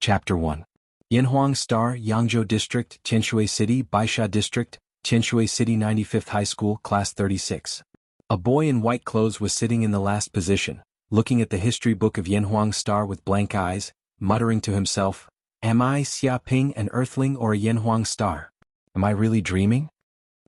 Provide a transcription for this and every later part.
Chapter 1. Yanhuang Star, Yangzhou District, Tianshui City, Baisha District, Tianshui City 95th High School, Class 36. A boy in white clothes was sitting in the last position, looking at the history book of Yanhuang Star with blank eyes, muttering to himself, "Am I Xia Ping, an Earthling or a Yanhuang Star? Am I really dreaming?"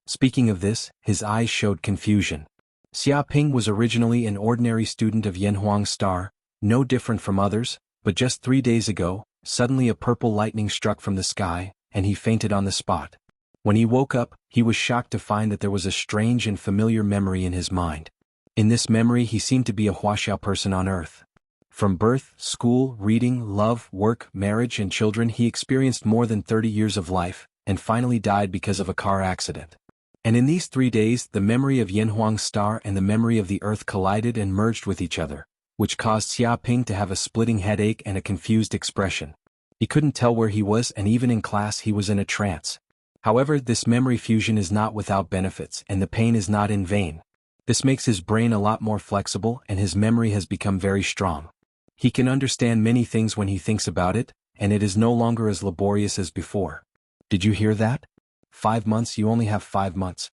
Speaking of this, his eyes showed confusion. Xia Ping was originally an ordinary student of Yanhuang Star, no different from others, but just 3 days ago, suddenly a purple lightning struck from the sky, and he fainted on the spot. When he woke up, he was shocked to find that there was a strange and familiar memory in his mind. In this memory he seemed to be a Wuxia person on Earth. From birth, school, reading, love, work, marriage and children he experienced more than 30 years of life, and finally died because of a car accident. And in these 3 days the memory of Yanhuang Star and the memory of the Earth collided and merged with each other, which caused Xia Ping to have a splitting headache and a confused expression. He couldn't tell where he was, and even in class he was in a trance. However, this memory fusion is not without benefits, and the pain is not in vain. This makes his brain a lot more flexible, and his memory has become very strong. He can understand many things when he thinks about it, and it is no longer as laborious as before. Did you hear that? 5 months, you only have 5 months.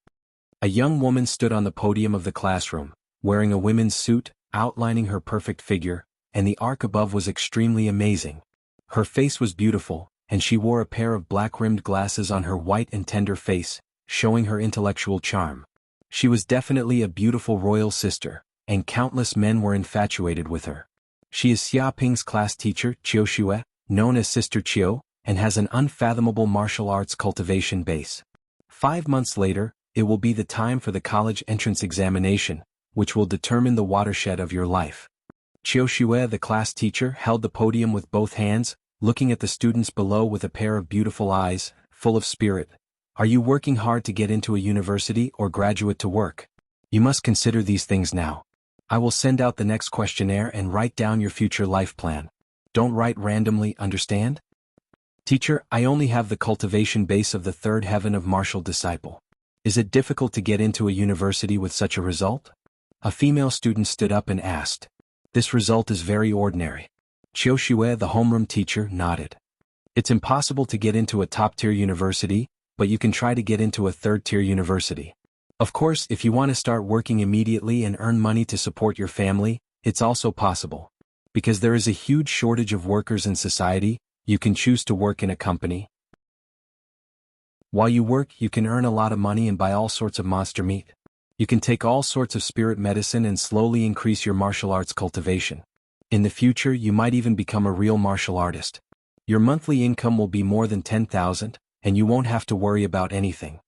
A young woman stood on the podium of the classroom, wearing a women's suit, outlining her perfect figure, and the arc above was extremely amazing. Her face was beautiful, and she wore a pair of black-rimmed glasses on her white and tender face, showing her intellectual charm. She was definitely a beautiful royal sister, and countless men were infatuated with her. She is Xia Ping's class teacher, Qiu Xue, known as Sister Qiu, and has an unfathomable martial arts cultivation base. 5 months later, it will be the time for the college entrance examination, which will determine the watershed of your life. Qiu Xue, the class teacher, held the podium with both hands, looking at the students below with a pair of beautiful eyes, full of spirit. Are you working hard to get into a university or graduate to work? You must consider these things now. I will send out the next questionnaire and write down your future life plan. Don't write randomly, understand? Teacher, I only have the cultivation base of the third heaven of martial disciple. Is it difficult to get into a university with such a result? A female student stood up and asked. This result is very ordinary. Qiu Xue, the homeroom teacher, nodded. It's impossible to get into a top-tier university, but you can try to get into a third-tier university. Of course, if you want to start working immediately and earn money to support your family, it's also possible. Because there is a huge shortage of workers in society, you can choose to work in a company. While you work, you can earn a lot of money and buy all sorts of monster meat. You can take all sorts of spirit medicine and slowly increase your martial arts cultivation. In the future, you might even become a real martial artist. Your monthly income will be more than 10,000, and you won't have to worry about anything.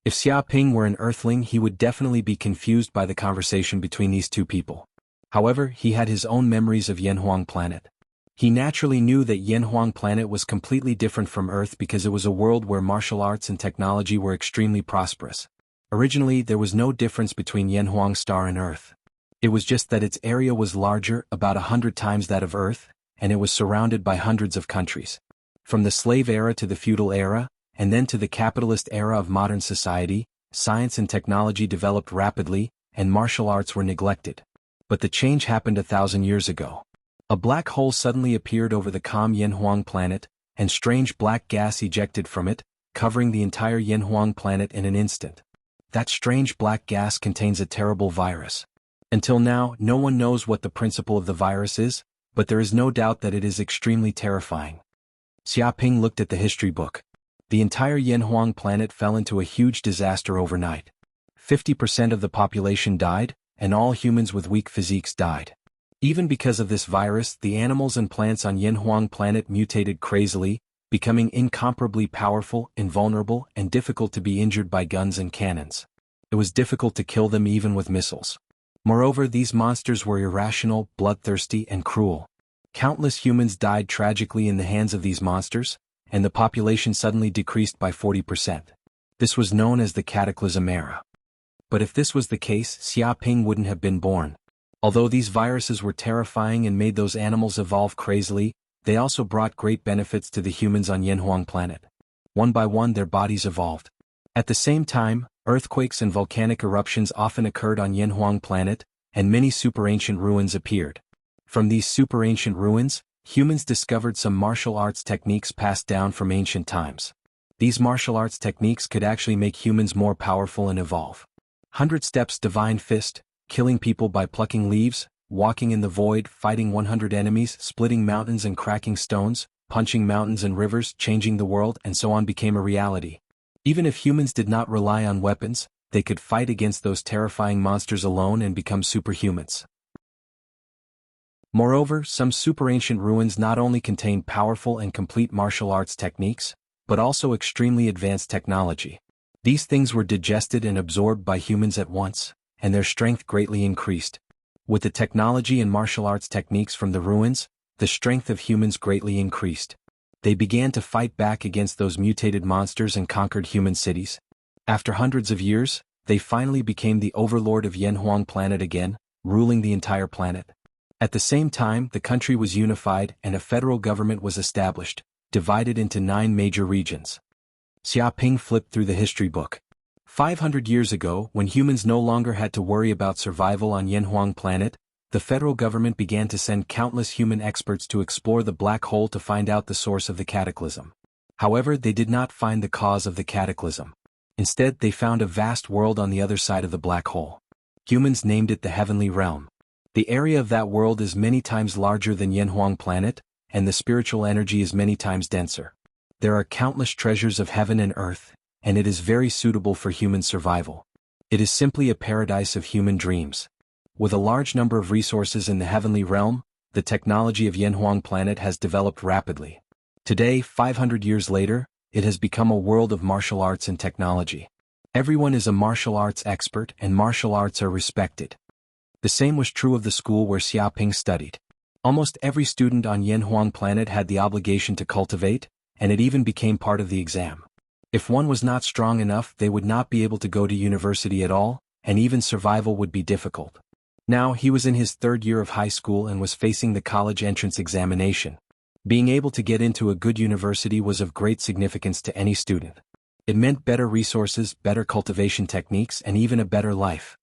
If Xia Ping were an earthling, he would definitely be confused by the conversation between these two people. However, he had his own memories of Yanhuang Planet. He naturally knew that Yanhuang Planet was completely different from Earth because it was a world where martial arts and technology were extremely prosperous. Originally, there was no difference between Yanhuang Star and Earth. It was just that its area was larger, about 100 times that of Earth, and it was surrounded by hundreds of countries. From the slave era to the feudal era, and then to the capitalist era of modern society, science and technology developed rapidly, and martial arts were neglected. But the change happened 1,000 years ago. A black hole suddenly appeared over the calm Yanhuang Planet, and strange black gas ejected from it, covering the entire Yanhuang Planet in an instant. That strange black gas contains a terrible virus. Until now, no one knows what the principle of the virus is, but there is no doubt that it is extremely terrifying. Xia Ping looked at the history book. The entire Yanhuang Planet fell into a huge disaster overnight. 50% of the population died, and all humans with weak physiques died. Even because of this virus, the animals and plants on Yanhuang Planet mutated crazily, becoming incomparably powerful, invulnerable, and difficult to be injured by guns and cannons. It was difficult to kill them even with missiles. Moreover, these monsters were irrational, bloodthirsty, and cruel. Countless humans died tragically in the hands of these monsters, and the population suddenly decreased by 40%. This was known as the Cataclysm Era. But if this was the case, Xia Ping wouldn't have been born. Although these viruses were terrifying and made those animals evolve crazily, they also brought great benefits to the humans on Yanhuang Planet. One by one their bodies evolved. At the same time, earthquakes and volcanic eruptions often occurred on Yanhuang Planet, and many super-ancient ruins appeared. From these super-ancient ruins, humans discovered some martial arts techniques passed down from ancient times. These martial arts techniques could actually make humans more powerful and evolve. 100 Steps Divine Fist, killing people by plucking leaves, walking in the void, fighting 100 enemies, splitting mountains and cracking stones, punching mountains and rivers, changing the world, and so on became a reality. Even if humans did not rely on weapons, they could fight against those terrifying monsters alone and become superhumans. Moreover, some super-ancient ruins not only contain powerful and complete martial arts techniques, but also extremely advanced technology. These things were digested and absorbed by humans at once, and their strength greatly increased. With the technology and martial arts techniques from the ruins, the strength of humans greatly increased. They began to fight back against those mutated monsters and conquered human cities. After hundreds of years, they finally became the overlord of Yanhuang planet again, ruling the entire planet. At the same time, the country was unified and a federal government was established, divided into 9 major regions. Xiaoping flipped through the history book. 500 years ago, when humans no longer had to worry about survival on Yanhuang planet, the federal government began to send countless human experts to explore the black hole to find out the source of the cataclysm. However, they did not find the cause of the cataclysm. Instead, they found a vast world on the other side of the black hole. Humans named it the Heavenly Realm. The area of that world is many times larger than Yanhuang planet, and the spiritual energy is many times denser. There are countless treasures of heaven and earth, and it is very suitable for human survival. It is simply a paradise of human dreams. With a large number of resources in the Heavenly Realm, the technology of Yanhuang planet has developed rapidly. Today, 500 years later, it has become a world of martial arts and technology. Everyone is a martial arts expert and martial arts are respected. The same was true of the school where Xiaoping studied. Almost every student on Yanhuang planet had the obligation to cultivate, and it even became part of the exam. If one was not strong enough, they would not be able to go to university at all, and even survival would be difficult. Now he was in his 3rd year of high school and was facing the college entrance examination. Being able to get into a good university was of great significance to any student. It meant better resources, better cultivation techniques, and even a better life.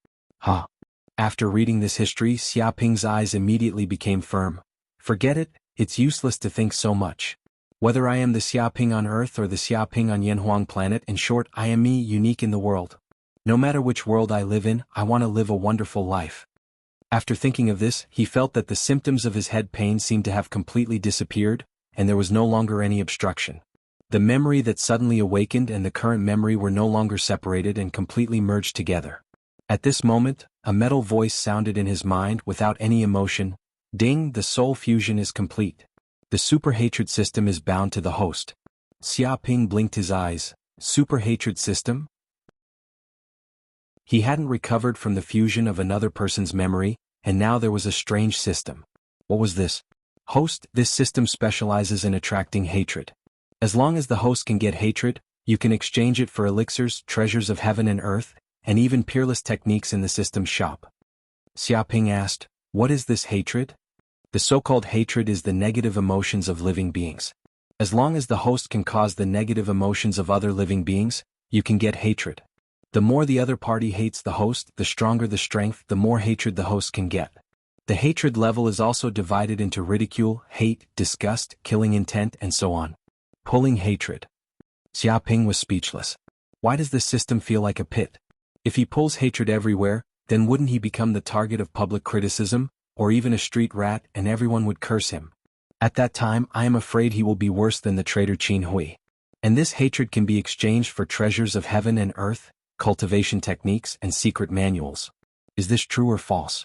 After reading this history, Xiaoping's eyes immediately became firm. Forget it, it's useless to think so much. Whether I am the Xiaoping on Earth or the Xiaoping on Yanhuang planet, in short, I am me, unique in the world. No matter which world I live in, I want to live a wonderful life. After thinking of this, he felt that the symptoms of his head pain seemed to have completely disappeared, and there was no longer any obstruction. The memory that suddenly awakened and the current memory were no longer separated and completely merged together. At this moment, a metal voice sounded in his mind without any emotion. Ding, the soul fusion is complete. The super hatred system is bound to the host. Xiaoping blinked his eyes. Super hatred system? He hadn't recovered from the fusion of another person's memory, and now there was a strange system. What was this? Host, this system specializes in attracting hatred. As long as the host can get hatred, you can exchange it for elixirs, treasures of heaven and earth, and even peerless techniques in the system's shop. Xiaoping asked, what is this hatred? The so-called hatred is the negative emotions of living beings. As long as the host can cause the negative emotions of other living beings, you can get hatred. The more the other party hates the host, the stronger the strength, the more hatred the host can get. The hatred level is also divided into ridicule, hate, disgust, killing intent, and so on. Pulling hatred. Xiaoping was speechless. Why does this system feel like a pit? If he pulls hatred everywhere, then wouldn't he become the target of public criticism, or even a street rat, and everyone would curse him? At that time, I am afraid he will be worse than the traitor Qin Hui. And this hatred can be exchanged for treasures of heaven and earth, cultivation techniques, and secret manuals. Is this true or false?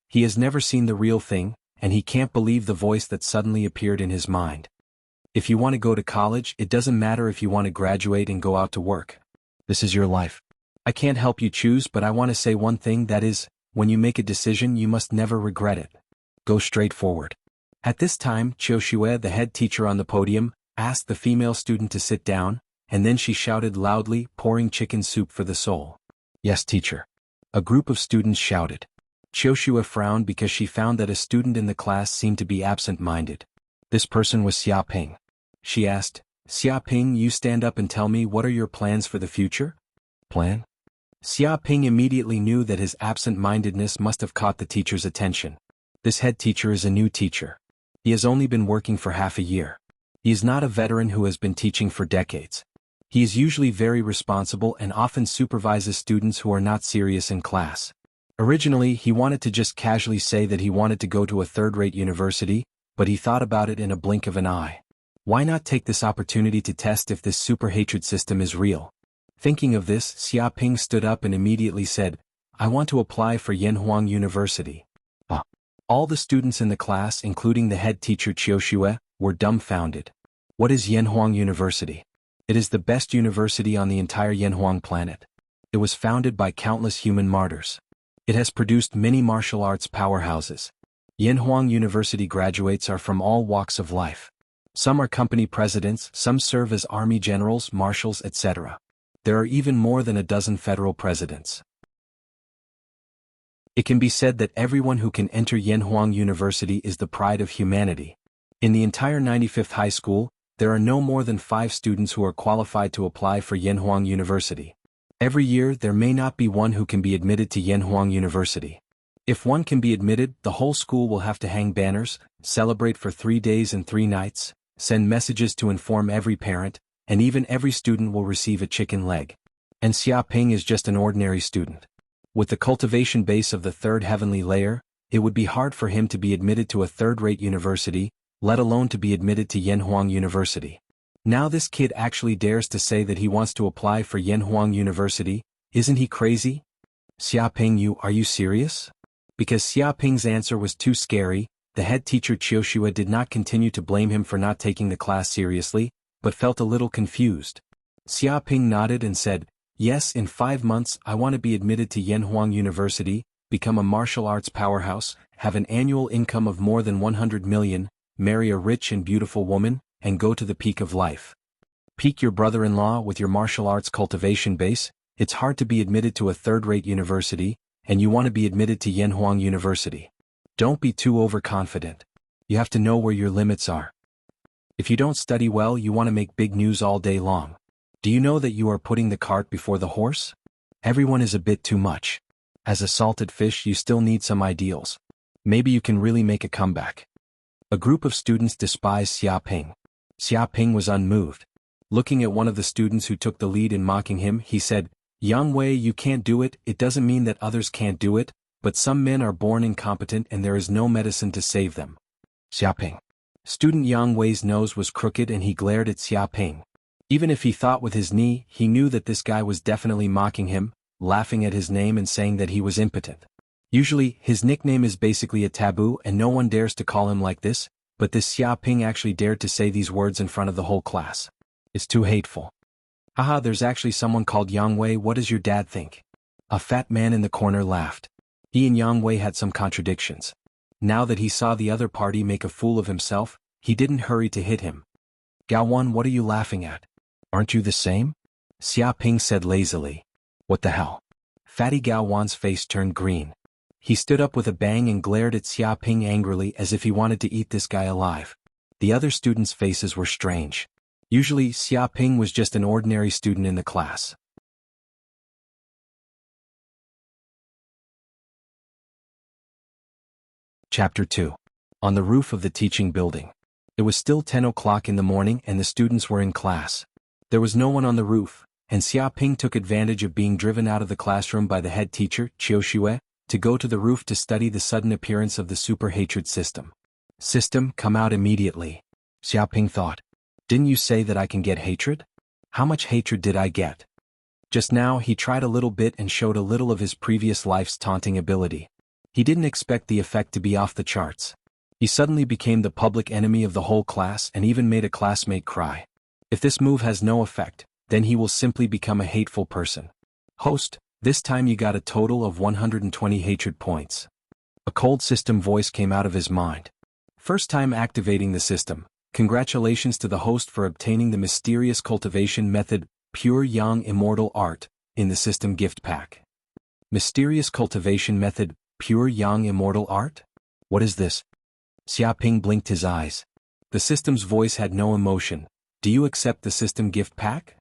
He has never seen the real thing, and he can't believe the voice that suddenly appeared in his mind. If you want to go to college, it doesn't matter if you want to graduate and go out to work. This is your life. I can't help you choose, but I want to say one thing, that is, when you make a decision you must never regret it. Go straight forward. At this time, Qiu Xue, the head teacher on the podium, asked the female student to sit down, and then she shouted loudly, pouring chicken soup for the soul. Yes, teacher. A group of students shouted. Qiu Xue frowned because she found that a student in the class seemed to be absent-minded. This person was Xiaoping. She asked, Xiaoping, you stand up and tell me, what are your plans for the future? Plan? Xiaoping immediately knew that his absent-mindedness must have caught the teacher's attention. This head teacher is a new teacher. He has only been working for half a year. He is not a veteran who has been teaching for decades. He is usually very responsible and often supervises students who are not serious in class. Originally, he wanted to just casually say that he wanted to go to a third-rate university, but he thought about it in a blink of an eye. Why not take this opportunity to test if this super hatred system is real? Thinking of this, Xiaoping stood up and immediately said, I want to apply for Yanhuang University. All the students in the class, including the head teacher Qiuxue, were dumbfounded. What is Yanhuang University? It is the best university on the entire Yanhuang planet. It was founded by countless human martyrs. It has produced many martial arts powerhouses. Yanhuang University graduates are from all walks of life. Some are company presidents, some serve as army generals, marshals, etc. There are even more than a dozen federal presidents. It can be said that everyone who can enter Yanhuang University is the pride of humanity. In the entire 95th high school, there are no more than 5 students who are qualified to apply for Yanhuang University. Every year there may not be one who can be admitted to Yanhuang University. If one can be admitted, the whole school will have to hang banners, celebrate for 3 days and 3 nights, send messages to inform every parent, and even every student will receive a chicken leg. And Xiaoping is just an ordinary student. With the cultivation base of the 3rd heavenly layer, it would be hard for him to be admitted to a third-rate university, let alone to be admitted to Yanhuang University. Now this kid actually dares to say that he wants to apply for Yanhuang University. Isn't he crazy? Xiaoping, are you serious? Because Xiaoping's answer was too scary, the head teacher Qiuxue did not continue to blame him for not taking the class seriously, but felt a little confused. Xiaoping nodded and said, Yes, in 5 months I want to be admitted to Yanhuang University, become a martial arts powerhouse, have an annual income of more than 100 million, marry a rich and beautiful woman, and go to the peak of life. Peak your brother-in-law with your martial arts cultivation base. It's hard to be admitted to a third-rate university, and you want to be admitted to Yanhuang University. Don't be too overconfident. You have to know where your limits are. If you don't study well, you want to make big news all day long. Do you know that you are putting the cart before the horse? Everyone is a bit too much. As a salted fish, you still need some ideals. Maybe you can really make a comeback. A group of students despised Xiaoping. Xiaoping was unmoved. Looking at one of the students who took the lead in mocking him, he said, Yang Wei, you can't do it. It doesn't mean that others can't do it, but some men are born incompetent and there is no medicine to save them. Xiaoping. Student Yang Wei's nose was crooked and he glared at Xiaoping. Even if he thought with his knee, he knew that this guy was definitely mocking him, laughing at his name and saying that he was impotent. Usually, his nickname is basically a taboo and no one dares to call him like this, but this Xiaoping actually dared to say these words in front of the whole class. It's too hateful. Haha, there's actually someone called Yang Wei. What does your dad think? A fat man in the corner laughed. He and Yang Wei had some contradictions. Now that he saw the other party make a fool of himself, he didn't hurry to hit him. Gaowan, what are you laughing at? Aren't you the same? Xiaoping said lazily. What the hell? Fatty Gaowan's face turned green. He stood up with a bang and glared at Xiaoping angrily as if he wanted to eat this guy alive. The other students' faces were strange. Usually, Xiaoping was just an ordinary student in the class. Chapter 2. On the roof of the teaching building. It was still 10 o'clock in the morning and the students were in class. There was no one on the roof, and Xiaoping took advantage of being driven out of the classroom by the head teacher, Qiuxue, to go to the roof to study the sudden appearance of the super hatred system. System, come out immediately. Xiaoping thought. Didn't you say that I can get hatred? How much hatred did I get? Just now he tried a little bit and showed a little of his previous life's taunting ability. He didn't expect the effect to be off the charts. He suddenly became the public enemy of the whole class and even made a classmate cry. If this move has no effect, then he will simply become a hateful person. Host, this time you got a total of 120 hatred points. A cold system voice came out of his mind. First time activating the system. Congratulations to the host for obtaining the mysterious cultivation method, Pure Yang Immortal Art, in the system gift pack. Mysterious cultivation method, Pure Yang Immortal Art? What is this? Xiaoping blinked his eyes. The system's voice had no emotion. Do you accept the system gift pack?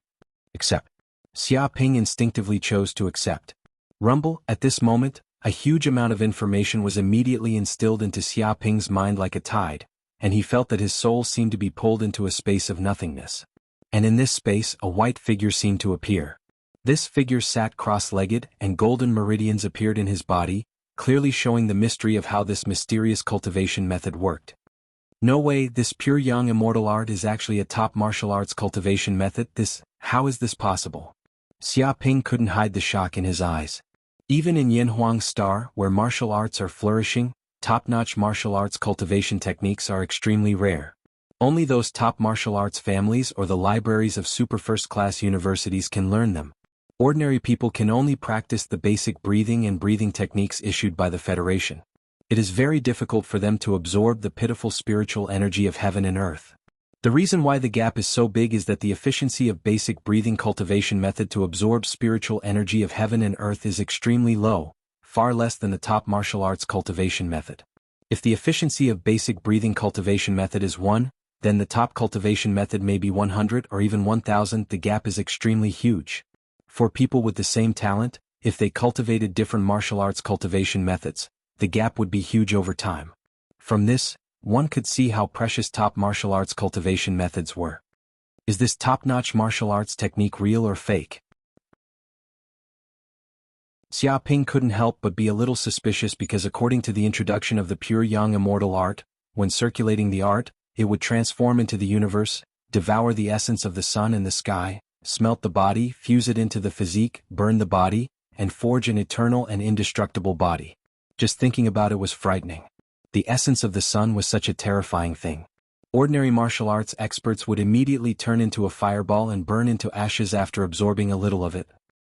Accept. Xiaoping instinctively chose to accept. Rumble, at this moment, a huge amount of information was immediately instilled into Xiaoping's mind like a tide. and he felt that his soul seemed to be pulled into a space of nothingness. And in this space a white figure seemed to appear. This figure sat cross-legged, and golden meridians appeared in his body, clearly showing the mystery of how this mysterious cultivation method worked. No way, this pure young immortal art is actually a top martial arts cultivation method. How is this possible? Xia Ping couldn't hide the shock in his eyes. Even in Yanhuang's star, where martial arts are flourishing, top-notch martial arts cultivation techniques are extremely rare. Only those top martial arts families or the libraries of super first-class universities can learn them. Ordinary people can only practice the basic breathing and breathing techniques issued by the Federation. It is very difficult for them to absorb the pitiful spiritual energy of heaven and earth. The reason why the gap is so big is that the efficiency of basic breathing cultivation method to absorb spiritual energy of heaven and earth is extremely low, far less than the top martial arts cultivation method. If the efficiency of basic breathing cultivation method is 1, then the top cultivation method may be 100 or even 1000. The gap is extremely huge. For people with the same talent, if they cultivated different martial arts cultivation methods, the gap would be huge over time. From this, one could see how precious top martial arts cultivation methods were. Is this top-notch martial arts technique real or fake? Xia Ping couldn't help but be a little suspicious because according to the introduction of the pure young immortal art, when circulating the art, it would transform into the universe, devour the essence of the sun and the sky, smelt the body, fuse it into the physique, burn the body, and forge an eternal and indestructible body. Just thinking about it was frightening. The essence of the sun was such a terrifying thing. Ordinary martial arts experts would immediately turn into a fireball and burn into ashes after absorbing a little of it.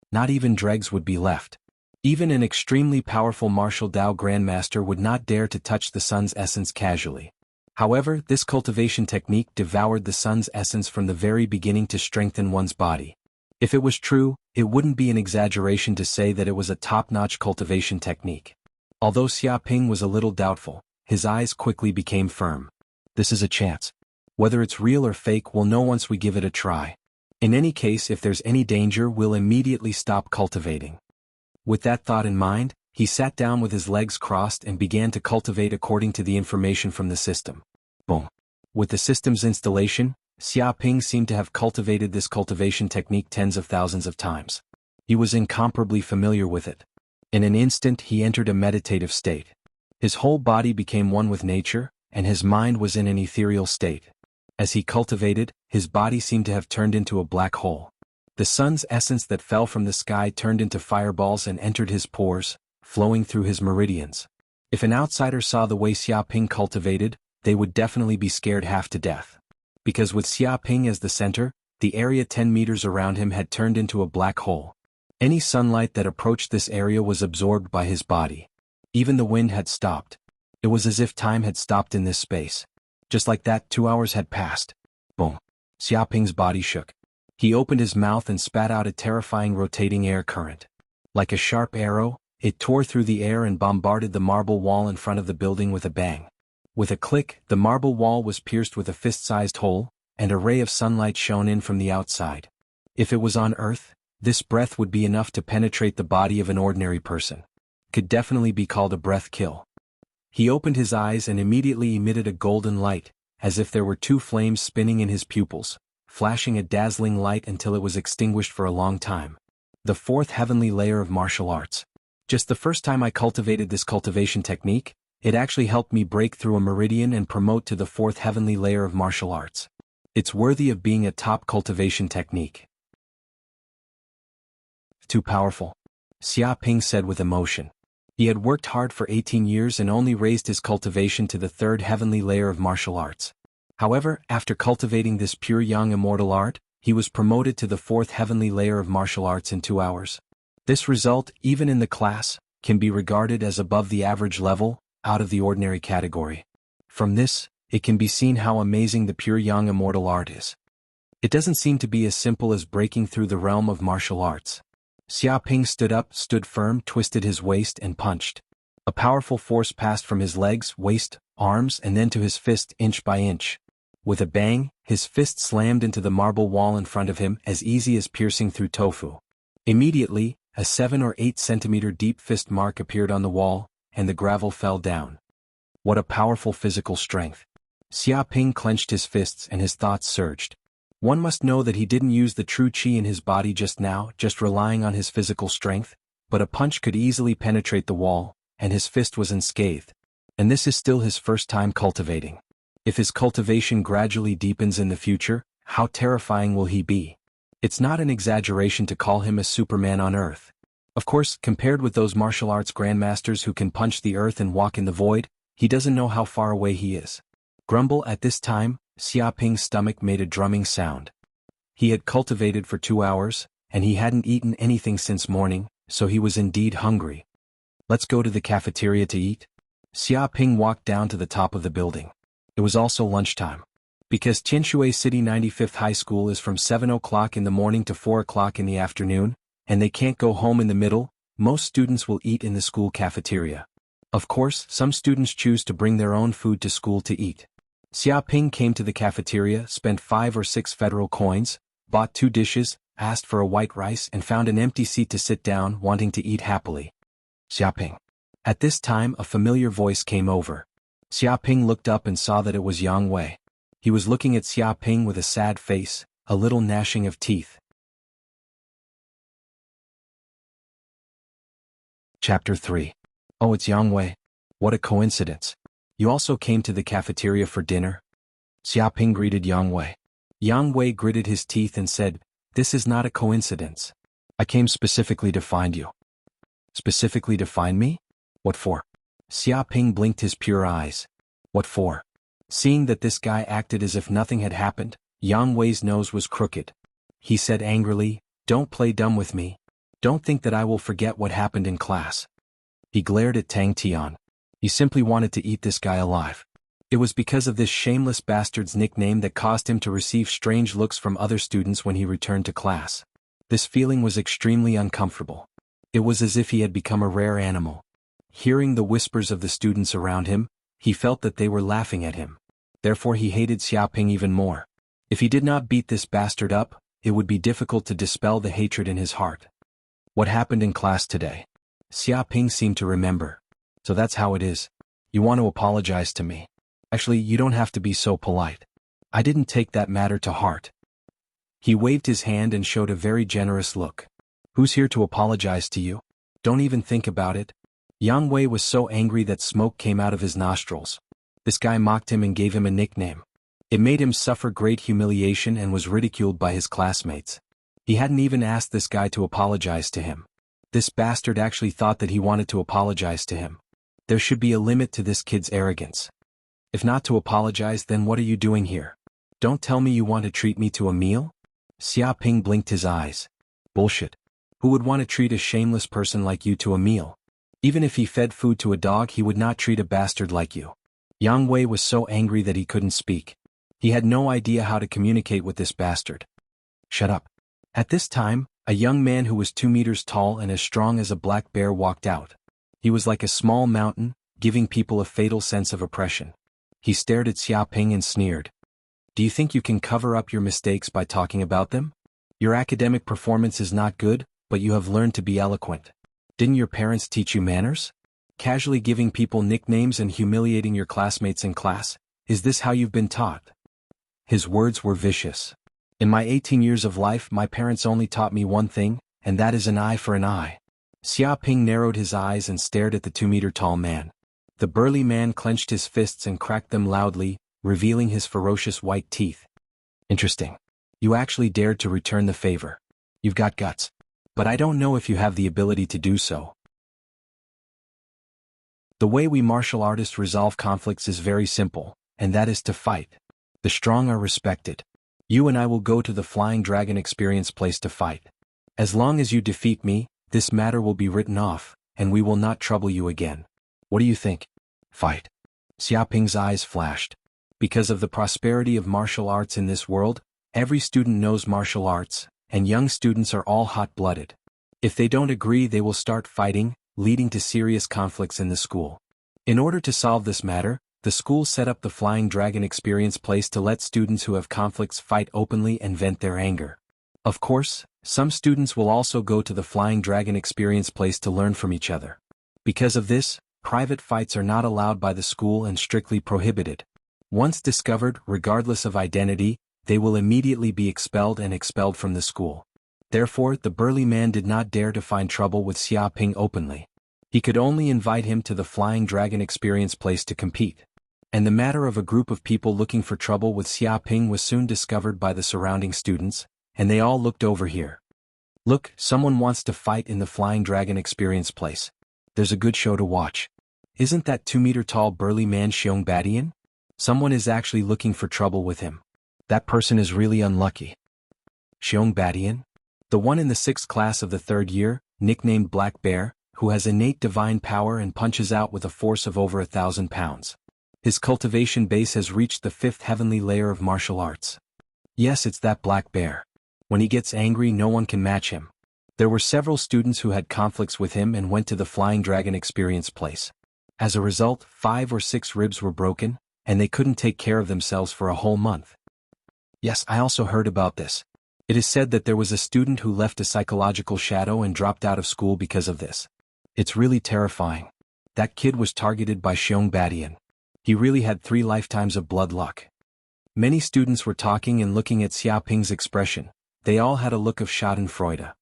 Not even dregs would be left. Even an extremely powerful martial Dao grandmaster would not dare to touch the sun's essence casually. However, this cultivation technique devoured the sun's essence from the very beginning to strengthen one's body. If it was true, it wouldn't be an exaggeration to say that it was a top-notch cultivation technique. Although Xia Ping was a little doubtful, his eyes quickly became firm. This is a chance. Whether it's real or fake, we'll know once we give it a try. In any case, if there's any danger, we'll immediately stop cultivating. With that thought in mind, he sat down with his legs crossed and began to cultivate according to the information from the system. Boom. With the system's installation, Xia Ping seemed to have cultivated this cultivation technique tens of thousands of times. He was incomparably familiar with it. In an instant he entered a meditative state. His whole body became one with nature, and his mind was in an ethereal state. As he cultivated, his body seemed to have turned into a black hole. The sun's essence that fell from the sky turned into fireballs and entered his pores, flowing through his meridians. If an outsider saw the way Xia Ping cultivated, they would definitely be scared half to death. Because with Xia Ping as the center, the area 10 meters around him had turned into a black hole. Any sunlight that approached this area was absorbed by his body. Even the wind had stopped. It was as if time had stopped in this space. Just like that, 2 hours had passed. Boom. Xia Ping's body shook. He opened his mouth and spat out a terrifying rotating air current. Like a sharp arrow, it tore through the air and bombarded the marble wall in front of the building with a bang. With a click, the marble wall was pierced with a fist-sized hole, and a ray of sunlight shone in from the outside. If it was on Earth, this breath would be enough to penetrate the body of an ordinary person. Could definitely be called a breath kill. He opened his eyes and immediately emitted a golden light, as if there were 2 flames spinning in his pupils, flashing a dazzling light until it was extinguished for a long time. The 4th heavenly layer of martial arts. Just the first time I cultivated this cultivation technique, it actually helped me break through a meridian and promote to the 4th heavenly layer of martial arts. It's worthy of being a top cultivation technique. Too powerful. Xia Ping said with emotion. He had worked hard for 18 years and only raised his cultivation to the 3rd heavenly layer of martial arts. However, after cultivating this pure young immortal art, he was promoted to the 4th heavenly layer of martial arts in 2 hours. This result, even in the class, can be regarded as above the average level, out of the ordinary category. From this, it can be seen how amazing the pure young immortal art is. It doesn't seem to be as simple as breaking through the realm of martial arts. Xia Ping stood up, stood firm, twisted his waist and punched. A powerful force passed from his legs, waist, arms and then to his fist inch by inch. With a bang, his fist slammed into the marble wall in front of him as easy as piercing through tofu. Immediately, a 7 or 8 centimeter deep fist mark appeared on the wall, and the gravel fell down. What a powerful physical strength. Xia Ping clenched his fists and his thoughts surged. One must know that he didn't use the true qi in his body just now, just relying on his physical strength, but a punch could easily penetrate the wall, and his fist was unscathed. And this is still his first time cultivating. If his cultivation gradually deepens in the future, how terrifying will he be? It's not an exaggeration to call him a Superman on Earth. Of course, compared with those martial arts grandmasters who can punch the earth and walk in the void, he doesn't know how far away he is. Grumble. At this time, Xia Ping's stomach made a drumming sound. He had cultivated for 2 hours, and he hadn't eaten anything since morning, so he was indeed hungry. Let's go to the cafeteria to eat. Xia Ping walked down to the top of the building. It was also lunchtime. Because Tianshui City 95th High School is from 7 o'clock in the morning to 4 o'clock in the afternoon, and they can't go home in the middle, most students will eat in the school cafeteria. Of course, some students choose to bring their own food to school to eat. Xia Ping came to the cafeteria, spent 5 or 6 federal coins, bought 2 dishes, asked for a white rice and found an empty seat to sit down, wanting to eat happily. Xia Ping. At this time a familiar voice came over. Xia Ping looked up and saw that it was Yang Wei. He was looking at Xia Ping with a sad face, a little gnashing of teeth. Chapter 3. Oh, it's Yang Wei. What a coincidence. You also came to the cafeteria for dinner? Xia Ping greeted Yang Wei. Yang Wei gritted his teeth and said, "This is not a coincidence. I came specifically to find you." Specifically to find me? What for? Xia Ping blinked his pure eyes. What for? Seeing that this guy acted as if nothing had happened, Yang Wei's nose was crooked. He said angrily, "Don't play dumb with me. Don't think that I will forget what happened in class." He glared at Tang Tian. He simply wanted to eat this guy alive. It was because of this shameless bastard's nickname that caused him to receive strange looks from other students when he returned to class. This feeling was extremely uncomfortable. It was as if he had become a rare animal. Hearing the whispers of the students around him, he felt that they were laughing at him. Therefore he hated Xia Ping even more. If he did not beat this bastard up, it would be difficult to dispel the hatred in his heart. What happened in class today? Xia Ping seemed to remember. So that's how it is. You want to apologize to me. Actually, you don't have to be so polite. I didn't take that matter to heart. He waved his hand and showed a very generous look. Who's here to apologize to you? Don't even think about it. Yang Wei was so angry that smoke came out of his nostrils. This guy mocked him and gave him a nickname. It made him suffer great humiliation and was ridiculed by his classmates. He hadn't even asked this guy to apologize to him. This bastard actually thought that he wanted to apologize to him. There should be a limit to this kid's arrogance. If not to apologize, then what are you doing here? Don't tell me you want to treat me to a meal? Xia Ping blinked his eyes. Bullshit. Who would want to treat a shameless person like you to a meal? Even if he fed food to a dog, he would not treat a bastard like you. Yang Wei was so angry that he couldn't speak. He had no idea how to communicate with this bastard. Shut up. At this time, a young man who was 2 meters tall and as strong as a black bear walked out. He was like a small mountain, giving people a fatal sense of oppression. He stared at Xia Ping and sneered. Do you think you can cover up your mistakes by talking about them? Your academic performance is not good, but you have learned to be eloquent. Didn't your parents teach you manners? Casually giving people nicknames and humiliating your classmates in class, is this how you've been taught? His words were vicious. In my 18 years of life, my parents only taught me one thing, and that is an eye for an eye. Xia Ping narrowed his eyes and stared at the 2-meter-tall man. The burly man clenched his fists and cracked them loudly, revealing his ferocious white teeth. Interesting. You actually dared to return the favor. You've got guts. But I don't know if you have the ability to do so. The way we martial artists resolve conflicts is very simple, and that is to fight. The strong are respected. You and I will go to the Flying Dragon Experience place to fight. As long as you defeat me, this matter will be written off, and we will not trouble you again. What do you think? Fight. Xia Ping's eyes flashed. Because of the prosperity of martial arts in this world, every student knows martial arts, and young students are all hot-blooded. If they don't agree, they will start fighting, leading to serious conflicts in the school. In order to solve this matter, the school set up the Flying Dragon Experience place to let students who have conflicts fight openly and vent their anger. Of course, some students will also go to the Flying Dragon Experience place to learn from each other. Because of this, private fights are not allowed by the school and strictly prohibited. Once discovered, regardless of identity, they will immediately be expelled from the school. Therefore, the burly man did not dare to find trouble with Xiaoping openly. He could only invite him to the Flying Dragon experience place to compete. And the matter of a group of people looking for trouble with Xiaoping was soon discovered by the surrounding students, and they all looked over here. Look, someone wants to fight in the Flying Dragon experience place. There's a good show to watch. Isn't that 2-meter-tall burly man Xiong Badian? Someone is actually looking for trouble with him. That person is really unlucky. Xiong Badian? The one in the 6th class of the 3rd year, nicknamed Black Bear, who has innate divine power and punches out with a force of over 1,000 pounds. His cultivation base has reached the 5th heavenly layer of martial arts. Yes, it's that Black Bear. When he gets angry, no one can match him. There were several students who had conflicts with him and went to the Flying Dragon experience place. As a result, 5 or 6 ribs were broken, and they couldn't take care of themselves for a whole month. Yes, I also heard about this. It is said that there was a student who left a psychological shadow and dropped out of school because of this. It's really terrifying. That kid was targeted by Xiong Badian. He really had 3 lifetimes of blood luck. Many students were talking and looking at Xiaoping's expression. They all had a look of schadenfreude.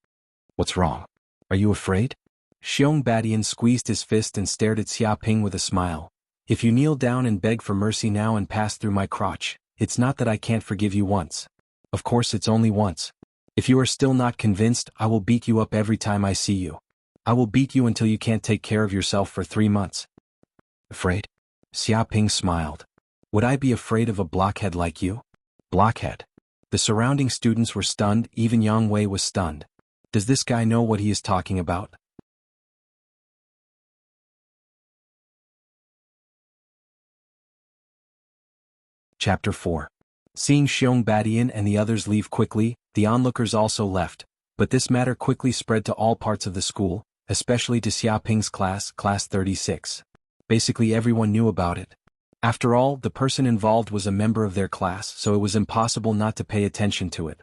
What's wrong? Are you afraid? Xiong Badian squeezed his fist and stared at Xiaoping with a smile. If you kneel down and beg for mercy now and pass through my crotch, it's not that I can't forgive you once. Of course it's only once. If you are still not convinced, I will beat you up every time I see you. I will beat you until you can't take care of yourself for 3 months. Afraid? Xiaoping smiled. Would I be afraid of a blockhead like you? Blockhead. The surrounding students were stunned, even Yang Wei was stunned. Does this guy know what he is talking about? Chapter 4. Seeing Xiong Badian and the others leave quickly, the onlookers also left, but this matter quickly spread to all parts of the school, especially to Xiaoping's class, class 36. Basically everyone knew about it. After all, the person involved was a member of their class, so it was impossible not to pay attention to it.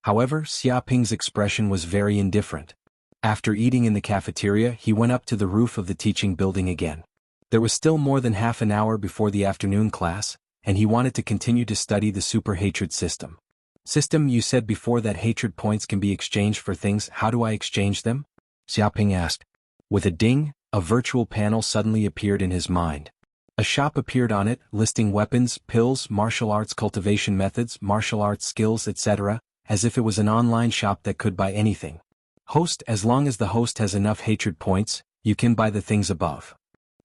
However, Xiaoping's expression was very indifferent. After eating in the cafeteria, he went up to the roof of the teaching building again. There was still more than half an hour before the afternoon class, and he wanted to continue to study the super hatred system. System, you said before that hatred points can be exchanged for things. How do I exchange them? Xiaoping asked. With a ding, a virtual panel suddenly appeared in his mind. A shop appeared on it, listing weapons, pills, martial arts cultivation methods, martial arts skills, etc., as if it was an online shop that could buy anything. Host, as long as the host has enough hatred points, you can buy the things above.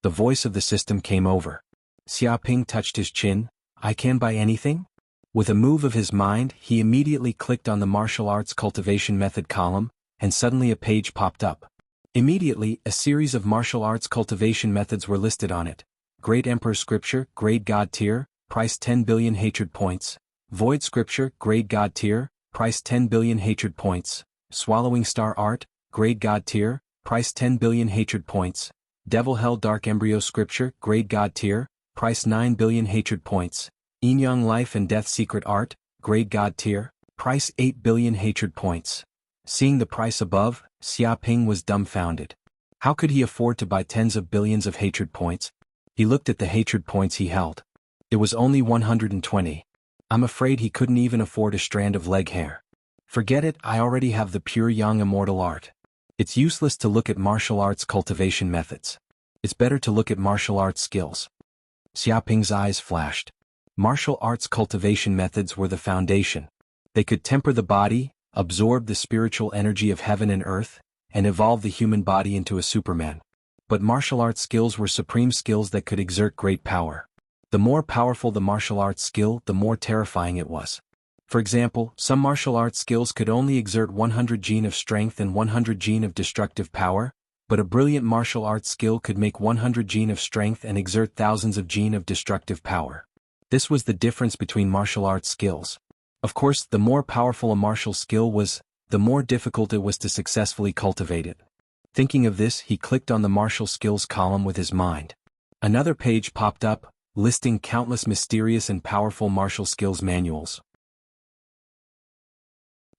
The voice of the system came over. Xiaoping touched his chin. I can buy anything? With a move of his mind, he immediately clicked on the martial arts cultivation method column, and suddenly a page popped up. Immediately, a series of martial arts cultivation methods were listed on it. Great Emperor Scripture, Grade God Tier, price 10 billion hatred points. Void Scripture, Grade God Tier, price 10 billion hatred points. Swallowing Star Art, Grade God Tier, price 10 billion hatred points. Devil Hell Dark Embryo Scripture, Grade God Tier, price 9 billion hatred points. Yin Yang Life and Death Secret Art, Grade God Tier, price 8 billion hatred points. Seeing the price above, Xiaoping was dumbfounded. How could he afford to buy tens of billions of hatred points? He looked at the hatred points he held. It was only 120. I'm afraid he couldn't even afford a strand of leg hair. Forget it, I already have the pure yang immortal art. It's useless to look at martial arts cultivation methods. It's better to look at martial arts skills. Xiaoping's eyes flashed. Martial arts cultivation methods were the foundation. They could temper the body, absorb the spiritual energy of heaven and earth, and evolve the human body into a Superman. But martial arts skills were supreme skills that could exert great power. The more powerful the martial arts skill, the more terrifying it was. For example, some martial arts skills could only exert 100 gene of strength and 100 gene of destructive power, but a brilliant martial arts skill could make 100 gene of strength and exert thousands of gene of destructive power. This was the difference between martial arts skills. Of course, the more powerful a martial skill was, the more difficult it was to successfully cultivate it. Thinking of this, he clicked on the martial skills column with his mind. Another page popped up, listing countless mysterious and powerful martial skills manuals.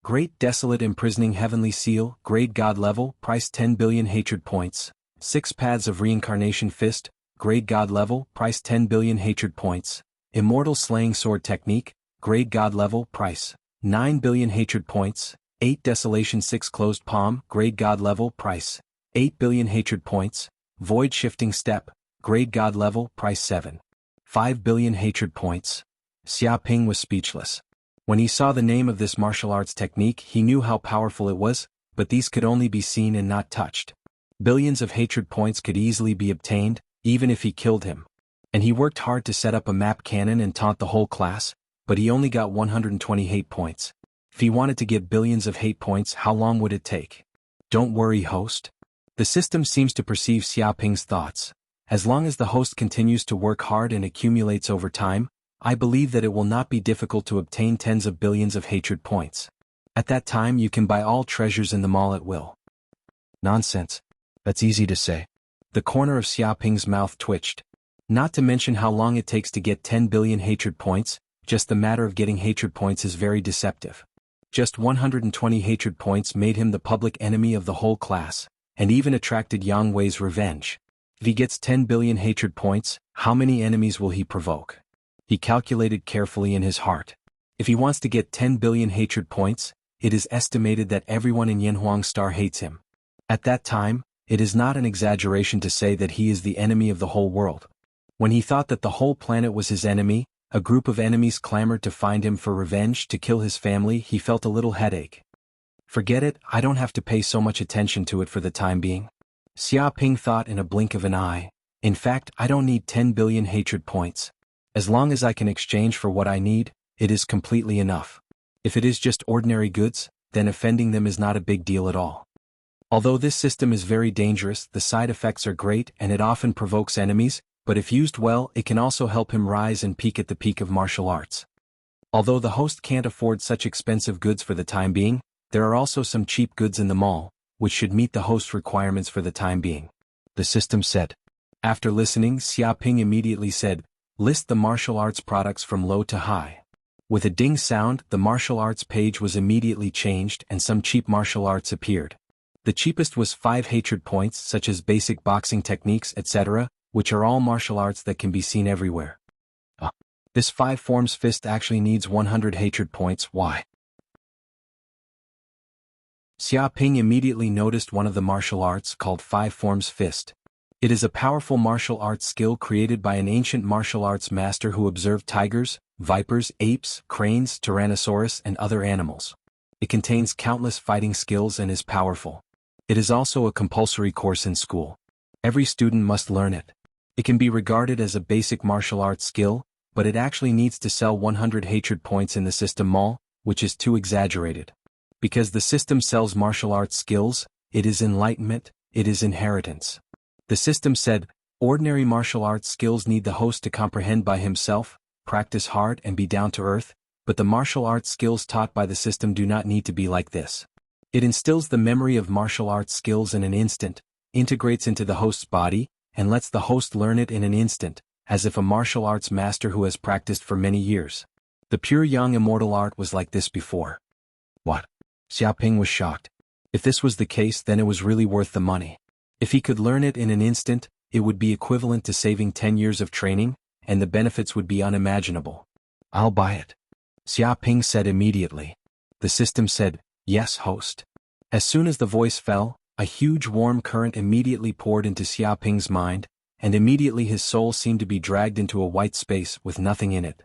Great Desolate Imprisoning Heavenly Seal, Grade God Level, price 10 billion hatred points. 6 Paths of Reincarnation Fist, Grade God Level, price 10 billion hatred points. Immortal Slaying Sword Technique, Grade God Level, Price, 9 billion Hatred Points, 8 Desolation 6 Closed Palm, Grade God Level, Price, 8 billion Hatred Points, Void Shifting Step, Grade God Level, Price 7. 5 billion Hatred Points. Xia Ping was speechless. When he saw the name of this martial arts technique he knew how powerful it was, but these could only be seen and not touched. Billions of hatred points could easily be obtained, even if he killed him. And he worked hard to set up a map cannon and taunt the whole class, but he only got 120 hate points. If he wanted to get billions of hate points, how long would it take? Don't worry, host. The system seems to perceive Xia Ping's thoughts. As long as the host continues to work hard and accumulates over time, I believe that it will not be difficult to obtain tens of billions of hatred points. At that time you can buy all treasures in the mall at will. Nonsense. That's easy to say. The corner of Xia Ping's mouth twitched. Not to mention how long it takes to get 10 billion hatred points, just the matter of getting hatred points is very deceptive. Just 120 hatred points made him the public enemy of the whole class, and even attracted Yang Wei's revenge. If he gets 10 billion hatred points, how many enemies will he provoke? He calculated carefully in his heart. If he wants to get 10 billion hatred points, it is estimated that everyone in Yanhuang Star hates him. At that time, it is not an exaggeration to say that he is the enemy of the whole world. When he thought that the whole planet was his enemy, a group of enemies clamored to find him for revenge to kill his family. He felt a little headache. Forget it, I don't have to pay so much attention to it for the time being. Xia Ping thought in a blink of an eye. In fact, I don't need 10 billion hatred points. As long as I can exchange for what I need, it is completely enough. If it is just ordinary goods, then offending them is not a big deal at all. Although this system is very dangerous, the side effects are great and it often provokes enemies, but if used well, it can also help him rise and peak at the peak of martial arts. Although the host can't afford such expensive goods for the time being, there are also some cheap goods in the mall, which should meet the host's requirements for the time being. The system said. After listening, Xia Ping immediately said, "List the martial arts products from low to high." With a ding sound, the martial arts page was immediately changed and some cheap martial arts appeared. The cheapest was 5 hatred points such as basic boxing techniques, etc., which are all martial arts that can be seen everywhere. This 5 forms fist actually needs 100 hatred points, why? Xia Ping immediately noticed one of the martial arts called 5 forms fist. It is a powerful martial arts skill created by an ancient martial arts master who observed tigers, vipers, apes, cranes, tyrannosaurus and other animals. It contains countless fighting skills and is powerful. It is also a compulsory course in school. Every student must learn it. It can be regarded as a basic martial arts skill, but it actually needs to sell 100 hatred points in the system mall, which is too exaggerated. Because the system sells martial arts skills, it is enlightenment, it is inheritance. The system said, ordinary martial arts skills need the host to comprehend by himself, practice hard and be down to earth, but the martial arts skills taught by the system do not need to be like this. It instills the memory of martial arts skills in an instant, integrates into the host's body, and lets the host learn it in an instant, as if a martial arts master who has practiced for many years. The pure young immortal art was like this before. What? Xia Ping was shocked. If this was the case, then it was really worth the money. If he could learn it in an instant, it would be equivalent to saving 10 years of training, and the benefits would be unimaginable. I'll buy it. Xia Ping said immediately. The system said, yes, host. As soon as the voice fell, a huge warm current immediately poured into Xia Ping's mind, and immediately his soul seemed to be dragged into a white space with nothing in it.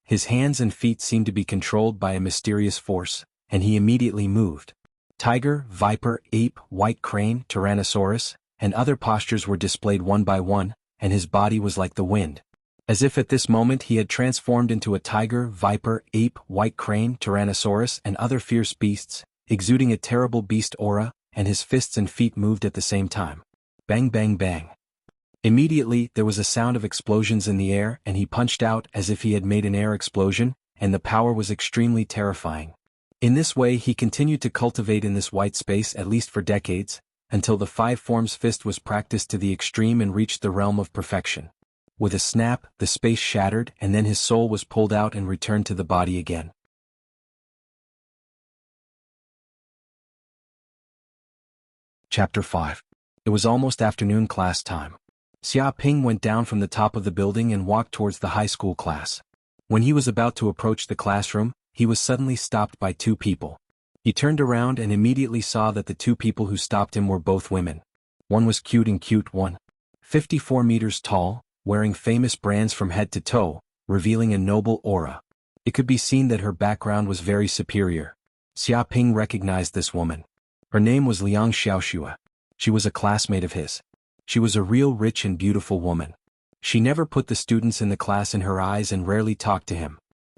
His hands and feet seemed to be controlled by a mysterious force, and he immediately moved. Tiger, viper, ape, white crane, tyrannosaurus, and other postures were displayed one by one, and his body was like the wind. As if at this moment he had transformed into a tiger, viper, ape, white crane, tyrannosaurus and other fierce beasts, exuding a terrible beast aura, and his fists and feet moved at the same time. Bang bang bang. Immediately there was a sound of explosions in the air and he punched out as if he had made an air explosion, and the power was extremely terrifying. In this way he continued to cultivate in this white space at least for decades, until the 5 forms fist was practiced to the extreme and reached the realm of perfection. With a snap, the space shattered and then his soul was pulled out and returned to the body again. Chapter 5. It was almost afternoon class time. Xia Ping went down from the top of the building and walked towards the high school class. When he was about to approach the classroom, he was suddenly stopped by two people. He turned around and immediately saw that the two people who stopped him were both women. One was cute and cute, 154 meters tall, wearing famous brands from head to toe, revealing a noble aura. It could be seen that her background was very superior. Xia Ping recognized this woman. Her name was Liang Xiaoxue. She was a classmate of his. She was a real rich and beautiful woman. She never put the students in the class in her eyes and rarely talked to him.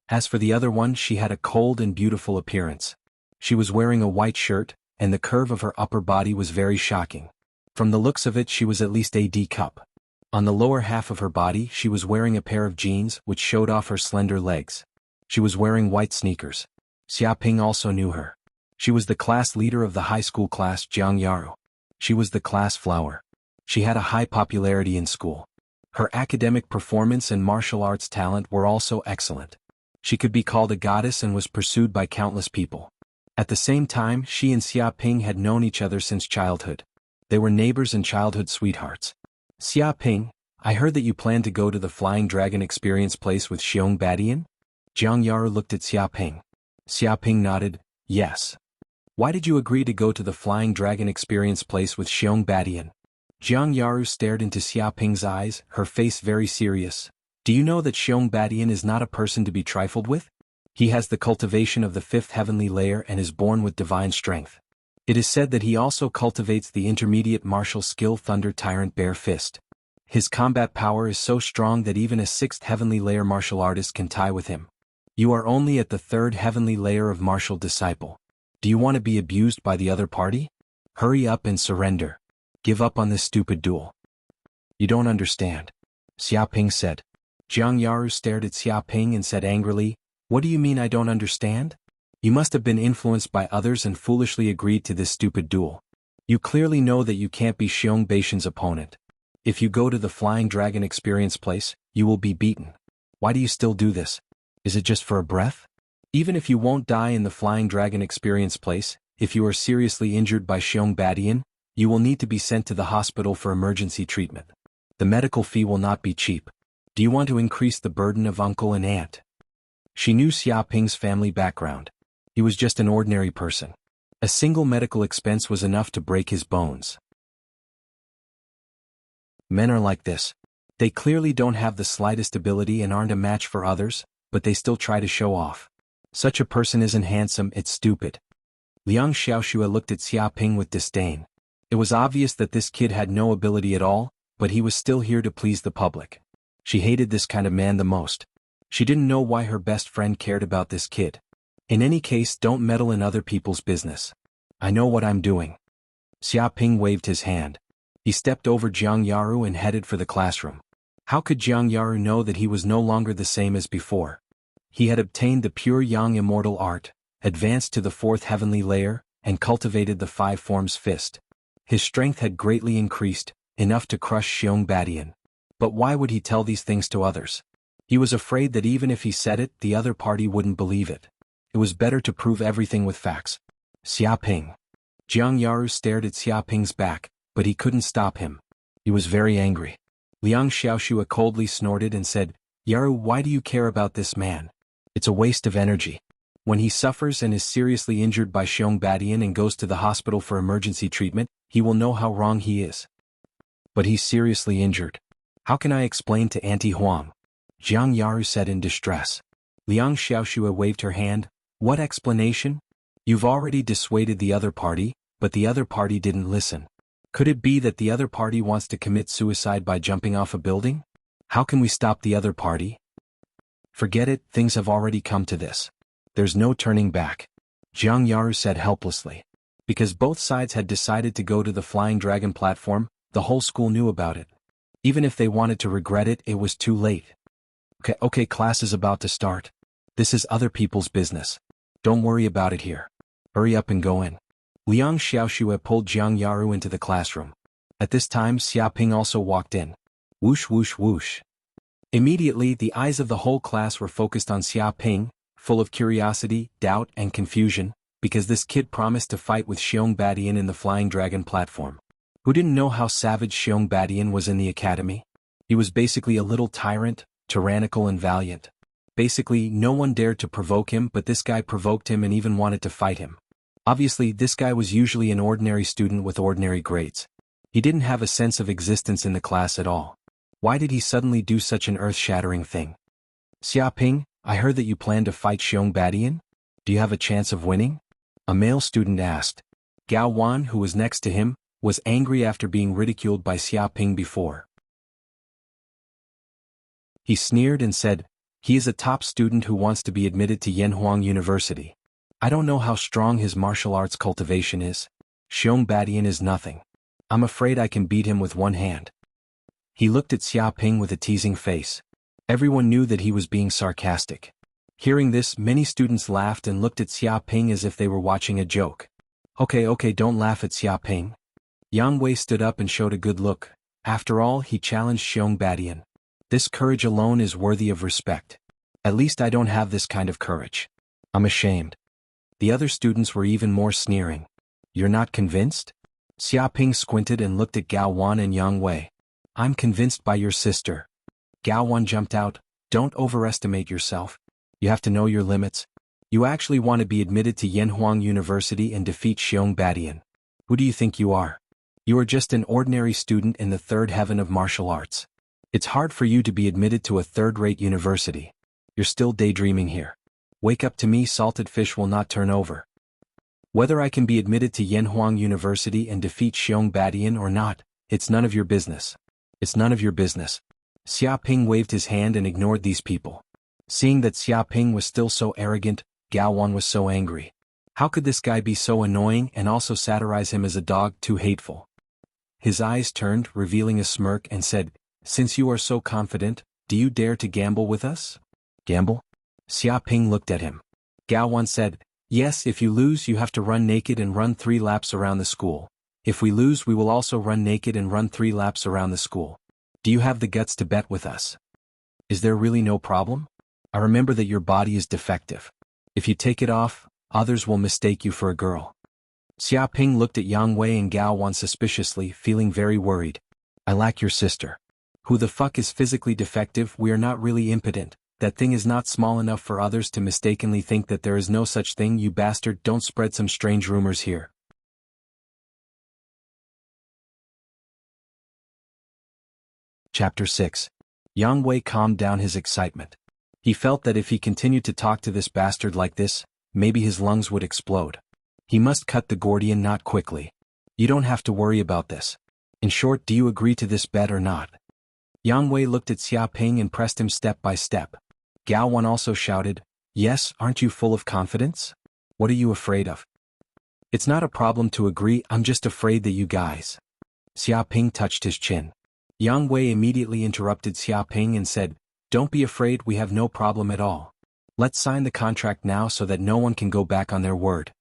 As for the other one, she had a cold and beautiful appearance. She was wearing a white shirt, and the curve of her upper body was very shocking. From the looks of it, she was at least a D cup. On the lower half of her body, she was wearing a pair of jeans which showed off her slender legs. She was wearing white sneakers. Xia Ping also knew her. She was the class leader of the high school class Jianghu. She was the class flower. She had a high popularity in school. Her academic performance and martial arts talent were also excellent. She could be called a goddess and was pursued by countless people. At the same time, she and Xia Ping had known each other since childhood. They were neighbors and childhood sweethearts. Xia Ping, I heard that you plan to go to the Flying Dragon Experience Place with Xiong Badian? Jiang Yaru looked at Xia Ping. Xia Ping nodded, yes. Why did you agree to go to the Flying Dragon Experience Place with Xiong Badian? Jiang Yaru stared into Xia Ping's eyes, her face very serious. Do you know that Xiong Badian is not a person to be trifled with? He has the cultivation of the fifth heavenly layer and is born with divine strength. It is said that he also cultivates the intermediate martial skill Thunder Tyrant Bare Fist. His combat power is so strong that even a sixth heavenly layer martial artist can tie with him. You are only at the third heavenly layer of martial disciple. Do you want to be abused by the other party? Hurry up and surrender. Give up on this stupid duel. You don't understand. Xia Ping said. Jiang Yaru stared at Xia Ping and said angrily, what do you mean I don't understand? You must have been influenced by others and foolishly agreed to this stupid duel. You clearly know that you can't be Xiong Beishan's opponent. If you go to the Flying Dragon Experience Place, you will be beaten. Why do you still do this? Is it just for a breath? Even if you won't die in the Flying Dragon Experience Place, if you are seriously injured by Xiong Badian, you will need to be sent to the hospital for emergency treatment. The medical fee will not be cheap. Do you want to increase the burden of uncle and aunt? She knew Xia Ping's family background. He was just an ordinary person. A single medical expense was enough to break his bones. Men are like this. They clearly don't have the slightest ability and aren't a match for others, but they still try to show off. Such a person isn't handsome, it's stupid. Liang Xiaoxue looked at Xia Ping with disdain. It was obvious that this kid had no ability at all, but he was still here to please the public. She hated this kind of man the most. She didn't know why her best friend cared about this kid. In any case, don't meddle in other people's business. I know what I'm doing. Xia Ping waved his hand. He stepped over Jiang Yaru and headed for the classroom. How could Jiang Yaru know that he was no longer the same as before? He had obtained the pure yang immortal art, advanced to the fourth heavenly layer, and cultivated the five forms fist. His strength had greatly increased, enough to crush Xiong Badian. But why would he tell these things to others? He was afraid that even if he said it, the other party wouldn't believe it. It was better to prove everything with facts. Xia Ping. Jiang Yaru stared at Xia Ping's back, but he couldn't stop him. He was very angry. Liang Xiaoxue coldly snorted and said, Yaru, why do you care about this man? It's a waste of energy. When he suffers and is seriously injured by Xiong Badian and goes to the hospital for emergency treatment, he will know how wrong he is. But he's seriously injured. How can I explain to Auntie Huang? Jiang Yaru said in distress. Liang Xiaoxue waved her hand. What explanation? You've already dissuaded the other party, but the other party didn't listen. Could it be that the other party wants to commit suicide by jumping off a building? How can we stop the other party? Forget it, things have already come to this. There's no turning back. Jiang Yaru said helplessly. Because both sides had decided to go to the Flying Dragon platform, the whole school knew about it. Even if they wanted to regret it, it was too late. Okay, class is about to start. This is other people's business. Don't worry about it here. Hurry up and go in. Liang Xiaoxue pulled Jiang Yaru into the classroom. At this time, Xia Ping also walked in. Whoosh whoosh whoosh. Immediately, the eyes of the whole class were focused on Xia Ping, full of curiosity, doubt, and confusion, because this kid promised to fight with Xiong Badian in the Flying Dragon platform. Who didn't know how savage Xiong Badian was in the academy? He was basically a little tyrant, tyrannical and valiant. Basically, no one dared to provoke him, but this guy provoked him and even wanted to fight him. Obviously, this guy was usually an ordinary student with ordinary grades. He didn't have a sense of existence in the class at all. Why did he suddenly do such an earth-shattering thing? Xiaoping, I heard that you plan to fight Xiong Badian? Do you have a chance of winning? A male student asked. Gao Wan, who was next to him, was angry after being ridiculed by Xiaoping before. He sneered and said, he is a top student who wants to be admitted to Yanhuang University. I don't know how strong his martial arts cultivation is. Xiong Badian is nothing. I'm afraid I can beat him with one hand. He looked at Xiaoping with a teasing face. Everyone knew that he was being sarcastic. Hearing this, many students laughed and looked at Xiaoping as if they were watching a joke. Okay, don't laugh at Xiaoping. Yang Wei stood up and showed a good look. After all, he challenged Xiong Badian. This courage alone is worthy of respect. At least I don't have this kind of courage. I'm ashamed. The other students were even more sneering. You're not convinced? Xiaoping squinted and looked at Gao Wan and Yang Wei. I'm convinced by your sister. Gao Wan jumped out. Don't overestimate yourself. You have to know your limits. You actually want to be admitted to Yanhuang University and defeat Xiong Badian. Who do you think you are? You are just an ordinary student in the third heaven of martial arts. It's hard for you to be admitted to a third-rate university. You're still daydreaming here. Wake up to me, salted fish will not turn over. Whether I can be admitted to Yanhuang University and defeat Xiong Badian or not, it's none of your business. It's none of your business. Xiaoping waved his hand and ignored these people. Seeing that Xiaoping was still so arrogant, Gao Wan was so angry. How could this guy be so annoying and also satirize him as a dog? Too hateful. His eyes turned, revealing a smirk, and said, since you are so confident, do you dare to gamble with us? Gamble? Xiaoping looked at him. Gao Wan said, yes, if you lose you have to run naked and run 3 laps around the school. If we lose we will also run naked and run 3 laps around the school. Do you have the guts to bet with us? Is there really no problem? I remember that your body is defective. If you take it off, others will mistake you for a girl. Xiaoping looked at Yang Wei and Gao Wan suspiciously, feeling very worried. I lack your sister. Who the fuck is physically defective? We are not really impotent. That thing is not small enough for others to mistakenly think that there is no such thing. You bastard, don't spread some strange rumors here. Chapter 6. Yang Wei calmed down his excitement. He felt that if he continued to talk to this bastard like this, maybe his lungs would explode. He must cut the Gordian knot quickly. You don't have to worry about this. In short, do you agree to this bet or not? Yang Wei looked at Xiaoping and pressed him step by step. Gao Wan also shouted, yes, aren't you full of confidence? What are you afraid of? It's not a problem to agree, I'm just afraid that you guys. Xiaoping touched his chin. Yang Wei immediately interrupted Xiaoping and said, don't be afraid, we have no problem at all. Let's sign the contract now so that no one can go back on their word.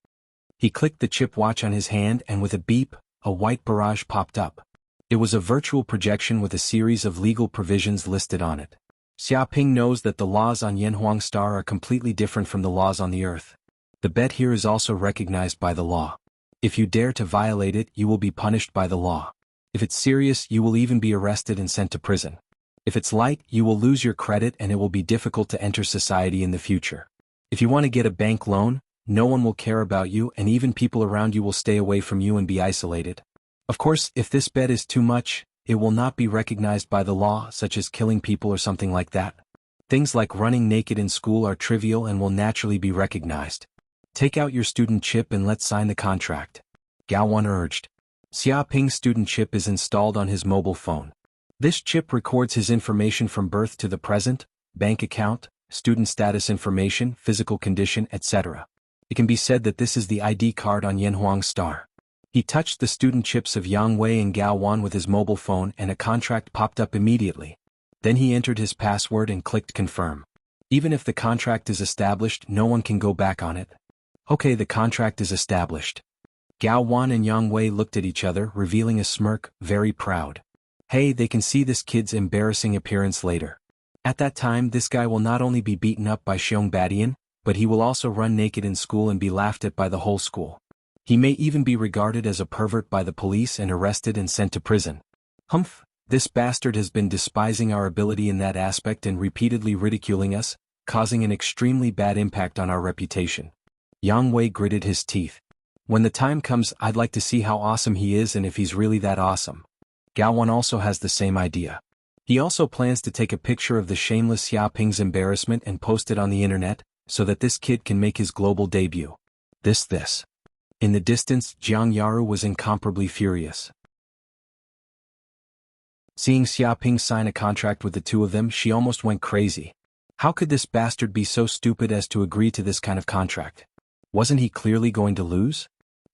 He clicked the chip watch on his hand and with a beep, a white barrage popped up. It was a virtual projection with a series of legal provisions listed on it. Xiaoping knows that the laws on Yanhuang Star are completely different from the laws on the Earth. The bet here is also recognized by the law. If you dare to violate it, you will be punished by the law. If it's serious, you will even be arrested and sent to prison. If it's light, you will lose your credit and it will be difficult to enter society in the future. If you want to get a bank loan, no one will care about you and even people around you will stay away from you and be isolated. Of course, if this bet is too much, it will not be recognized by the law, such as killing people or something like that. Things like running naked in school are trivial and will naturally be recognized. Take out your student chip and let's sign the contract. Gao Wan urged. Xiaoping's student chip is installed on his mobile phone. This chip records his information from birth to the present, bank account, student status information, physical condition, etc. It can be said that this is the ID card on Yanhuang Star. He touched the student chips of Yang Wei and Gao Wan with his mobile phone and a contract popped up immediately. Then he entered his password and clicked confirm. Even if the contract is established, no one can go back on it. Okay, the contract is established. Gao Wan and Yang Wei looked at each other, revealing a smirk, very proud. Hey, they can see this kid's embarrassing appearance later. At that time, this guy will not only be beaten up by Xiong Badian, but he will also run naked in school and be laughed at by the whole school. He may even be regarded as a pervert by the police and arrested and sent to prison. Humph, this bastard has been despising our ability in that aspect and repeatedly ridiculing us. causing an extremely bad impact on our reputation. Yang Wei gritted his teeth. When the time comes, I'd like to see how awesome he is and if he's really that awesome. Gao Wan also has the same idea. He also plans to take a picture of the shameless Xiaoping's embarrassment and post it on the internet, so that this kid can make his global debut. This. In the distance, Jiang Yaru was incomparably furious. Seeing Xiaoping sign a contract with the two of them, she almost went crazy. How could this bastard be so stupid as to agree to this kind of contract? Wasn't he clearly going to lose?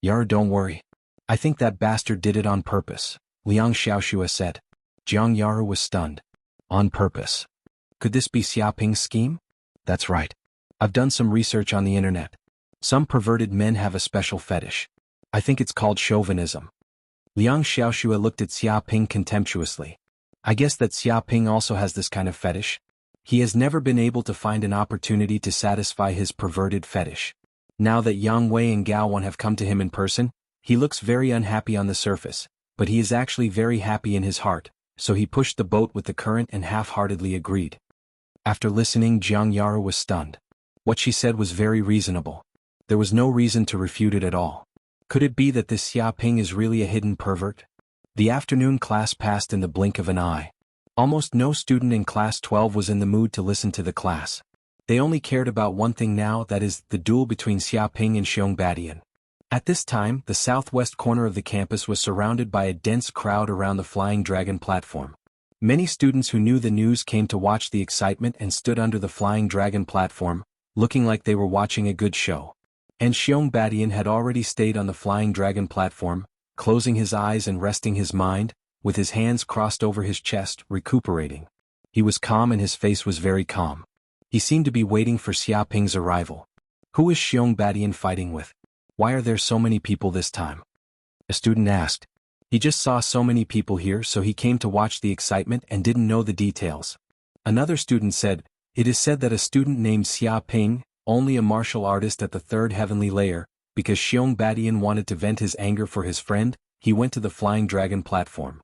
Yaru, don't worry. I think that bastard did it on purpose, Liang Xiaoxue said. Jiang Yaru was stunned. On purpose. Could this be Xiaoping's scheme? That's right. I've done some research on the internet. Some perverted men have a special fetish. I think it's called chauvinism. Liang Xiaoxue looked at Xiaoping contemptuously. I guess that Xiaoping also has this kind of fetish. He has never been able to find an opportunity to satisfy his perverted fetish. Now that Yang Wei and Gao Wan have come to him in person, he looks very unhappy on the surface, but he is actually very happy in his heart, so he pushed the boat with the current and half-heartedly agreed. After listening, Jiang Yaru was stunned. What she said was very reasonable. There was no reason to refute it at all. Could it be that this Xiaoping is really a hidden pervert? The afternoon class passed in the blink of an eye. Almost no student in class 12 was in the mood to listen to the class. They only cared about one thing now, that is, the duel between Xiaoping and Xiong. At this time, the southwest corner of the campus was surrounded by a dense crowd around the Flying Dragon platform. Many students who knew the news came to watch the excitement and stood under the Flying Dragon platform, looking like they were watching a good show. And Xiong had already stayed on the Flying Dragon platform, closing his eyes and resting his mind, with his hands crossed over his chest, recuperating. He was calm and his face was very calm. He seemed to be waiting for Xiaoping's arrival. Who is Xiong fighting with? Why are there so many people this time? A student asked. He just saw so many people here, so he came to watch the excitement and didn't know the details. Another student said, it is said that a student named Xiaoping, only a martial artist at the third heavenly layer, because Xiong wanted to vent his anger for his friend, he went to the Flying Dragon platform.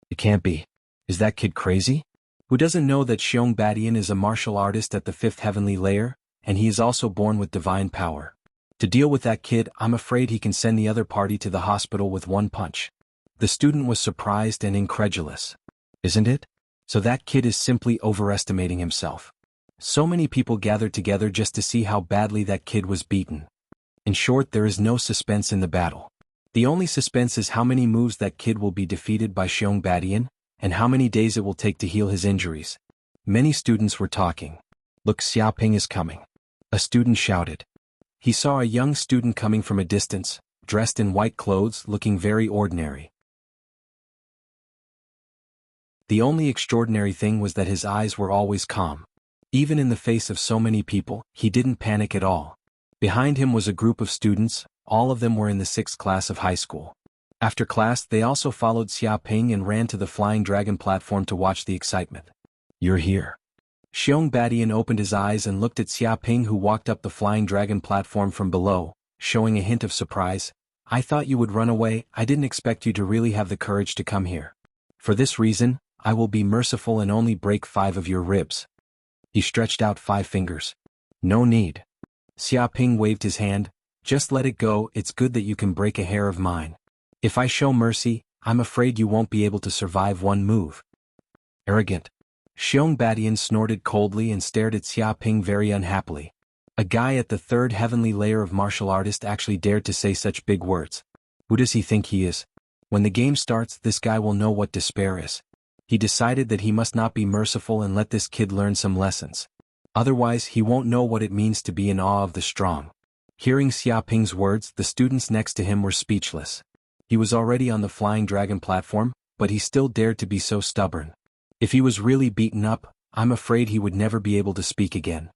It can't be. Is that kid crazy? Who doesn't know that Xiong is a martial artist at the fifth heavenly layer, and he is also born with divine power? To deal with that kid, I'm afraid he can send the other party to the hospital with one punch. The student was surprised and incredulous. Isn't it? So that kid is simply overestimating himself. So many people gathered together just to see how badly that kid was beaten. In short, there is no suspense in the battle. The only suspense is how many moves that kid will be defeated by Xiong, and how many days it will take to heal his injuries. Many students were talking. Look, Xiaoping is coming. A student shouted. He saw a young student coming from a distance, dressed in white clothes, looking very ordinary. The only extraordinary thing was that his eyes were always calm. Even in the face of so many people, he didn't panic at all. Behind him was a group of students, all of them were in the 6th class of high school. After class, they also followed Xiaoping and ran to the Flying Dragon platform to watch the excitement. You're here. Xiong opened his eyes and looked at Xiaoping, who walked up the Flying Dragon platform from below, showing a hint of surprise. I thought you would run away. I didn't expect you to really have the courage to come here. For this reason, I will be merciful and only break 5 of your ribs. He stretched out 5 fingers. No need. Xiaoping waved his hand. Just let it go, it's good that you can break a hair of mine. If I show mercy, I'm afraid you won't be able to survive one move. Arrogant. Xiong snorted coldly and stared at Xiaoping very unhappily. A guy at the 3rd heavenly layer of martial artist actually dared to say such big words. Who does he think he is? When the game starts, this guy will know what despair is. He decided that he must not be merciful and let this kid learn some lessons. Otherwise, he won't know what it means to be in awe of the strong. Hearing Xiaoping's words, the students next to him were speechless. He was already on the Flying Dragon platform, but he still dared to be so stubborn. If he was really beaten up, I'm afraid he would never be able to speak again.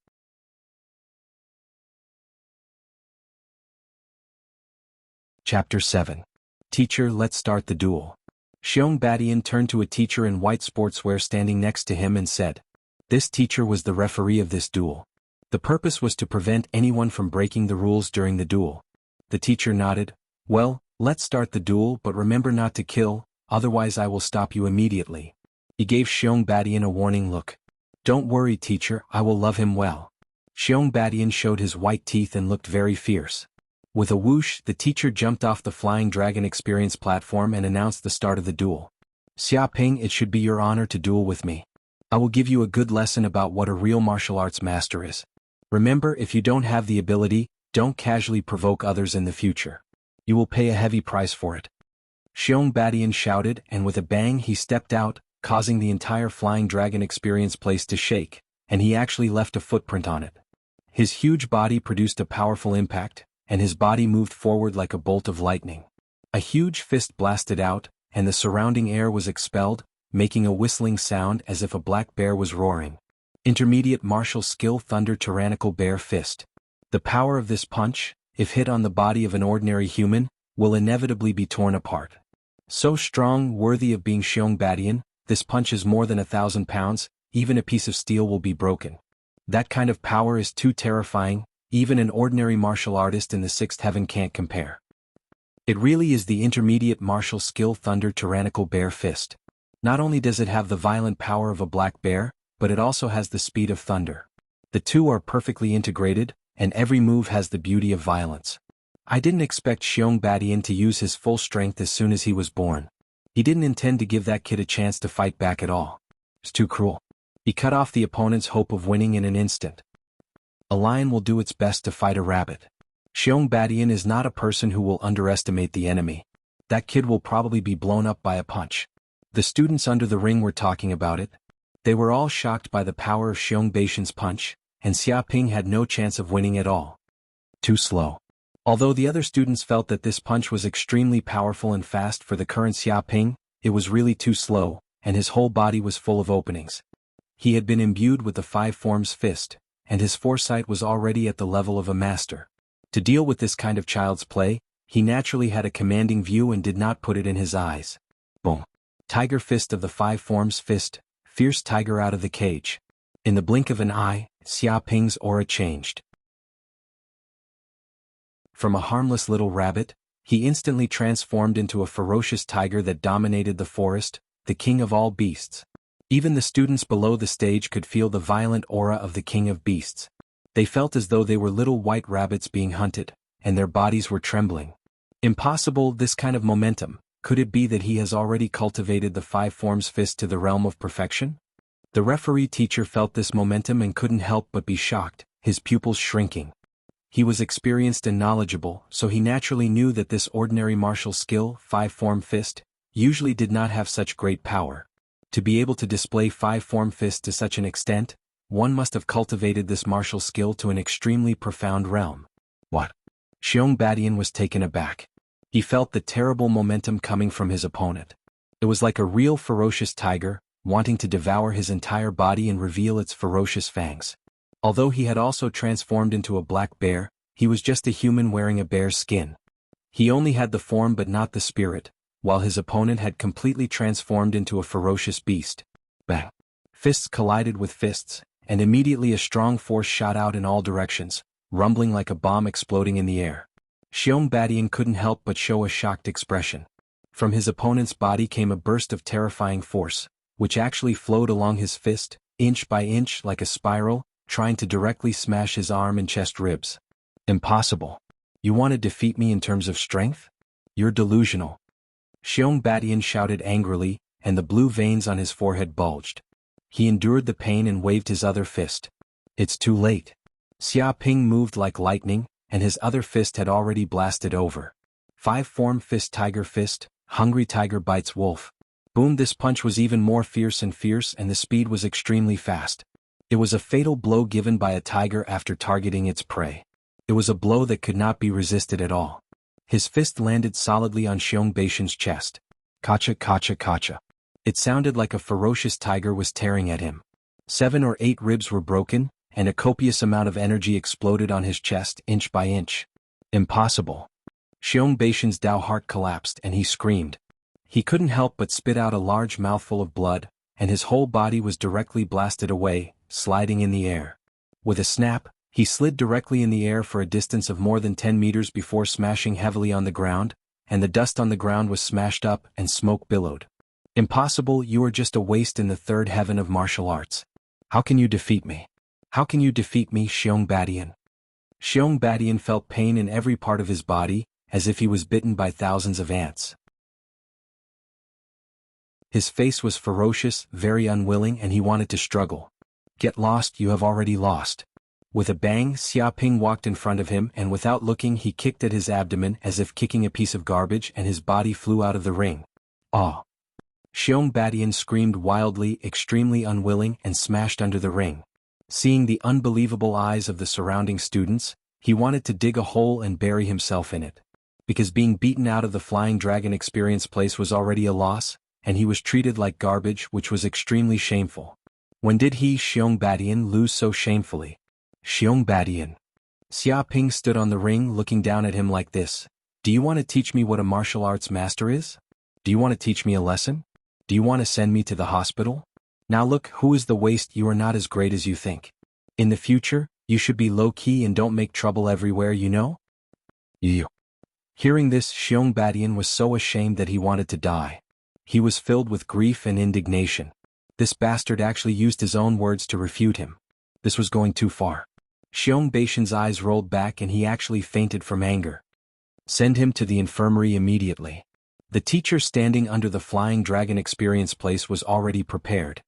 Chapter 7. Teacher, let's start the duel. Xiong turned to a teacher in white sportswear standing next to him and said. This teacher was the referee of this duel. The purpose was to prevent anyone from breaking the rules during the duel. The teacher nodded. Well, let's start the duel, but remember not to kill, otherwise I will stop you immediately. He gave Xiong a warning look. Don't worry, teacher, I will love him well. Xiong Badian showed his white teeth and looked very fierce. With a whoosh, the teacher jumped off the Flying Dragon Experience platform and announced the start of the duel. Xia Ping, it should be your honor to duel with me. I will give you a good lesson about what a real martial arts master is. Remember, if you don't have the ability, don't casually provoke others in the future. You will pay a heavy price for it. Xiong Badian shouted, and with a bang he stepped out, causing the entire Flying Dragon Experience place to shake, and he actually left a footprint on it. His huge body produced a powerful impact, and his body moved forward like a bolt of lightning. A huge fist blasted out, and the surrounding air was expelled, making a whistling sound as if a black bear was roaring. Intermediate martial skill Thunder Tyrannical Bear Fist. The power of this punch, if hit on the body of an ordinary human, will inevitably be torn apart. So strong, worthy of being Xiong Badian, this punch is more than 1,000 pounds, even a piece of steel will be broken. That kind of power is too terrifying, even an ordinary martial artist in the sixth heaven can't compare. It really is the intermediate martial skill Thunder Tyrannical Bear Fist. Not only does it have the violent power of a black bear, but it also has the speed of thunder. The two are perfectly integrated, and every move has the beauty of violence. I didn't expect Xiong Badian to use his full strength as soon as he was born. He didn't intend to give that kid a chance to fight back at all. It's too cruel. He cut off the opponent's hope of winning in an instant. A lion will do its best to fight a rabbit. Xiong Badian is not a person who will underestimate the enemy. That kid will probably be blown up by a punch. The students under the ring were talking about it. They were all shocked by the power of Xiong Badian's punch, and Xia Ping had no chance of winning at all. Too slow. Although the other students felt that this punch was extremely powerful and fast for the current Xia Ping, it was really too slow, and his whole body was full of openings. He had been imbued with the five forms fist, and his foresight was already at the level of a master. To deal with this kind of child's play, he naturally had a commanding view and did not put it in his eyes. Boom. Tiger Fist of the five forms fist, fierce tiger out of the cage. In the blink of an eye, Xia Ping's aura changed. From a harmless little rabbit, he instantly transformed into a ferocious tiger that dominated the forest, the king of all beasts. Even the students below the stage could feel the violent aura of the king of beasts. They felt as though they were little white rabbits being hunted, and their bodies were trembling. Impossible, this kind of momentum. Could it be that he has already cultivated the five forms fist to the realm of perfection? The referee teacher felt this momentum and couldn't help but be shocked, his pupils shrinking. He was experienced and knowledgeable, so he naturally knew that this ordinary martial skill, five-form fist, usually did not have such great power. To be able to display five-form fist to such an extent, one must have cultivated this martial skill to an extremely profound realm. What? Xiong Badian was taken aback. He felt the terrible momentum coming from his opponent. It was like a real ferocious tiger, wanting to devour his entire body and reveal its ferocious fangs. Although he had also transformed into a black bear, he was just a human wearing a bear's skin. He only had the form but not the spirit, while his opponent had completely transformed into a ferocious beast. Bang! Fists collided with fists, and immediately a strong force shot out in all directions, rumbling like a bomb exploding in the air. Xiong Badian couldn't help but show a shocked expression. From his opponent's body came a burst of terrifying force, which actually flowed along his fist, inch by inch like a spiral, trying to directly smash his arm and chest ribs. Impossible. You want to defeat me in terms of strength? You're delusional. Xiong Badian shouted angrily, and the blue veins on his forehead bulged. He endured the pain and waved his other fist. It's too late. Xia Ping moved like lightning, and his other fist had already blasted over. Five-form fist tiger fist, hungry tiger bites wolf. Boom! This punch was even more fierce and the speed was extremely fast. It was a fatal blow given by a tiger after targeting its prey. It was a blow that could not be resisted at all. His fist landed solidly on Xiong Badian's chest. Kacha kacha kacha. It sounded like a ferocious tiger was tearing at him. 7 or 8 ribs were broken, and a copious amount of energy exploded on his chest inch by inch. Impossible. Xiong Badian's Dao heart collapsed and he screamed. He couldn't help but spit out a large mouthful of blood, and his whole body was directly blasted away, sliding in the air. With a snap, he slid directly in the air for a distance of more than 10 meters before smashing heavily on the ground, and the dust on the ground was smashed up and smoke billowed. Impossible, you are just a waste in the third heaven of martial arts. How can you defeat me? How can you defeat me, Xiong Badian? Xiong Badian felt pain in every part of his body, as if he was bitten by thousands of ants. His face was ferocious, very unwilling, and he wanted to struggle. Get lost, you have already lost. With a bang, Xia Ping walked in front of him, and without looking he kicked at his abdomen as if kicking a piece of garbage, and his body flew out of the ring. Ah! Xiong Badian screamed wildly, extremely unwilling, and smashed under the ring. Seeing the unbelievable eyes of the surrounding students, he wanted to dig a hole and bury himself in it. Because being beaten out of the Flying Dragon experience place was already a loss, and he was treated like garbage, which was extremely shameful. When did he, Xiong Badian, lose so shamefully? Xiong Badian. Xia Ping stood on the ring looking down at him like this. Do you want to teach me what a martial arts master is? Do you want to teach me a lesson? Do you want to send me to the hospital? Now look, who is the waste? You are not as great as you think. In the future, you should be low-key and don't make trouble everywhere, you know? You. Hearing this, Xiong Badian was so ashamed that he wanted to die. He was filled with grief and indignation. This bastard actually used his own words to refute him. This was going too far. Xiong Baishan's eyes rolled back and he actually fainted from anger. Send him to the infirmary immediately. The teacher standing under the Flying Dragon experience place was already prepared.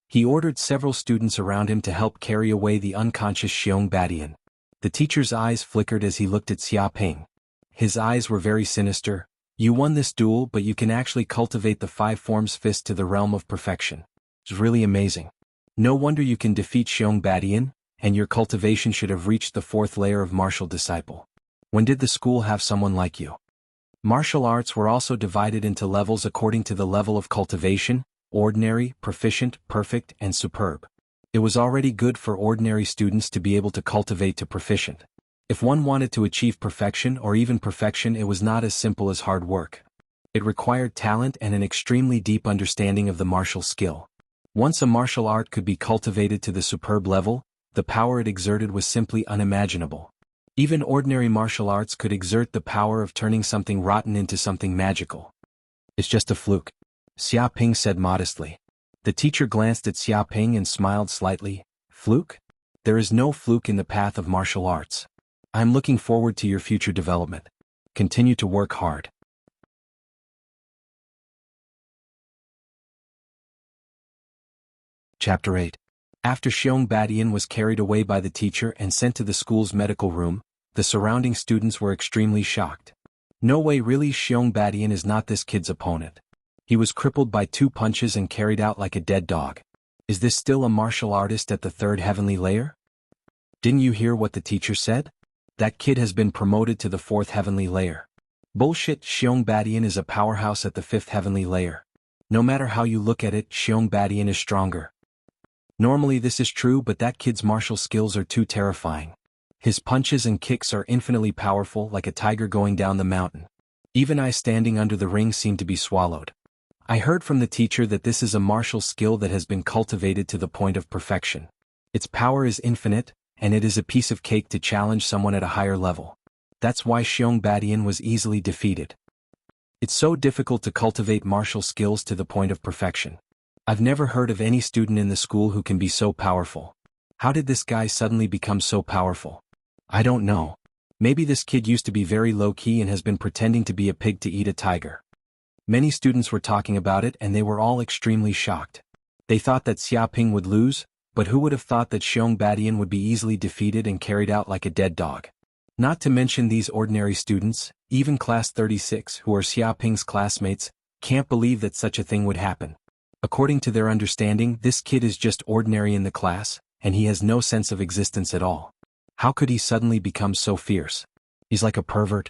He ordered several students around him to help carry away the unconscious Xiong Badian. The teacher's eyes flickered as he looked at Xia Ping. His eyes were very sinister. You won this duel, but you can actually cultivate the 5 forms fist to the realm of perfection. It's really amazing. No wonder you can defeat Xiong Badian, and your cultivation should have reached the 4th layer of martial disciple. When did the school have someone like you? Martial arts were also divided into levels according to the level of cultivation: ordinary, proficient, perfect, and superb. It was already good for ordinary students to be able to cultivate to proficient. If one wanted to achieve perfection or even perfection, it was not as simple as hard work. It required talent and an extremely deep understanding of the martial skill. Once a martial art could be cultivated to the superb level, the power it exerted was simply unimaginable. Even ordinary martial arts could exert the power of turning something rotten into something magical. It's just a fluke, Xia Ping said modestly. The teacher glanced at Xia Ping and smiled slightly. Fluke? There is no fluke in the path of martial arts. I am looking forward to your future development. Continue to work hard. Chapter 8. After Xiong Badian was carried away by the teacher and sent to the school's medical room, the surrounding students were extremely shocked. No way, really, Xiong Badian is not this kid's opponent. He was crippled by 2 punches and carried out like a dead dog. Is this still a martial artist at the 3rd heavenly layer? Didn't you hear what the teacher said? That kid has been promoted to the 4th heavenly layer. Bullshit, Xiong Badian is a powerhouse at the 5th heavenly layer. No matter how you look at it, Xiong Badian is stronger. Normally this is true, but that kid's martial skills are too terrifying. His punches and kicks are infinitely powerful, like a tiger going down the mountain. Even I standing under the ring seem to be swallowed. I heard from the teacher that this is a martial skill that has been cultivated to the point of perfection. Its power is infinite, and it is a piece of cake to challenge someone at a higher level. That's why Xiong Badian was easily defeated. It's so difficult to cultivate martial skills to the point of perfection. I've never heard of any student in the school who can be so powerful. How did this guy suddenly become so powerful? I don't know. Maybe this kid used to be very low-key and has been pretending to be a pig to eat a tiger. Many students were talking about it and they were all extremely shocked. They thought that Xia Ping would lose, but who would have thought that Xiong Badian would be easily defeated and carried out like a dead dog? Not to mention these ordinary students, even class 36 who are Xia Ping's classmates, can't believe that such a thing would happen. According to their understanding, this kid is just ordinary in the class, and he has no sense of existence at all. How could he suddenly become so fierce? He's like a pervert.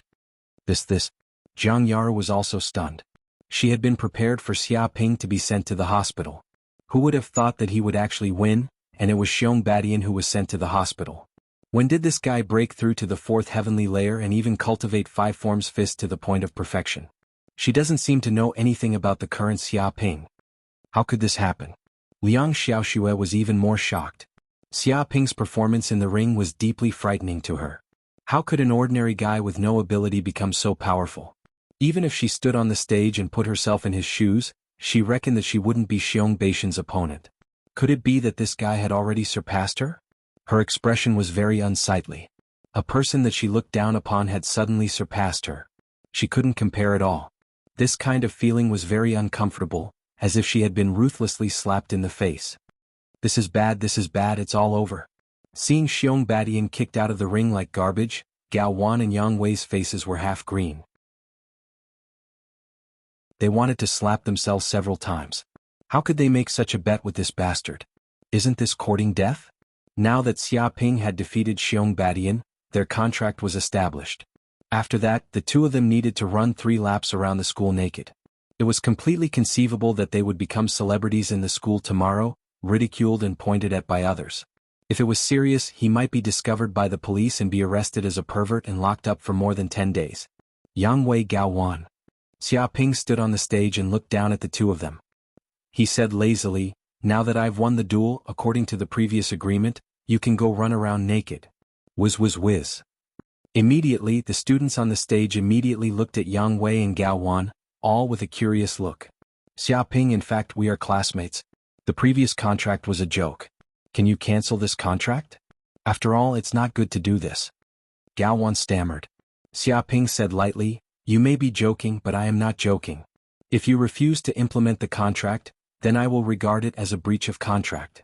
Jiang Yara was also stunned. She had been prepared for Xia Ping to be sent to the hospital. Who would have thought that he would actually win, and it was Xiong Badian who was sent to the hospital. When did this guy break through to the 4th heavenly layer and even cultivate 5 forms fist to the point of perfection? She doesn't seem to know anything about the current Xia Ping. How could this happen? Liang Xiaoxue was even more shocked. Xia Ping's performance in the ring was deeply frightening to her. How could an ordinary guy with no ability become so powerful? Even if she stood on the stage and put herself in his shoes, she reckoned that she wouldn't be Xiong Baishan's opponent. Could it be that this guy had already surpassed her? Her expression was very unsightly. A person that she looked down upon had suddenly surpassed her. She couldn't compare at all. This kind of feeling was very uncomfortable, as if she had been ruthlessly slapped in the face. This is bad, it's all over. Seeing Xiong Badian kicked out of the ring like garbage, Gao Wan and Yang Wei's faces were half green. They wanted to slap themselves several times. How could they make such a bet with this bastard? Isn't this courting death? Now that Xia Ping had defeated Xiong Badian, their contract was established. After that, the two of them needed to run 3 laps around the school naked. It was completely conceivable that they would become celebrities in the school tomorrow, ridiculed and pointed at by others. If it was serious, he might be discovered by the police and be arrested as a pervert and locked up for more than 10 days. Yang Wei, Gao Wan. Xia Ping stood on the stage and looked down at the two of them. He said lazily, "Now that I've won the duel, according to the previous agreement, you can go run around naked." Whiz whiz whiz. Immediately, the students on the stage immediately looked at Yang Wei and Gao Wan, all with a curious look. "Xia Ping, in fact we are classmates. The previous contract was a joke. Can you cancel this contract? After all, it's not good to do this." Gao Wan stammered. Xia Ping said lightly, "You may be joking, but I am not joking. If you refuse to implement the contract, then I will regard it as a breach of contract."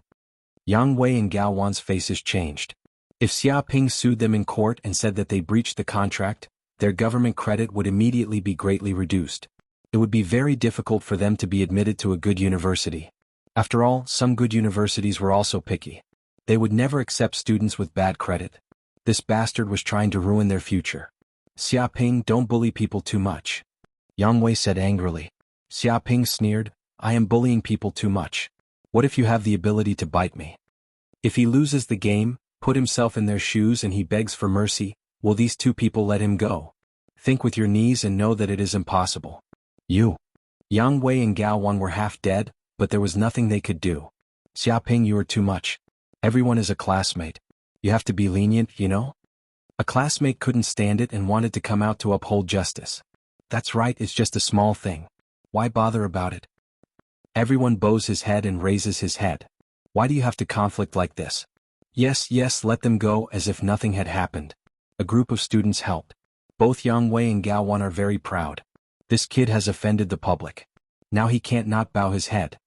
Yang Wei and Gao Wan's faces changed. If Xia Ping sued them in court and said that they breached the contract, their government credit would immediately be greatly reduced. It would be very difficult for them to be admitted to a good university. After all, some good universities were also picky. They would never accept students with bad credit. This bastard was trying to ruin their future. "Xia Ping, don't bully people too much," Yang Wei said angrily. Xia Ping sneered, "I am bullying people too much. What if you have the ability to bite me? If he loses the game, put himself in their shoes and he begs for mercy, will these two people let him go? Think with your knees and know that it is impossible." You. Yang Wei and Gao Wan were half dead, but there was nothing they could do. "Xia Ping, you are too much. Everyone is a classmate. You have to be lenient, you know?" A classmate couldn't stand it and wanted to come out to uphold justice. "That's right, it's just a small thing. Why bother about it?" Everyone bows his head and raises his head. "Why do you have to conflict like this?" Yes, let them go," as if nothing had happened. A group of students helped. Both Yang Wei and Gao Wan are very proud. This kid has offended the public. Now he can't not bow his head.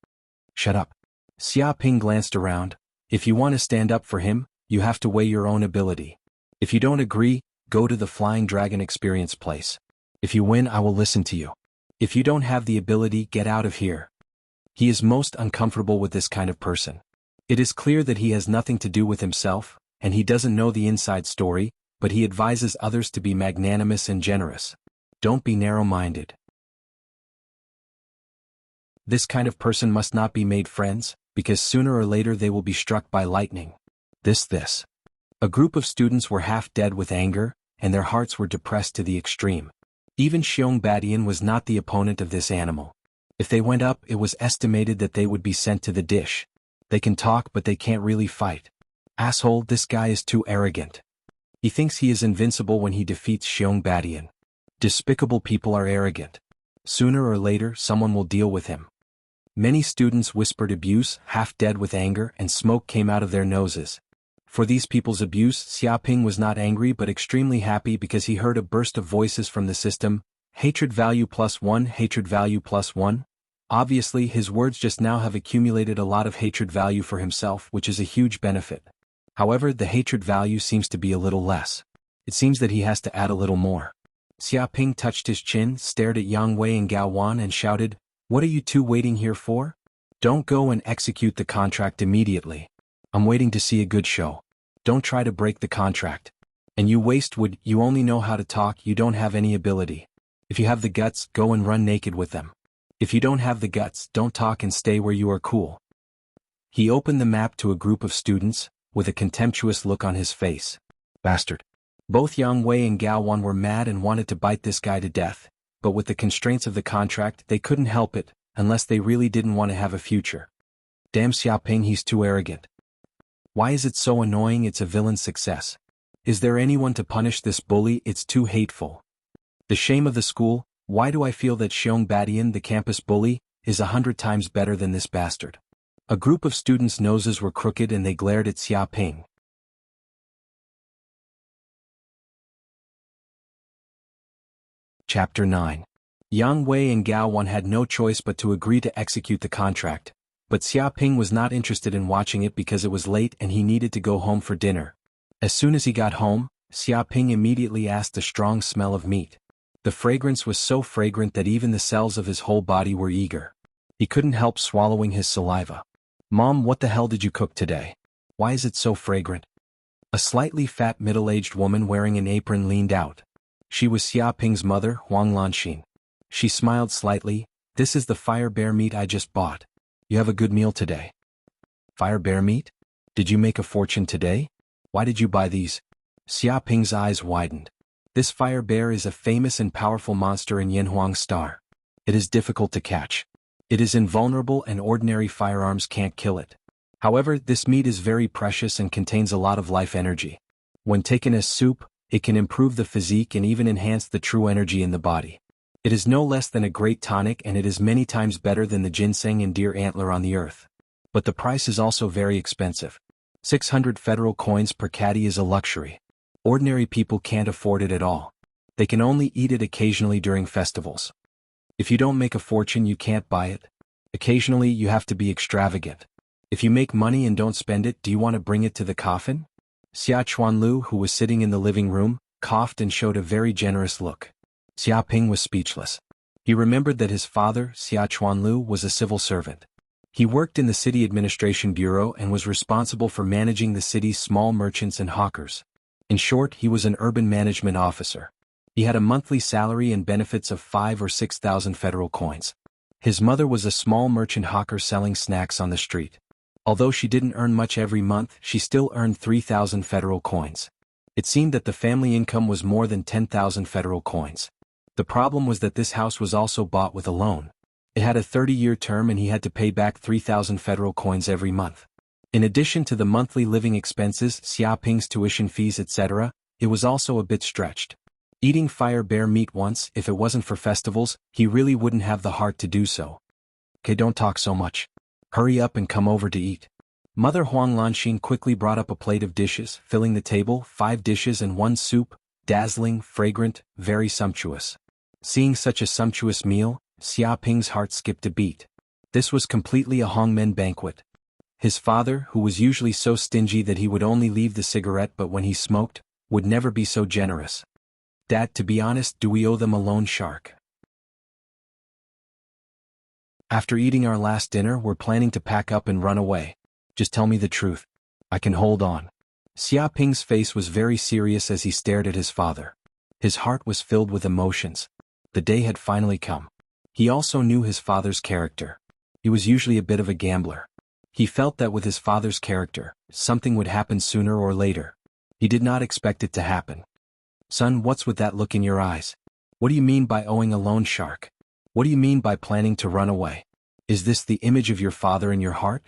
"Shut up." Xia Ping glanced around. "If you want to stand up for him, you have to weigh your own ability. If you don't agree, go to the Flying Dragon Experience place. If you win, I will listen to you. If you don't have the ability, get out of here." He is most uncomfortable with this kind of person. It is clear that he has nothing to do with himself, and he doesn't know the inside story, but he advises others to be magnanimous and generous. Don't be narrow-minded. This kind of person must not be made friends, because sooner or later they will be struck by lightning. This. A group of students were half dead with anger, and their hearts were depressed to the extreme. Even Xiong Badian was not the opponent of this animal. If they went up, it was estimated that they would be sent to the dish. They can talk, but they can't really fight. Asshole, this guy is too arrogant. He thinks he is invincible when he defeats Xiong Badian. Despicable people are arrogant. Sooner or later, someone will deal with him. Many students whispered abuse, half dead with anger, and smoke came out of their noses. For these people's abuse, Xia Ping was not angry but extremely happy because he heard a burst of voices from the system. Hatred value +1, hatred value +1. Obviously, his words just now have accumulated a lot of hatred value for himself, which is a huge benefit. However, the hatred value seems to be a little less. It seems that he has to add a little more. Xia Ping touched his chin, stared at Yang Wei and Gao Wan and shouted, "What are you two waiting here for? Don't go and execute the contract immediately. I'm waiting to see a good show. Don't try to break the contract. And you waste wood, you only know how to talk, you don't have any ability. If you have the guts, go and run naked with them. If you don't have the guts, don't talk and stay where you are cool." He opened the map to a group of students, with a contemptuous look on his face. "Bastard." Both Yang Wei and Gao Wan were mad and wanted to bite this guy to death, but with the constraints of the contract they couldn't help it, unless they really didn't want to have a future. "Damn Xia Ping, he's too arrogant. Why is it so annoying? It's a villain's success. Is there anyone to punish this bully? It's too hateful. The shame of the school. Why do I feel that Xiong Badian, the campus bully, is 100 times better than this bastard?" A group of students' noses were crooked and they glared at Xia Ping. Chapter 9. Yang Wei and Gao Wan had no choice but to agree to execute the contract, but Xia Ping was not interested in watching it because it was late and he needed to go home for dinner. As soon as he got home, Xia Ping immediately asked the strong smell of meat. The fragrance was so fragrant that even the cells of his whole body were eager. He couldn't help swallowing his saliva. "Mom, what the hell did you cook today? Why is it so fragrant?" A slightly fat middle-aged woman wearing an apron leaned out. She was Xia Ping's mother, Huang Lanxin. She smiled slightly. "This is the fire bear meat I just bought. You have a good meal today." "Fire bear meat? Did you make a fortune today? Why did you buy these?" Xia Ping's eyes widened. "This fire bear is a famous and powerful monster in Yanhuang Star. It is difficult to catch. It is invulnerable and ordinary firearms can't kill it. However, this meat is very precious and contains a lot of life energy. When taken as soup, it can improve the physique and even enhance the true energy in the body. It is no less than a great tonic and it is many times better than the ginseng and deer antler on the earth. But the price is also very expensive. 600 federal coins per caddy is a luxury. Ordinary people can't afford it at all. They can only eat it occasionally during festivals. If you don't make a fortune, you can't buy it. Occasionally, you have to be extravagant. If you make money and don't spend it, do you want to bring it to the coffin?" Xia Chuanlu, who was sitting in the living room, coughed and showed a very generous look. Xia Ping was speechless. He remembered that his father, Xia Chuanlu, was a civil servant. He worked in the city administration bureau and was responsible for managing the city's small merchants and hawkers. In short, he was an urban management officer. He had a monthly salary and benefits of 5,000 or 6,000 federal coins. His mother was a small merchant hawker selling snacks on the street. Although she didn't earn much every month, she still earned 3,000 federal coins. It seemed that the family income was more than 10,000 federal coins. The problem was that this house was also bought with a loan. It had a 30-year term and he had to pay back 3,000 federal coins every month. In addition to the monthly living expenses, Xia Ping's tuition fees, etc., it was also a bit stretched. Eating fire bear meat once, if it wasn't for festivals, he really wouldn't have the heart to do so. "Okay, don't talk so much. Hurry up and come over to eat." Mother Huang Lanxin quickly brought up a plate of dishes, filling the table, 5 dishes and 1 soup, dazzling, fragrant, very sumptuous. Seeing such a sumptuous meal, Xia Ping's heart skipped a beat. This was completely a Hongmen banquet. His father, who was usually so stingy that he would only leave the cigarette but when he smoked, would never be so generous. "Dad, to be honest, do we owe them a loan shark? After eating our last dinner, we're planning to pack up and run away. Just tell me the truth. I can hold on." Xia Ping's face was very serious as he stared at his father. His heart was filled with emotions. The day had finally come. He also knew his father's character. He was usually a bit of a gambler. He felt that with his father's character, something would happen sooner or later. He did not expect it to happen. "Son, what's with that look in your eyes? What do you mean by owing a loan shark? What do you mean by planning to run away? Is this the image of your father in your heart?"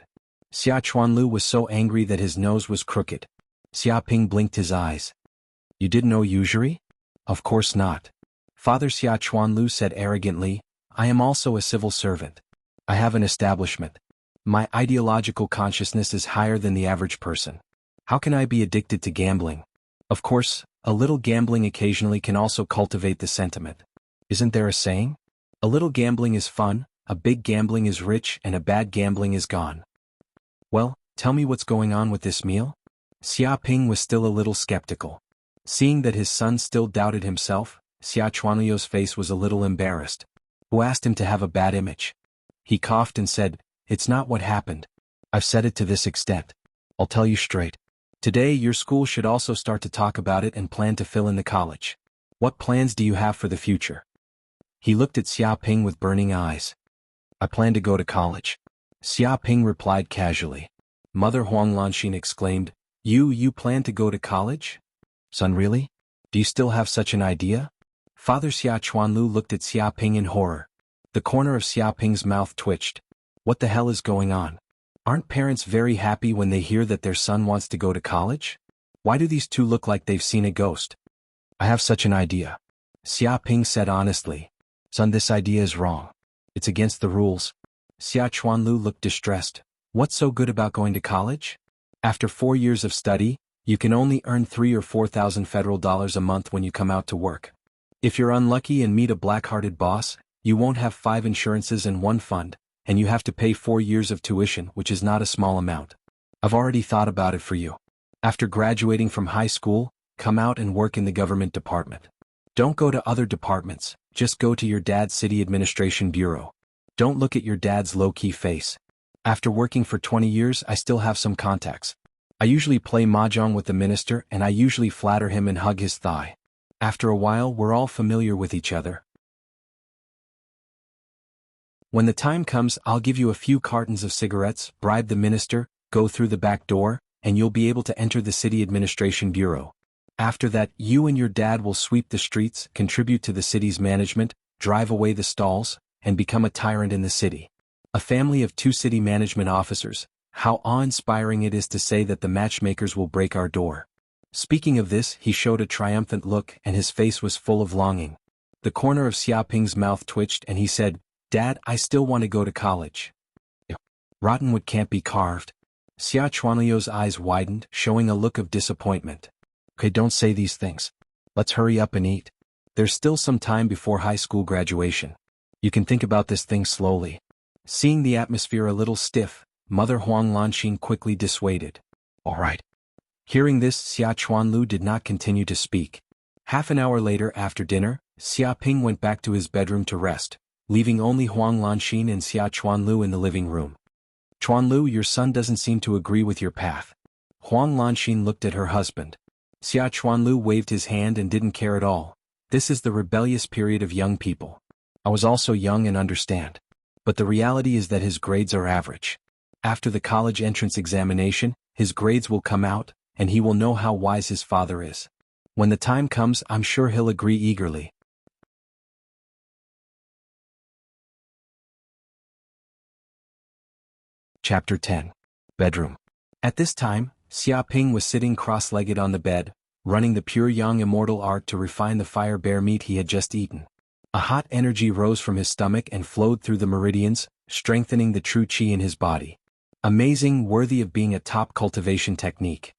Xia Chuanlu was so angry that his nose was crooked. Xia Ping blinked his eyes. "You didn't know usury?" "Of course not." Father Xia Chuanlu said arrogantly, "I am also a civil servant. I have an establishment. My ideological consciousness is higher than the average person. How can I be addicted to gambling? Of course, a little gambling occasionally can also cultivate the sentiment. Isn't there a saying? A little gambling is fun, a big gambling is rich, and a bad gambling is gone." "Well, tell me what's going on with this meal?" Xia Ping was still a little skeptical. Seeing that his son still doubted himself, Xia Chuanlu's face was a little embarrassed. Who asked him to have a bad image? He coughed and said, "It's not what happened. I've said it to this extent. I'll tell you straight. Today your school should also start to talk about it and plan to fill in the college. What plans do you have for the future?" He looked at Xia Ping with burning eyes. "I plan to go to college." Xia Ping replied casually. Mother Huang Lanxin exclaimed, You plan to go to college? Son, really? Do you still have such an idea?" Father Xia Chuanlu looked at Xia Ping in horror. The corner of Xia Ping's mouth twitched. What the hell is going on? Aren't parents very happy when they hear that their son wants to go to college? Why do these two look like they've seen a ghost? "I have such an idea," Xia Ping said honestly. "Son, this idea is wrong. It's against the rules." Xia Chuanlu looked distressed. "What's so good about going to college? After 4 years of study, you can only earn 3,000 or 4,000 federal dollars a month when you come out to work. If you're unlucky and meet a black-hearted boss, you won't have 5 insurances and 1 fund, and you have to pay 4 years of tuition, which is not a small amount. I've already thought about it for you. After graduating from high school, come out and work in the government department. Don't go to other departments, just go to your dad's city administration bureau. Don't look at your dad's low-key face. After working for 20 years, I still have some contacts. I usually play mahjong with the minister and I usually flatter him and hug his thigh. After a while, we're all familiar with each other. When the time comes, I'll give you a few cartons of cigarettes, bribe the minister, go through the back door, and you'll be able to enter the city administration bureau. After that, you and your dad will sweep the streets, contribute to the city's management, drive away the stalls, and become a tyrant in the city. A family of 2 city management officers. How awe-inspiring it is to say that the matchmakers will break our door. Speaking of this, he showed a triumphant look and his face was full of longing. The corner of Xiaoping's mouth twitched and he said, "Dad, I still want to go to college." Rottenwood can't be carved. Xia Chuanliu's eyes widened, showing a look of disappointment. Okay, don't say these things. Let's hurry up and eat. There's still some time before high school graduation. You can think about this thing slowly. Seeing the atmosphere a little stiff, Mother Huang Lanxin quickly dissuaded. All right. Hearing this, Xia Chuanlu did not continue to speak. Half an hour later after dinner, Xia Ping went back to his bedroom to rest, leaving only Huang Lanxin and Xia Chuanlu in the living room. Chuanlu, your son doesn't seem to agree with your path. Huang Lanxin looked at her husband. Xia Chuanlu waved his hand and didn't care at all. This is the rebellious period of young people. I was also young and understand. But the reality is that his grades are average. After the college entrance examination, his grades will come out, and he will know how wise his father is. When the time comes, I'm sure he'll agree eagerly. Chapter 10. Bedroom. At this time, Xia Ping was sitting cross-legged on the bed, running the pure young immortal art to refine the fire bear meat he had just eaten. A hot energy rose from his stomach and flowed through the meridians, strengthening the true qi in his body. Amazing, worthy of being a top cultivation technique.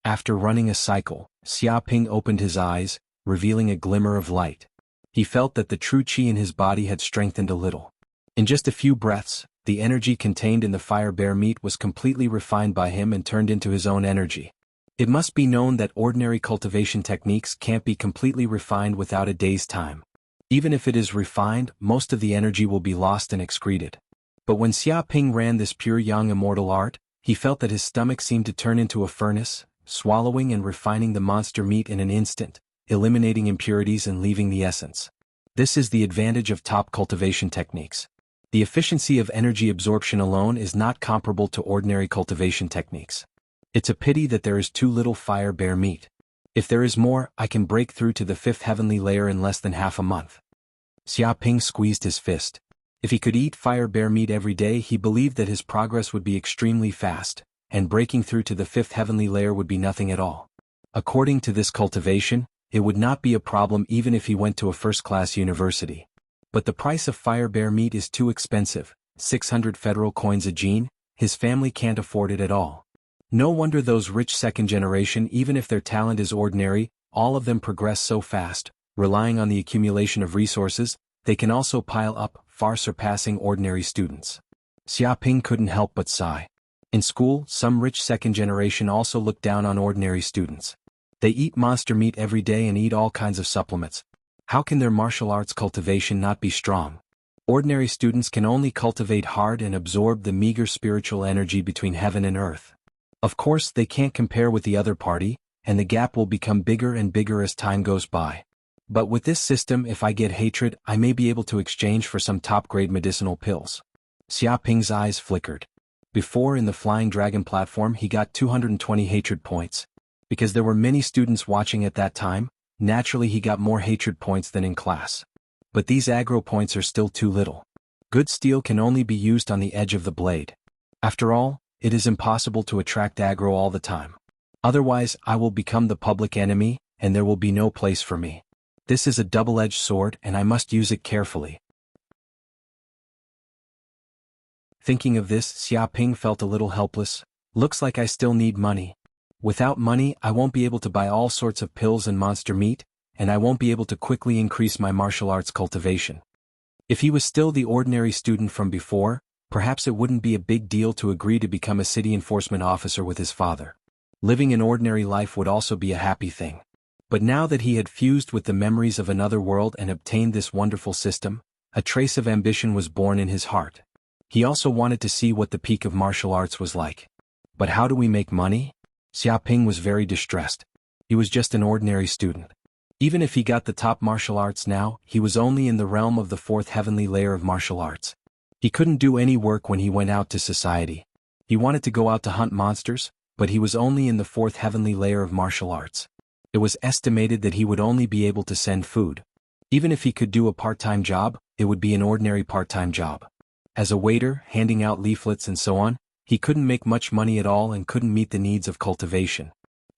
After running a cycle, Xia Ping opened his eyes, revealing a glimmer of light. He felt that the true qi in his body had strengthened a little. In just a few breaths, the energy contained in the fire bear meat was completely refined by him and turned into his own energy. It must be known that ordinary cultivation techniques can't be completely refined without a day's time. Even if it is refined, most of the energy will be lost and excreted. But when Xia Ping ran this pure young immortal art, he felt that his stomach seemed to turn into a furnace, swallowing and refining the monster meat in an instant, eliminating impurities and leaving the essence. This is the advantage of top cultivation techniques. The efficiency of energy absorption alone is not comparable to ordinary cultivation techniques. It's a pity that there is too little fire bear meat. If there is more, I can break through to the 5th heavenly layer in less than half a month. Xia Ping squeezed his fist. If he could eat fire bear meat every day, he believed that his progress would be extremely fast, and breaking through to the 5th heavenly layer would be nothing at all. According to this cultivation, it would not be a problem even if he went to a first-class university. But the price of fire bear meat is too expensive, 600 federal coins a gene, his family can't afford it at all. No wonder those rich second generation, even if their talent is ordinary, all of them progress so fast, relying on the accumulation of resources, they can also pile up, far surpassing ordinary students. Xia Ping couldn't help but sigh. In school, some rich second generation also look down on ordinary students. They eat monster meat every day and eat all kinds of supplements. How can their martial arts cultivation not be strong? Ordinary students can only cultivate hard and absorb the meager spiritual energy between heaven and earth. Of course, they can't compare with the other party, and the gap will become bigger and bigger as time goes by. But with this system, if I get hatred, I may be able to exchange for some top-grade medicinal pills. Xia Ping's eyes flickered. Before, in the Flying Dragon platform, he got 220 hatred points. Because there were many students watching at that time, naturally he got more hatred points than in class. But these aggro points are still too little. Good steel can only be used on the edge of the blade. After all, it is impossible to attract aggro all the time. Otherwise, I will become the public enemy, and there will be no place for me. This is a double-edged sword, and I must use it carefully. Thinking of this, Xia Ping felt a little helpless. Looks like I still need money. Without money, I won't be able to buy all sorts of pills and monster meat, and I won't be able to quickly increase my martial arts cultivation. If he was still the ordinary student from before, perhaps it wouldn't be a big deal to agree to become a city enforcement officer with his father. Living an ordinary life would also be a happy thing. But now that he had fused with the memories of another world and obtained this wonderful system, a trace of ambition was born in his heart. He also wanted to see what the peak of martial arts was like. But how do we make money? Xiaoping was very distressed. He was just an ordinary student. Even if he got the top martial arts now, he was only in the realm of the fourth heavenly layer of martial arts. He couldn't do any work when he went out to society. He wanted to go out to hunt monsters, but he was only in the fourth heavenly layer of martial arts. It was estimated that he would only be able to send food. Even if he could do a part-time job, it would be an ordinary part-time job. As a waiter, handing out leaflets and so on, he couldn't make much money at all and couldn't meet the needs of cultivation.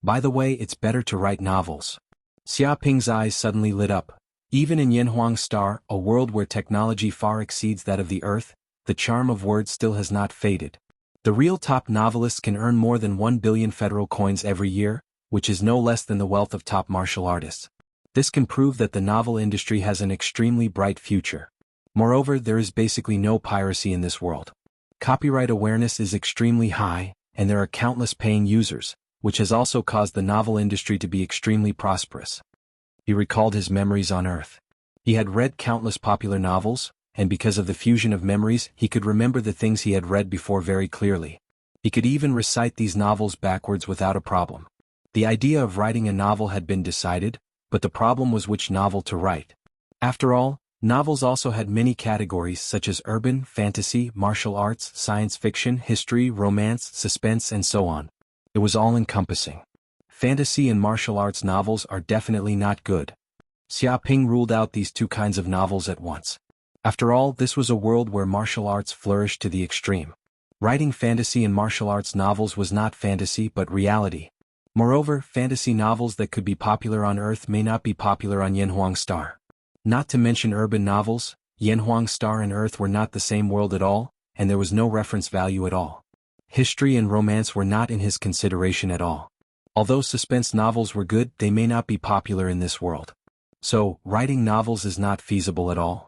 By the way, it's better to write novels. Xiaoping's eyes suddenly lit up. Even in Yanhuang Star, a world where technology far exceeds that of the Earth, the charm of words still has not faded. The real top novelists can earn more than 1 billion federal coins every year, which is no less than the wealth of top martial artists. This can prove that the novel industry has an extremely bright future. Moreover, there is basically no piracy in this world. Copyright awareness is extremely high, and there are countless paying users, which has also caused the novel industry to be extremely prosperous. He recalled his memories on Earth. He had read countless popular novels, and because of the fusion of memories, he could remember the things he had read before very clearly. He could even recite these novels backwards without a problem. The idea of writing a novel had been decided, but the problem was which novel to write. After all, novels also had many categories such as urban, fantasy, martial arts, science fiction, history, romance, suspense, and so on. It was all-encompassing. Fantasy and martial arts novels are definitely not good. Xiaoping ruled out these two kinds of novels at once. After all, this was a world where martial arts flourished to the extreme. Writing fantasy and martial arts novels was not fantasy but reality. Moreover, fantasy novels that could be popular on Earth may not be popular on Yanhuang Star. Not to mention urban novels, Yanhuang Star and Earth were not the same world at all, and there was no reference value at all. History and romance were not in his consideration at all. Although suspense novels were good, they may not be popular in this world. So, writing novels is not feasible at all.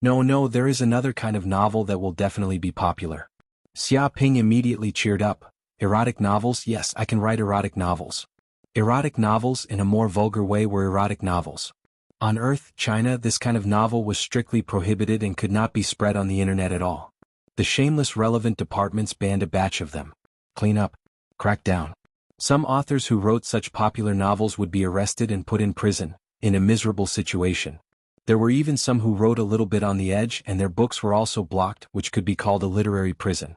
No, there is another kind of novel that will definitely be popular. Xiaoping immediately cheered up. Erotic novels? Yes, I can write erotic novels. Erotic novels in a more vulgar way were erotic novels. On Earth, China, this kind of novel was strictly prohibited and could not be spread on the internet at all. The shameless relevant departments banned a batch of them. Clean up. Crack down. Some authors who wrote such popular novels would be arrested and put in prison, in a miserable situation. There were even some who wrote a little bit on the edge and their books were also blocked, which could be called a literary prison.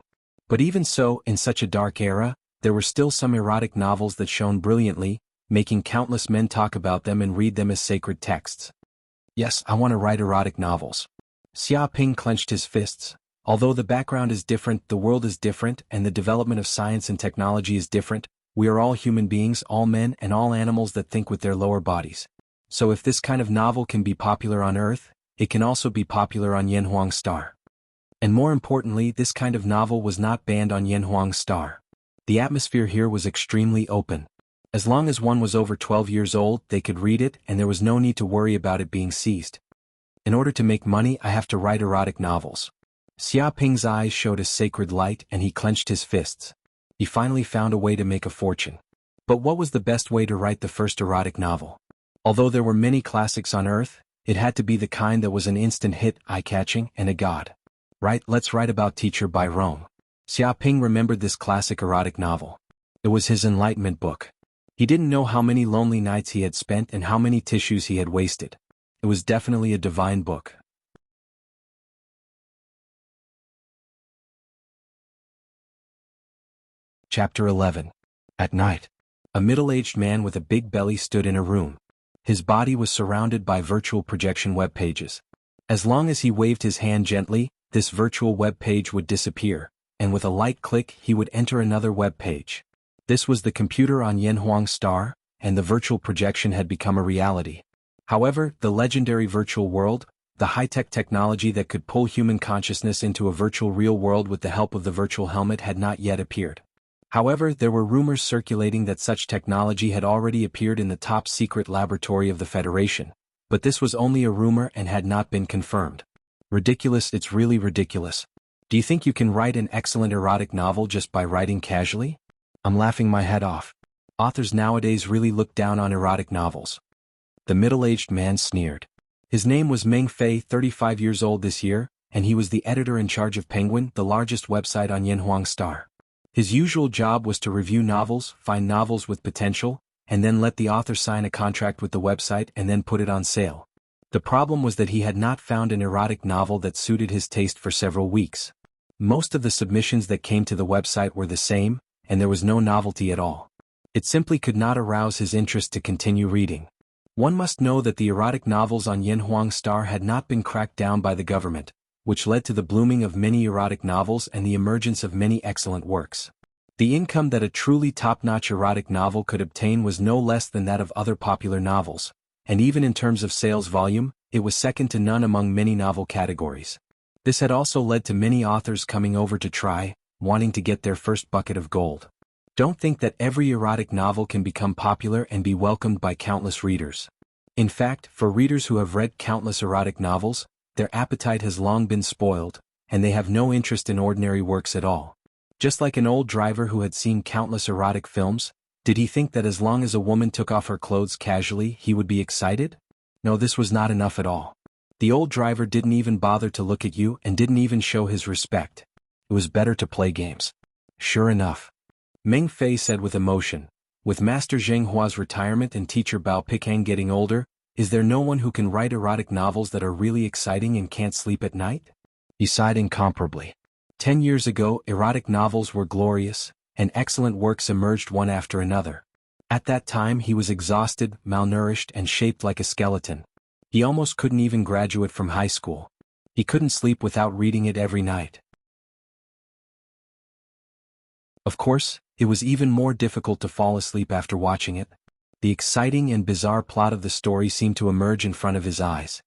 But even so, in such a dark era, there were still some erotic novels that shone brilliantly, making countless men talk about them and read them as sacred texts. Yes, I want to write erotic novels. Xiaoping clenched his fists. Although the background is different, the world is different, and the development of science and technology is different, we are all human beings, all men and all animals that think with their lower bodies. So if this kind of novel can be popular on Earth, it can also be popular on Yanhuang Star. And more importantly, this kind of novel was not banned on Yanhuang Star. The atmosphere here was extremely open. As long as one was over 12 years old, they could read it and there was no need to worry about it being seized. In order to make money, I have to write erotic novels. Xiaoping's eyes showed a sacred light and he clenched his fists. He finally found a way to make a fortune. But what was the best way to write the first erotic novel? Although there were many classics on Earth, it had to be the kind that was an instant hit, eye-catching, and a god. Right, let's write about Teacher by Rome. Xiaoping remembered this classic erotic novel. It was his enlightenment book. He didn't know how many lonely nights he had spent and how many tissues he had wasted. It was definitely a divine book. Chapter 11. At night. A middle-aged man with a big belly stood in a room. His body was surrounded by virtual projection web pages. As long as he waved his hand gently, this virtual web page would disappear, and with a light click he would enter another web page. This was the computer on Yanhuang Star, and the virtual projection had become a reality. However, the legendary virtual world, the high-tech technology that could pull human consciousness into a virtual real world with the help of the virtual helmet had not yet appeared. However, there were rumors circulating that such technology had already appeared in the top-secret laboratory of the Federation, but this was only a rumor and had not been confirmed. Ridiculous, it's really ridiculous. Do you think you can write an excellent erotic novel just by writing casually? I'm laughing my head off. Authors nowadays really look down on erotic novels. The middle-aged man sneered. His name was Meng Fei, 35 years old this year, and he was the editor in charge of Penguin, the largest website on Yanhuang Star. His usual job was to review novels, find novels with potential, and then let the author sign a contract with the website and then put it on sale. The problem was that he had not found an erotic novel that suited his taste for several weeks. Most of the submissions that came to the website were the same, and there was no novelty at all. It simply could not arouse his interest to continue reading. One must know that the erotic novels on Yanhuang Star had not been cracked down by the government, which led to the blooming of many erotic novels and the emergence of many excellent works. The income that a truly top-notch erotic novel could obtain was no less than that of other popular novels, and even in terms of sales volume, it was second to none among many novel categories. This had also led to many authors coming over to try, wanting to get their first bucket of gold. Don't think that every erotic novel can become popular and be welcomed by countless readers. In fact, for readers who have read countless erotic novels, their appetite has long been spoiled, and they have no interest in ordinary works at all. Just like an old driver who had seen countless erotic films, did he think that as long as a woman took off her clothes casually, he would be excited? No, this was not enough at all. The old driver didn't even bother to look at you and didn't even show his respect. It was better to play games. Sure enough. Meng Fei said with emotion, with Master Zheng Hua's retirement and teacher Bao Picang getting older, is there no one who can write erotic novels that are really exciting and can't sleep at night? He sighed incomparably. 10 years ago, erotic novels were glorious, and excellent works emerged one after another. At that time he was exhausted, malnourished and shaped like a skeleton. He almost couldn't even graduate from high school. He couldn't sleep without reading it every night. Of course, it was even more difficult to fall asleep after watching it. The exciting and bizarre plot of the story seemed to emerge in front of his eyes.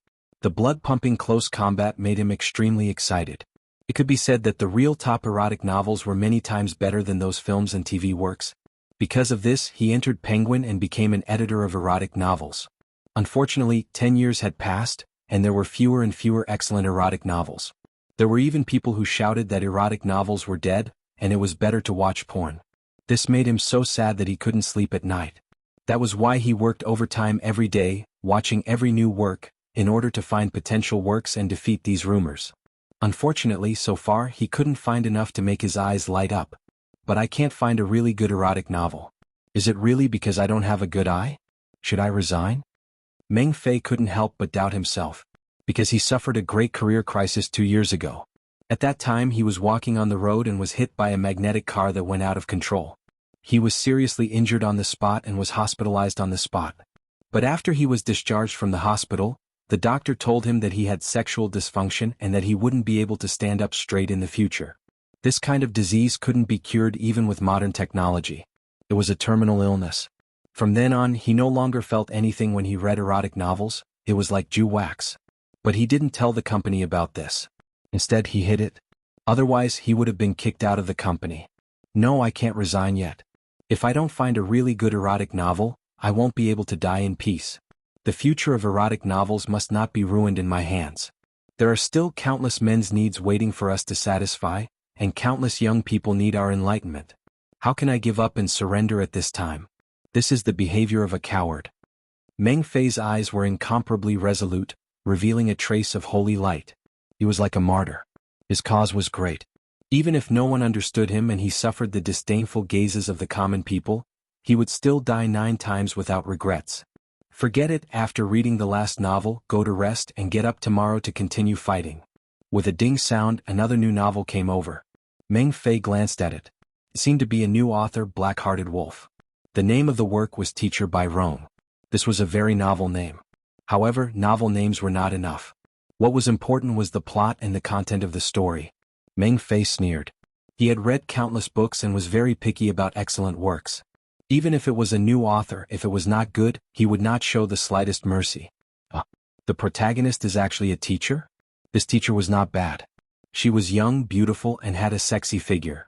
The blood-pumping close combat made him extremely excited. It could be said that the real top erotic novels were many times better than those films and TV works. Because of this, he entered Penguin and became an editor of erotic novels. Unfortunately, 10 years had passed, and there were fewer and fewer excellent erotic novels. There were even people who shouted that erotic novels were dead, and it was better to watch porn. This made him so sad that he couldn't sleep at night. That was why he worked overtime every day, watching every new work, in order to find potential works and defeat these rumors. Unfortunately, so far he couldn't find enough to make his eyes light up. But I can't find a really good erotic novel. Is it really because I don't have a good eye? Should I resign? Meng Fei couldn't help but doubt himself, because he suffered a great career crisis 2 years ago. At that time he was walking on the road and was hit by a magnetic car that went out of control. He was seriously injured on the spot and was hospitalized on the spot. But after he was discharged from the hospital, the doctor told him that he had sexual dysfunction and that he wouldn't be able to stand up straight in the future. This kind of disease couldn't be cured even with modern technology. It was a terminal illness. From then on, he no longer felt anything when he read erotic novels. It was like Jew wax. But he didn't tell the company about this. Instead, he hid it. Otherwise, he would have been kicked out of the company. No, I can't resign yet. If I don't find a really good erotic novel, I won't be able to die in peace. The future of erotic novels must not be ruined in my hands. There are still countless men's needs waiting for us to satisfy, and countless young people need our enlightenment. How can I give up and surrender at this time? This is the behavior of a coward. Meng Fei's eyes were incomparably resolute, revealing a trace of holy light. He was like a martyr. His cause was great. Even if no one understood him and he suffered the disdainful gazes of the common people, he would still die 9 times without regrets. Forget it. After reading the last novel, go to rest and get up tomorrow to continue fighting. With a ding sound, another new novel came over. Meng Fei glanced at it. It seemed to be a new author, Black-Hearted Wolf. The name of the work was Teacher by Rome. This was a very novel name. However, novel names were not enough. What was important was the plot and the content of the story. Meng Fei sneered. He had read countless books and was very picky about excellent works. Even if it was a new author, if it was not good, he would not show the slightest mercy. The protagonist is actually a teacher? This teacher was not bad. She was young, beautiful, and had a sexy figure.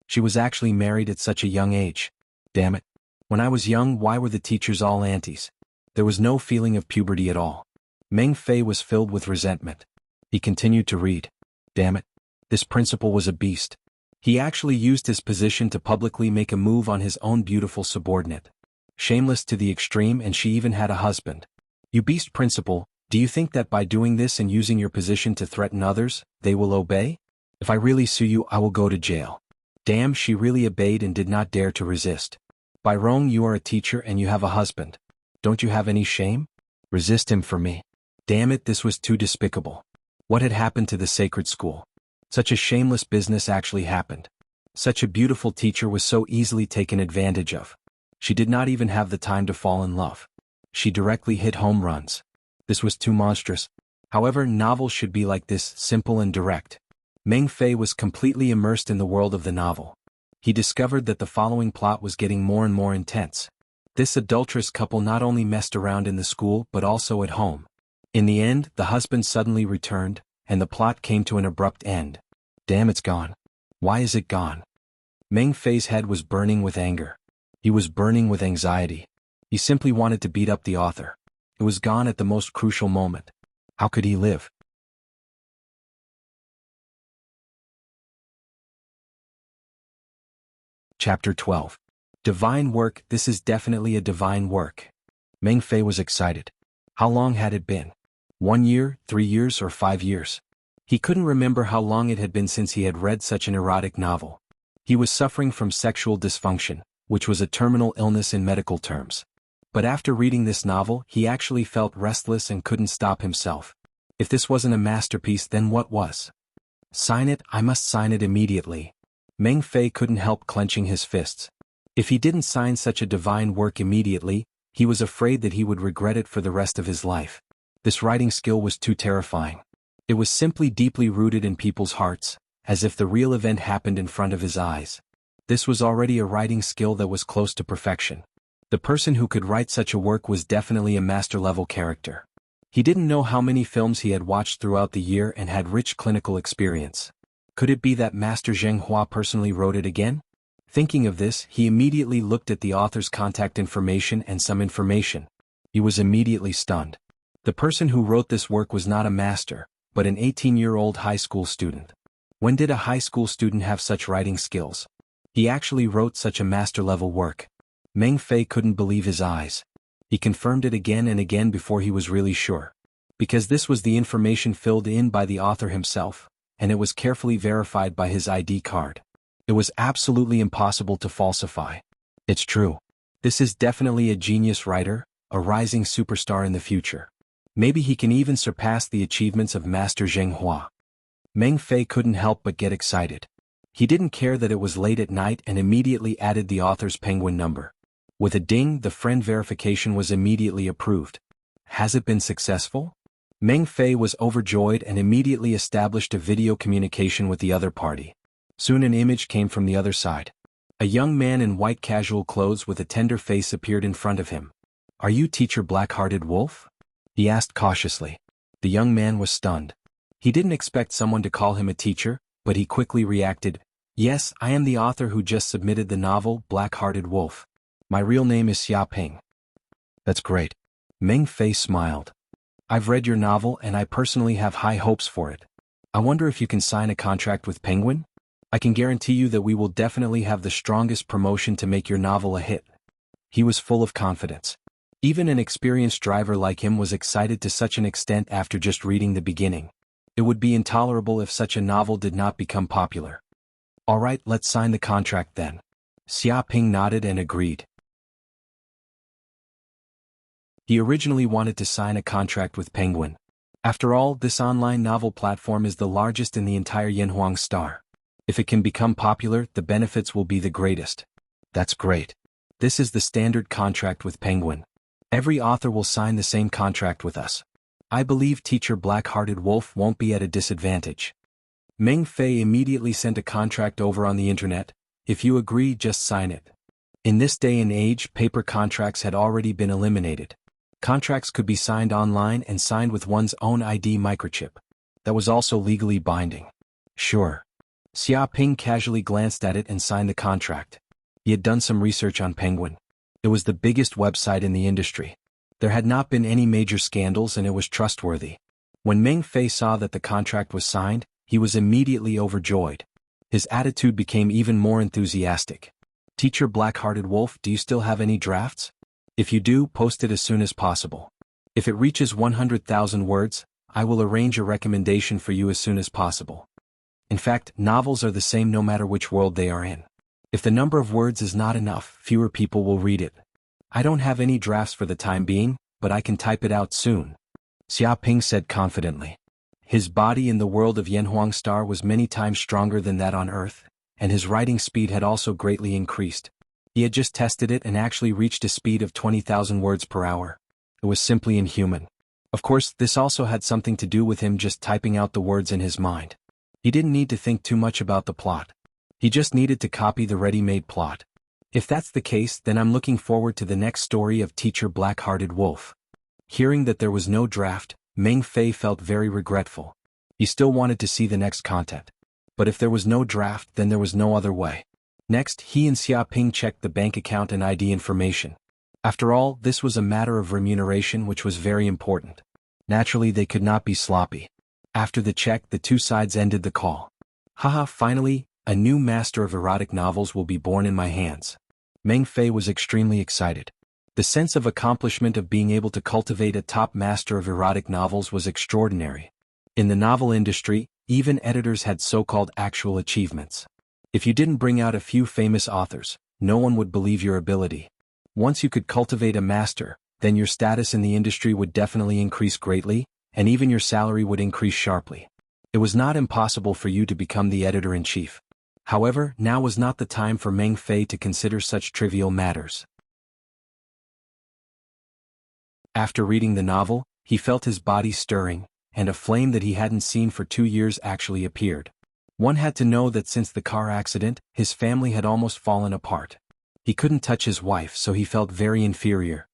She was actually married at such a young age. Damn it. When I was young, why were the teachers all aunties? There was no feeling of puberty at all. Meng Fei was filled with resentment. He continued to read. Damn it. This principal was a beast. He actually used his position to publicly make a move on his own beautiful subordinate. Shameless to the extreme, and she even had a husband. You beast principal, do you think that by doing this and using your position to threaten others, they will obey? If I really sue you, I will go to jail. Damn, she really obeyed and did not dare to resist. By wrong, you are a teacher and you have a husband. Don't you have any shame? Resist him for me. Damn it, this was too despicable. What had happened to the sacred school? Such a shameless business actually happened. Such a beautiful teacher was so easily taken advantage of. She did not even have the time to fall in love. She directly hit home runs. This was too monstrous. However, novels should be like this, simple and direct. Meng Fei was completely immersed in the world of the novel. He discovered that the following plot was getting more and more intense. This adulterous couple not only messed around in the school but also at home. In the end, the husband suddenly returned, and the plot came to an abrupt end. Damn, it's gone. Why is it gone? Meng Fei's head was burning with anger. He was burning with anxiety. He simply wanted to beat up the author. It was gone at the most crucial moment. How could he live? Chapter 12. Divine work. This is definitely a divine work. Meng Fei was excited. How long had it been? 1 year, 3 years, or 5 years? He couldn't remember how long it had been since he had read such an erotic novel. He was suffering from sexual dysfunction, which was a terminal illness in medical terms. But after reading this novel, he actually felt restless and couldn't stop himself. If this wasn't a masterpiece, then what was? Sign it, I must sign it immediately. Meng Fei couldn't help clenching his fists. If he didn't sign such a divine work immediately, he was afraid that he would regret it for the rest of his life. This writing skill was too terrifying. It was simply deeply rooted in people's hearts, as if the real event happened in front of his eyes. This was already a writing skill that was close to perfection. The person who could write such a work was definitely a master-level character. He didn't know how many films he had watched throughout the year and had rich clinical experience. Could it be that Master Jianghu personally wrote it again? Thinking of this, he immediately looked at the author's contact information and some information. He was immediately stunned. The person who wrote this work was not a master, but an 18-year-old high school student. When did a high school student have such writing skills? He actually wrote such a master-level work. Meng Fei couldn't believe his eyes. He confirmed it again and again before he was really sure. Because this was the information filled in by the author himself, and it was carefully verified by his ID card. It was absolutely impossible to falsify. It's true. This is definitely a genius writer, a rising superstar in the future. Maybe he can even surpass the achievements of Master Jianghu. Meng Fei couldn't help but get excited. He didn't care that it was late at night and immediately added the author's penguin number. With a ding, the friend verification was immediately approved. Has it been successful? Meng Fei was overjoyed and immediately established a video communication with the other party. Soon an image came from the other side. A young man in white casual clothes with a tender face appeared in front of him. Are you Teacher Black-Hearted Wolf? He asked cautiously. The young man was stunned. He didn't expect someone to call him a teacher, but he quickly reacted. Yes, I am the author who just submitted the novel Black-Hearted Wolf. My real name is Xia Ping. That's great. Meng Fei smiled. I've read your novel and I personally have high hopes for it. I wonder if you can sign a contract with Penguin? I can guarantee you that we will definitely have the strongest promotion to make your novel a hit. He was full of confidence. Even an experienced driver like him was excited to such an extent after just reading the beginning. It would be intolerable if such a novel did not become popular. All right, let's sign the contract then. Xia Ping nodded and agreed. He originally wanted to sign a contract with Penguin. After all, this online novel platform is the largest in the entire Yanhuang Star. If it can become popular, the benefits will be the greatest. That's great. This is the standard contract with Penguin. Every author will sign the same contract with us. I believe Teacher Black-Hearted Wolf won't be at a disadvantage. Meng Fei immediately sent a contract over on the internet. If you agree, just sign it. In this day and age, paper contracts had already been eliminated. Contracts could be signed online and signed with one's own ID microchip. That was also legally binding. Sure. Xia Ping casually glanced at it and signed the contract. He had done some research on Penguin. It was the biggest website in the industry. There had not been any major scandals and it was trustworthy. When Meng Fei saw that the contract was signed, he was immediately overjoyed. His attitude became even more enthusiastic. Teacher Black-Hearted Wolf, do you still have any drafts? If you do, post it as soon as possible. If it reaches 100,000 words, I will arrange a recommendation for you as soon as possible. In fact, novels are the same no matter which world they are in. If the number of words is not enough, fewer people will read it. I don't have any drafts for the time being, but I can type it out soon, Xia Ping said confidently. His body in the world of Yanhuang Star was many times stronger than that on Earth, and his writing speed had also greatly increased. He had just tested it and actually reached a speed of 20,000 words per hour. It was simply inhuman. Of course, this also had something to do with him just typing out the words in his mind. He didn't need to think too much about the plot. He just needed to copy the ready-made plot. If that's the case, then I'm looking forward to the next story of Teacher Black-Hearted Wolf. Hearing that there was no draft, Meng Fei felt very regretful. He still wanted to see the next content. But if there was no draft, then there was no other way. Next, he and Xia Ping checked the bank account and ID information. After all, this was a matter of remuneration which was very important. Naturally, they could not be sloppy. After the check, the two sides ended the call. Haha, finally, a new master of erotic novels will be born in my hands. Meng Fei was extremely excited. The sense of accomplishment of being able to cultivate a top master of erotic novels was extraordinary. In the novel industry, even editors had so-called actual achievements. If you didn't bring out a few famous authors, no one would believe your ability. Once you could cultivate a master, then your status in the industry would definitely increase greatly, and even your salary would increase sharply. It was not impossible for you to become the editor-in-chief. However, now was not the time for Meng Fei to consider such trivial matters. After reading the novel, he felt his body stirring, and a flame that he hadn't seen for 2 years actually appeared. One had to know that since the car accident, his family had almost fallen apart. He couldn't touch his wife, so he felt very inferior.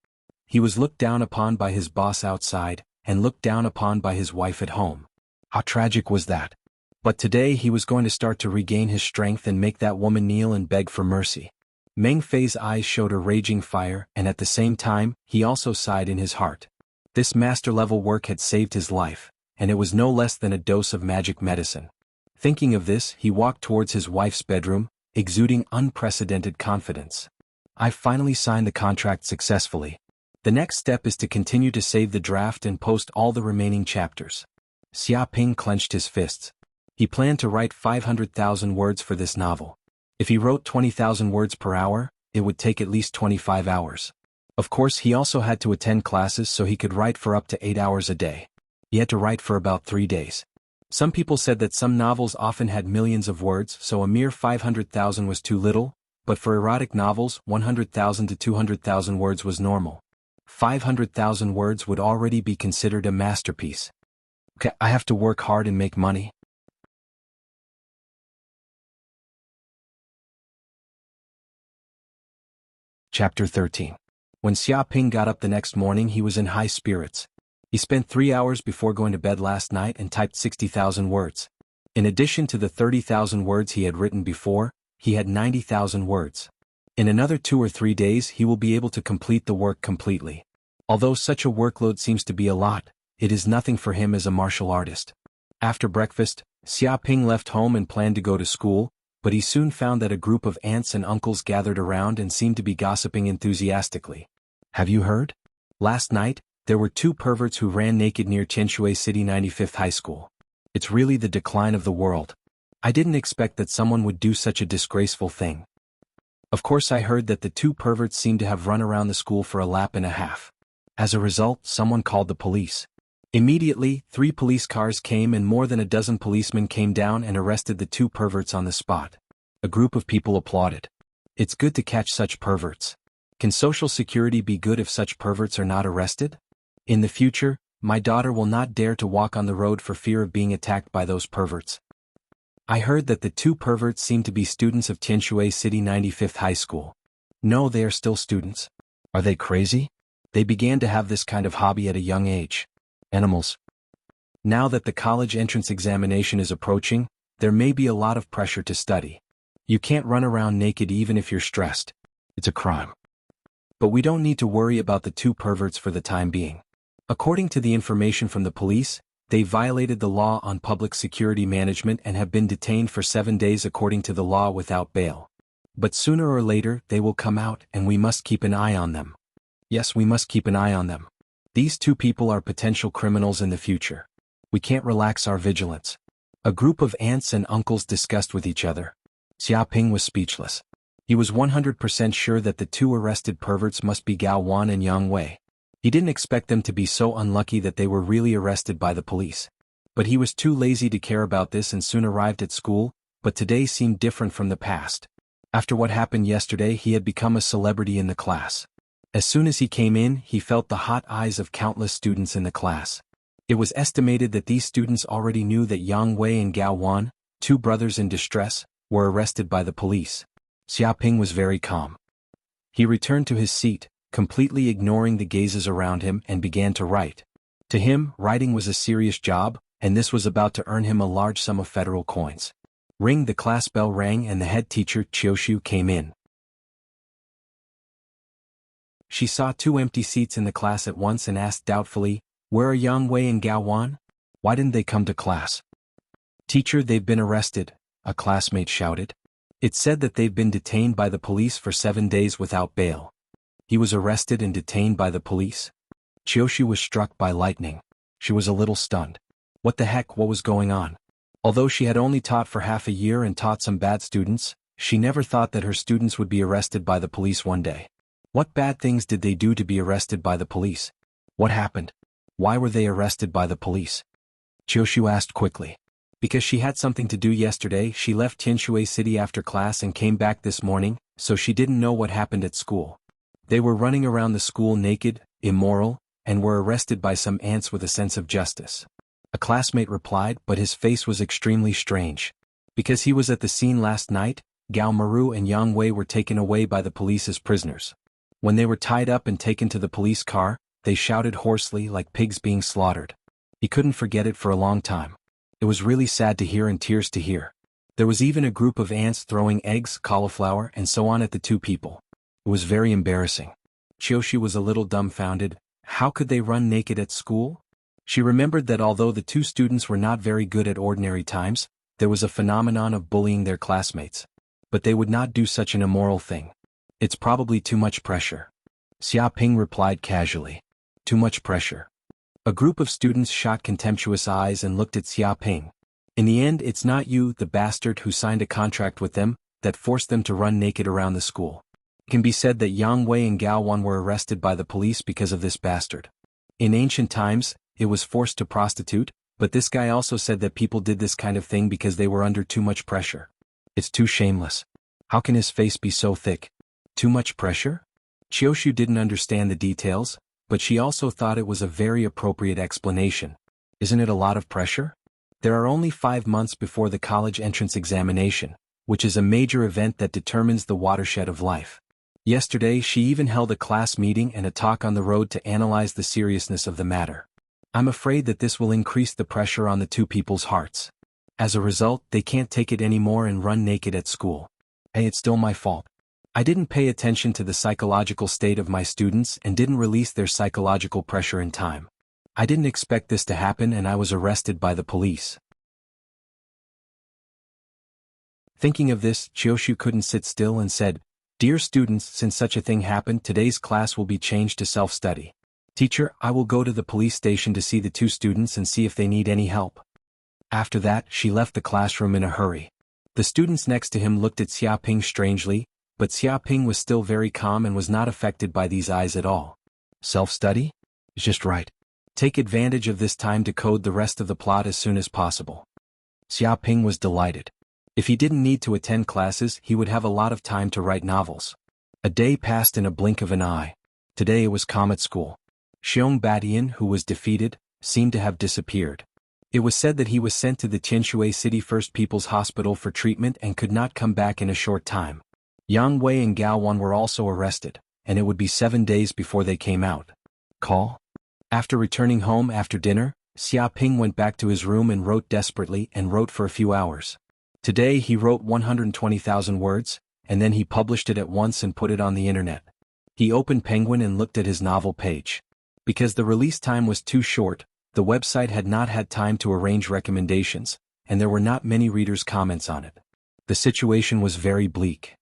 He was looked down upon by his boss outside, and looked down upon by his wife at home. How tragic was that? But today he was going to start to regain his strength and make that woman kneel and beg for mercy. Meng Fei's eyes showed a raging fire, and at the same time, he also sighed in his heart. This master-level work had saved his life, and it was no less than a dose of magic medicine. Thinking of this, he walked towards his wife's bedroom, exuding unprecedented confidence. I finally signed the contract successfully. The next step is to continue to save the draft and post all the remaining chapters. Xia Ping clenched his fists. He planned to write 500,000 words for this novel. If he wrote 20,000 words per hour, it would take at least 25 hours. Of course, he also had to attend classes so he could write for up to 8 hours a day. He had to write for about 3 days. Some people said that some novels often had millions of words, so a mere 500,000 was too little, but for erotic novels, 100,000 to 200,000 words was normal. 500,000 words would already be considered a masterpiece. Okay, I have to work hard and make money. Chapter 13. When Xia Ping got up the next morning, he was in high spirits. He spent 3 hours before going to bed last night and typed 60,000 words. In addition to the 30,000 words he had written before, he had 90,000 words. In another 2 or 3 days he will be able to complete the work completely. Although such a workload seems to be a lot, it is nothing for him as a martial artist. After breakfast, Xia Ping left home and planned to go to school, but he soon found that a group of aunts and uncles gathered around and seemed to be gossiping enthusiastically. Have you heard? Last night, there were 2 perverts who ran naked near Tianshui City 95th High School. It's really the decline of the world. I didn't expect that someone would do such a disgraceful thing. Of course, I heard that the 2 perverts seemed to have run around the school for a lap and a half. As a result, someone called the police. Immediately, 3 police cars came and more than a dozen policemen came down and arrested the 2 perverts on the spot. A group of people applauded. It's good to catch such perverts. Can social security be good if such perverts are not arrested? In the future, my daughter will not dare to walk on the road for fear of being attacked by those perverts. I heard that the 2 perverts seem to be students of Tianshui City 95th High School. No, they are still students. Are they crazy? They began to have this kind of hobby at a young age. Animals. Now that the college entrance examination is approaching, There may be a lot of pressure to study. You can't run around naked even if you're stressed. It's a crime. But we don't need to worry about the two perverts for the time being. According to the information from the police, they violated the law on public security management and have been detained for 7 days according to the law without bail. But sooner or later they will come out and we must keep an eye on them. Yes, we must keep an eye on them. These two people are potential criminals in the future. We can't relax our vigilance. A group of aunts and uncles discussed with each other. Xiaoping was speechless. He was 100% sure that the two arrested perverts must be Gao Wan and Yang Wei. He didn't expect them to be so unlucky that they were really arrested by the police. But he was too lazy to care about this and soon arrived at school, but today seemed different from the past. After what happened yesterday, he had become a celebrity in the class. As soon as he came in, he felt the hot eyes of countless students in the class. It was estimated that these students already knew that Yang Wei and Gao Wan, two brothers in distress, were arrested by the police. Xiaoping was very calm. He returned to his seat, completely ignoring the gazes around him, and began to write. To him, writing was a serious job, and this was about to earn him a large sum of federal coins. Ring, the class bell rang and the head teacher, Qiushu, came in. She saw 2 empty seats in the class at once and asked doubtfully, "Where are Yang Wei and Gao Wan? Why didn't they come to class?" "Teacher, they've been arrested," a classmate shouted. "It said that they've been detained by the police for 7 days without bail." He was arrested and detained by the police? Qiushu was struck by lightning. She was a little stunned. What the heck, what was going on? Although she had only taught for half a year and taught some bad students, she never thought that her students would be arrested by the police one day. What bad things did they do to be arrested by the police? What happened? Why were they arrested by the police? Qiushu asked quickly. Because she had something to do yesterday, she left Tianshui City after class and came back this morning, so she didn't know what happened at school. They were running around the school naked, immoral, and were arrested by some ants with a sense of justice. A classmate replied, but his face was extremely strange. Because he was at the scene last night, Gao Maru and Yang Wei were taken away by the police as prisoners. When they were tied up and taken to the police car, they shouted hoarsely like pigs being slaughtered. He couldn't forget it for a long time. It was really sad to hear and tears to hear. There was even a group of ants throwing eggs, cauliflower, and so on at the two people. It was very embarrassing. Qiushu was a little dumbfounded. How could they run naked at school? She remembered that although the two students were not very good at ordinary times, there was a phenomenon of bullying their classmates. But they would not do such an immoral thing. It's probably too much pressure. Xiaoping replied casually. Too much pressure. A group of students shot contemptuous eyes and looked at Xiaoping. In the end, it's not you, the bastard who signed a contract with them, that forced them to run naked around the school. It can be said that Yang Wei and Gao Wan were arrested by the police because of this bastard. In ancient times, it was forced to prostitute, but this guy also said that people did this kind of thing because they were under too much pressure. It's too shameless. How can his face be so thick? Too much pressure? Qiushu didn't understand the details, but she also thought it was a very appropriate explanation. Isn't it a lot of pressure? There are only 5 months before the college entrance examination, which is a major event that determines the watershed of life. Yesterday she even held a class meeting and a talk on the road to analyze the seriousness of the matter. I'm afraid that this will increase the pressure on the two people's hearts. As a result, they can't take it anymore and run naked at school. Hey, it's still my fault. I didn't pay attention to the psychological state of my students and didn't release their psychological pressure in time. I didn't expect this to happen and I was arrested by the police. Thinking of this, Qiushu couldn't sit still and said, "Dear students, since such a thing happened, today's class will be changed to self-study. Teacher, I will go to the police station to see the two students and see if they need any help." After that, she left the classroom in a hurry. The students next to him looked at Xiaoping strangely, but Xiaoping was still very calm and was not affected by these eyes at all. Self-study? It's just right. Take advantage of this time to code the rest of the plot as soon as possible. Xiaoping was delighted. If he didn't need to attend classes, he would have a lot of time to write novels. A day passed in a blink of an eye. Today it was calm at school. Xiong Badian, who was defeated, seemed to have disappeared. It was said that he was sent to the Tianshui City First People's Hospital for treatment and could not come back in a short time. Yang Wei and Gao Wan were also arrested, and it would be 7 days before they came out. Call? After returning home after dinner, Xiaoping went back to his room and wrote desperately and wrote for a few hours. Today he wrote 120,000 words, and then he published it at once and put it on the internet. He opened Penguin and looked at his novel page. Because the release time was too short, the website had not had time to arrange recommendations, and there were not many readers' comments on it. The situation was very bleak.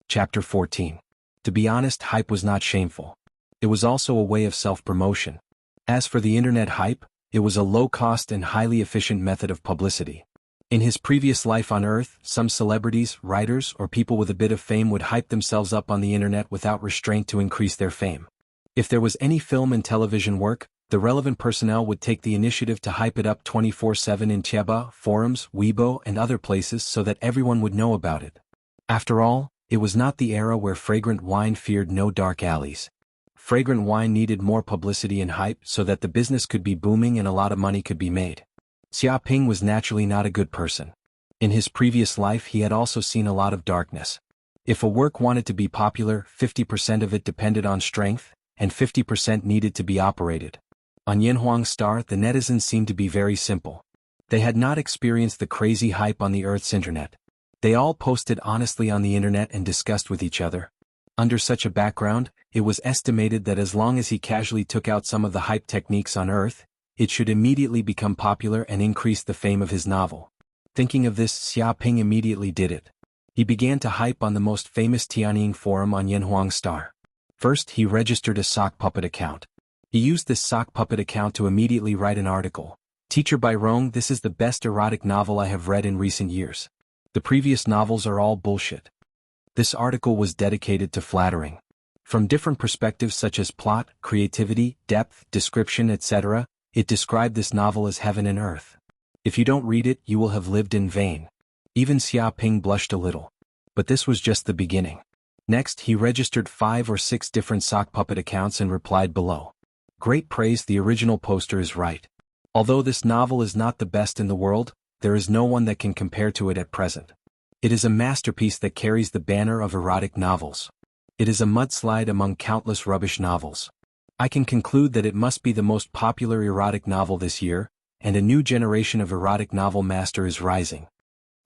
Chapter 14. To be honest, hype was not shameful. It was also a way of self-promotion. As for the internet hype, it was a low-cost and highly efficient method of publicity. In his previous life on Earth, some celebrities, writers, or people with a bit of fame would hype themselves up on the internet without restraint to increase their fame. If there was any film and television work, the relevant personnel would take the initiative to hype it up 24/7 in Tieba, forums, Weibo, and other places so that everyone would know about it. After all, it was not the era where fragrant wine feared no dark alleys. Fragrant wine needed more publicity and hype so that the business could be booming and a lot of money could be made. Xia Ping was naturally not a good person. In his previous life he had also seen a lot of darkness. If a work wanted to be popular, 50% of it depended on strength, and 50% needed to be operated. On Yanhuang Star, the netizens seemed to be very simple. They had not experienced the crazy hype on the Earth's internet. They all posted honestly on the internet and discussed with each other. Under such a background, it was estimated that as long as he casually took out some of the hype techniques on Earth, it should immediately become popular and increase the fame of his novel. Thinking of this, Xia Ping immediately did it. He began to hype on the most famous Tianying forum on Yanhuang Star. First, he registered a sock puppet account. He used this sock puppet account to immediately write an article. Teacher by Rong, this is the best erotic novel I have read in recent years. The previous novels are all bullshit. This article was dedicated to flattering. From different perspectives such as plot, creativity, depth, description, etc., it described this novel as heaven and earth. If you don't read it, you will have lived in vain. Even Xia Ping blushed a little. But this was just the beginning. Next, he registered 5 or 6 different sock puppet accounts and replied below. Great praise, the original poster is right. Although this novel is not the best in the world, there is no one that can compare to it at present. It is a masterpiece that carries the banner of erotic novels. It is a mudslide among countless rubbish novels. I can conclude that it must be the most popular erotic novel this year, and a new generation of erotic novel master is rising.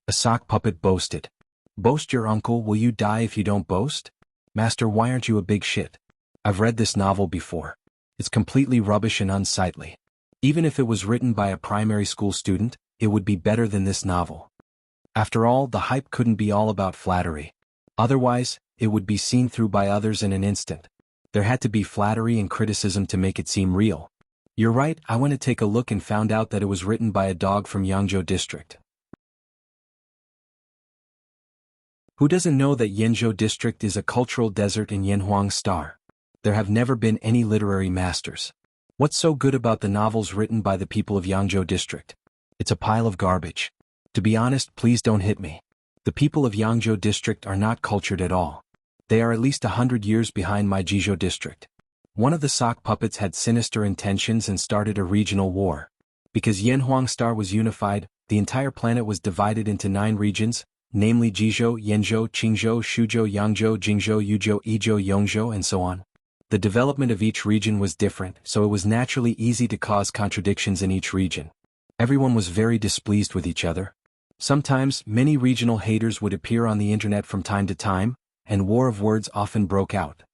A sock puppet boasted. Boast your uncle, will you die if you don't boast? Master, why aren't you a big shit? I've read this novel before. It's completely rubbish and unsightly. Even if it was written by a primary school student, it would be better than this novel. After all, the hype couldn't be all about flattery. Otherwise, it would be seen through by others in an instant. There had to be flattery and criticism to make it seem real. You're right, I went to take a look and found out that it was written by a dog from Jianghu district. Who doesn't know that Yanzhou district is a cultural desert in Yanhuang Star? There have never been any literary masters. What's so good about the novels written by the people of Yangzhou district? It's a pile of garbage. To be honest, please don't hit me. The people of Yangzhou district are not cultured at all. They are at least 100 years behind my Jizhou district. One of the sock puppets had sinister intentions and started a regional war. Because Yanhuang Star was unified, the entire planet was divided into 9 regions, namely Jizhou, Yanzhou, Qingzhou, Shuzhou, Yangzhou, Jingzhou, Yuzhou, Yizhou, Yongzhou, and so on. The development of each region was different, so it was naturally easy to cause contradictions in each region. Everyone was very displeased with each other. Sometimes, many regional haters would appear on the internet from time to time, and war of words often broke out.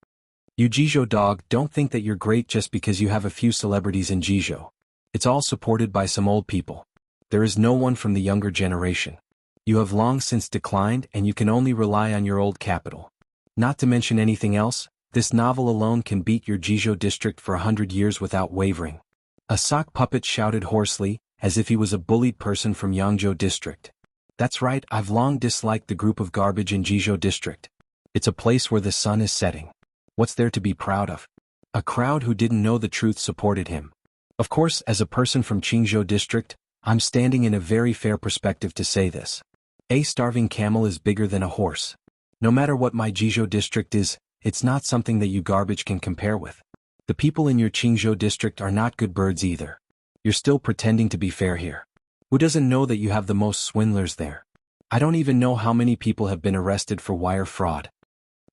You Jizhou dog, don't think that you're great just because you have a few celebrities in Jizhou. It's all supported by some old people. There is no one from the younger generation. You have long since declined and you can only rely on your old capital. Not to mention anything else, this novel alone can beat your Jizhou district for 100 years without wavering. A sock puppet shouted hoarsely, as if he was a bullied person from Yangzhou district. That's right, I've long disliked the group of garbage in Jizhou district. It's a place where the sun is setting. What's there to be proud of? A crowd who didn't know the truth supported him. Of course, as a person from Qingzhou district, I'm standing in a very fair perspective to say this. A starving camel is bigger than a horse. No matter what my Jizhou district is, it's not something that you garbage can compare with. The people in your Qingzhou district are not good birds either. You're still pretending to be fair here. Who doesn't know that you have the most swindlers there? I don't even know how many people have been arrested for wire fraud.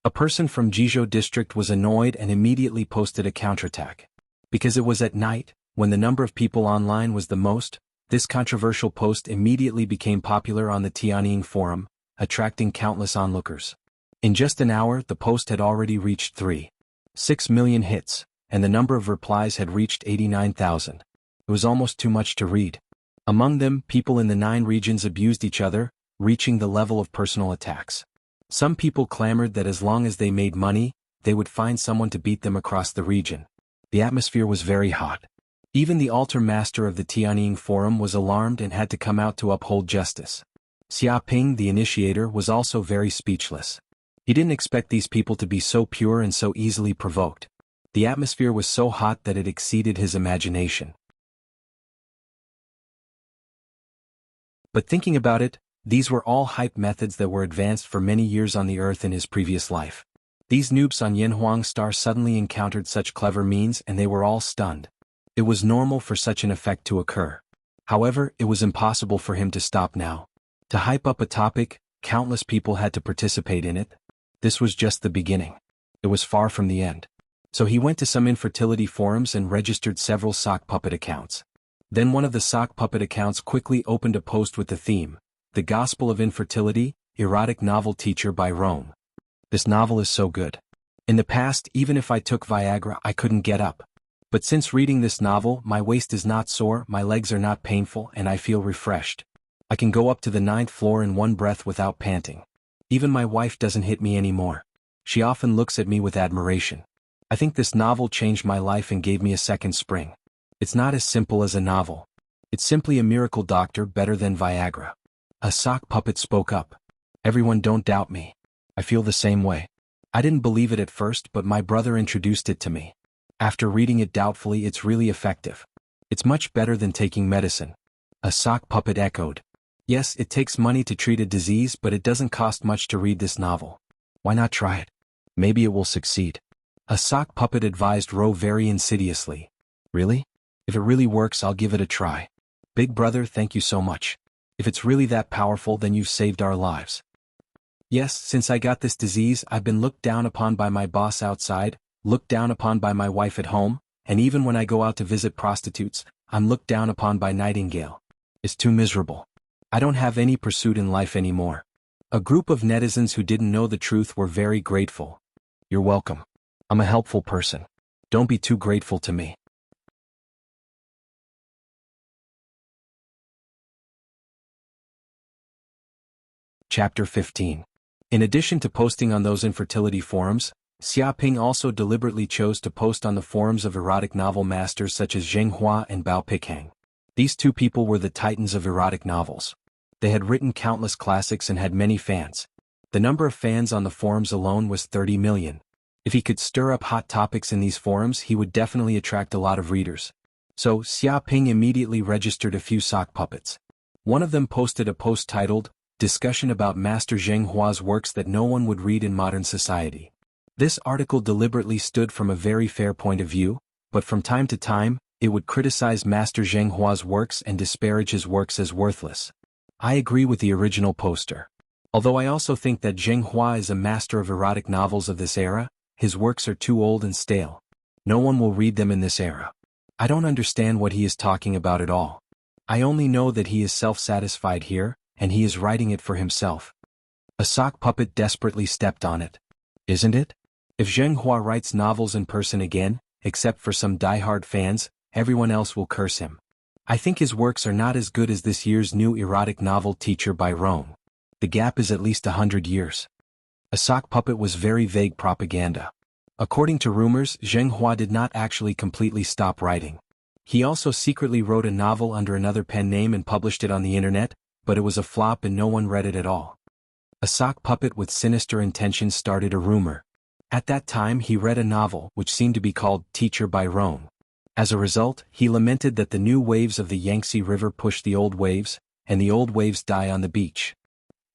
A person from Jizhou district was annoyed and immediately posted a counterattack. Because it was at night, when the number of people online was the most, this controversial post immediately became popular on the Tianying forum, attracting countless onlookers. In just an hour, the post had already reached 3.6 million hits, and the number of replies had reached 89,000. It was almost too much to read. Among them, people in the 9 regions abused each other, reaching the level of personal attacks. Some people clamored that as long as they made money, they would find someone to beat them across the region. The atmosphere was very hot. Even the altar master of the Tianying forum was alarmed and had to come out to uphold justice. Xiaoping, the initiator, was also very speechless. He didn't expect these people to be so pure and so easily provoked. The atmosphere was so hot that it exceeded his imagination. But thinking about it, these were all hype methods that were advanced for many years on the earth in his previous life. These noobs on Yanhuang Star suddenly encountered such clever means and they were all stunned. It was normal for such an effect to occur. However, it was impossible for him to stop now. To hype up a topic, countless people had to participate in it. This was just the beginning. It was far from the end. So he went to some infertility forums and registered several sock puppet accounts. Then one of the sock puppet accounts quickly opened a post with the theme, The Gospel of Infertility, Erotic Novel Teacher by Rome. This novel is so good. In the past, even if I took Viagra, I couldn't get up. But since reading this novel, my waist is not sore, my legs are not painful, and I feel refreshed. I can go up to the 9th floor in one breath without panting. Even my wife doesn't hit me anymore. She often looks at me with admiration. I think this novel changed my life and gave me a second spring. It's not as simple as a novel. It's simply a miracle doctor better than Viagra. A sock puppet spoke up. Everyone, don't doubt me. I feel the same way. I didn't believe it at first, but my brother introduced it to me. After reading it doubtfully, it's really effective. It's much better than taking medicine. A sock puppet echoed. Yes, it takes money to treat a disease, but it doesn't cost much to read this novel. Why not try it? Maybe it will succeed. A sock puppet advised Ro very insidiously. Really? If it really works, I'll give it a try. Big brother, thank you so much. If it's really that powerful, then you've saved our lives. Yes, since I got this disease, I've been looked down upon by my boss outside, looked down upon by my wife at home, and even when I go out to visit prostitutes, I'm looked down upon by Nightingale. It's too miserable. I don't have any pursuit in life anymore. A group of netizens who didn't know the truth were very grateful. You're welcome. I'm a helpful person. Don't be too grateful to me. Chapter 15. In addition to posting on those infertility forums, Xiaoping also deliberately chose to post on the forums of erotic novel masters such as Zhenghua and Bao Picang. These two people were the titans of erotic novels. They had written countless classics and had many fans. The number of fans on the forums alone was 30 million. If he could stir up hot topics in these forums, he would definitely attract a lot of readers. So, Xiaoping immediately registered a few sock puppets. One of them posted a post titled, Discussion about Master Zhenghua's works that no one would read in modern society. This article deliberately stood from a very fair point of view, but from time to time, it would criticize Master Zhenghua's works and disparage his works as worthless. I agree with the original poster. Although I also think that Zhenghua is a master of erotic novels of this era, his works are too old and stale. No one will read them in this era. I don't understand what he is talking about at all. I only know that he is self-satisfied here, and he is writing it for himself. A sock puppet desperately stepped on it. Isn't it? If Zhenghua writes novels in person again, except for some die-hard fans, everyone else will curse him. I think his works are not as good as this year's new erotic novel Teacher by Rome. The gap is at least 100 years. A sock puppet was very vague propaganda. According to rumors, Zhenghua did not actually completely stop writing. He also secretly wrote a novel under another pen name and published it on the internet, but it was a flop and no one read it at all. A sock puppet with sinister intentions started a rumor. At that time he read a novel which seemed to be called Teacher by Rome. As a result, he lamented that the new waves of the Yangtze River push the old waves, and the old waves die on the beach.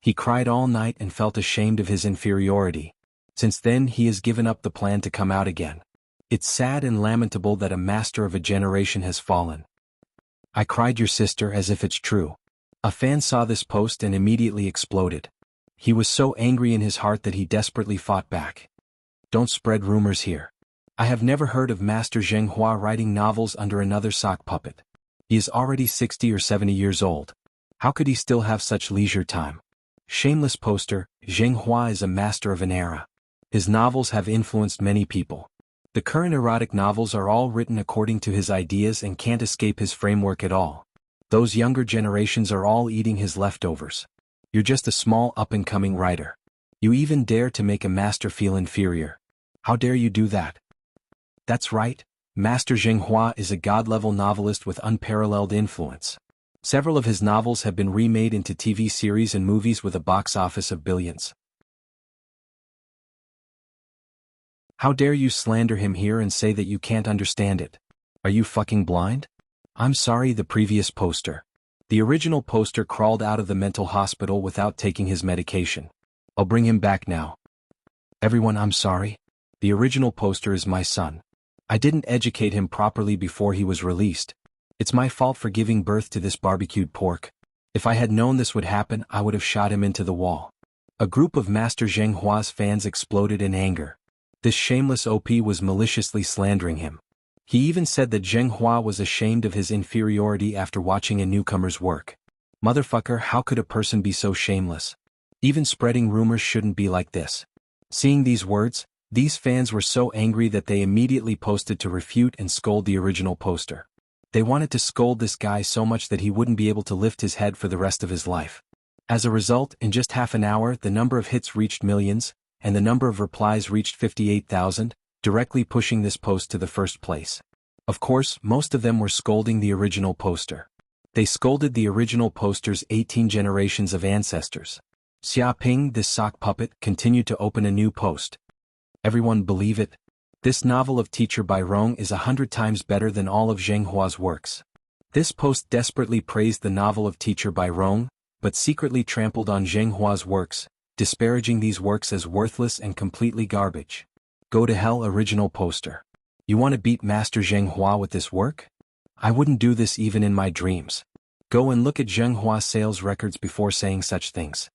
He cried all night and felt ashamed of his inferiority. Since then he has given up the plan to come out again. It's sad and lamentable that a master of a generation has fallen. I cried, your sister, as if it's true. A fan saw this post and immediately exploded. He was so angry in his heart that he desperately fought back. Don't spread rumors here. I have never heard of Master Jianghua writing novels under another sock puppet. He is already 60 or 70 years old. How could he still have such leisure time? Shameless poster, Jianghua is a master of an era. His novels have influenced many people. The current erotic novels are all written according to his ideas and can't escape his framework at all. Those younger generations are all eating his leftovers. You're just a small up-and-coming writer. You even dare to make a master feel inferior. How dare you do that? That's right, Master Jianghua is a god-level novelist with unparalleled influence. Several of his novels have been remade into TV series and movies with a box office of billions. How dare you slander him here and say that you can't understand it? Are you fucking blind? I'm sorry, the previous poster. The original poster crawled out of the mental hospital without taking his medication. I'll bring him back now. Everyone, I'm sorry. The original poster is my son. I didn't educate him properly before he was released. It's my fault for giving birth to this barbecued pork. If I had known this would happen, I would have shot him into the wall. A group of Master Jianghua's fans exploded in anger. This shameless OP was maliciously slandering him. He even said that Jianghua was ashamed of his inferiority after watching a newcomer's work. Motherfucker, how could a person be so shameless? Even spreading rumors shouldn't be like this. Seeing these words, these fans were so angry that they immediately posted to refute and scold the original poster. They wanted to scold this guy so much that he wouldn't be able to lift his head for the rest of his life. As a result, in just half an hour, the number of hits reached millions, and the number of replies reached 58,000, directly pushing this post to the first place. Of course, most of them were scolding the original poster. They scolded the original poster's 18 generations of ancestors. Xia Ping, this sock puppet, continued to open a new post. Everyone believe it? This novel of Teacher by Rong is 100 times better than all of Jianghua's works. This post desperately praised the novel of Teacher by Rong, but secretly trampled on Jianghua's works, disparaging these works as worthless and completely garbage. Go to hell, original poster. You want to beat Master Jianghua with this work? I wouldn't do this even in my dreams. Go and look at Jianghua's sales records before saying such things.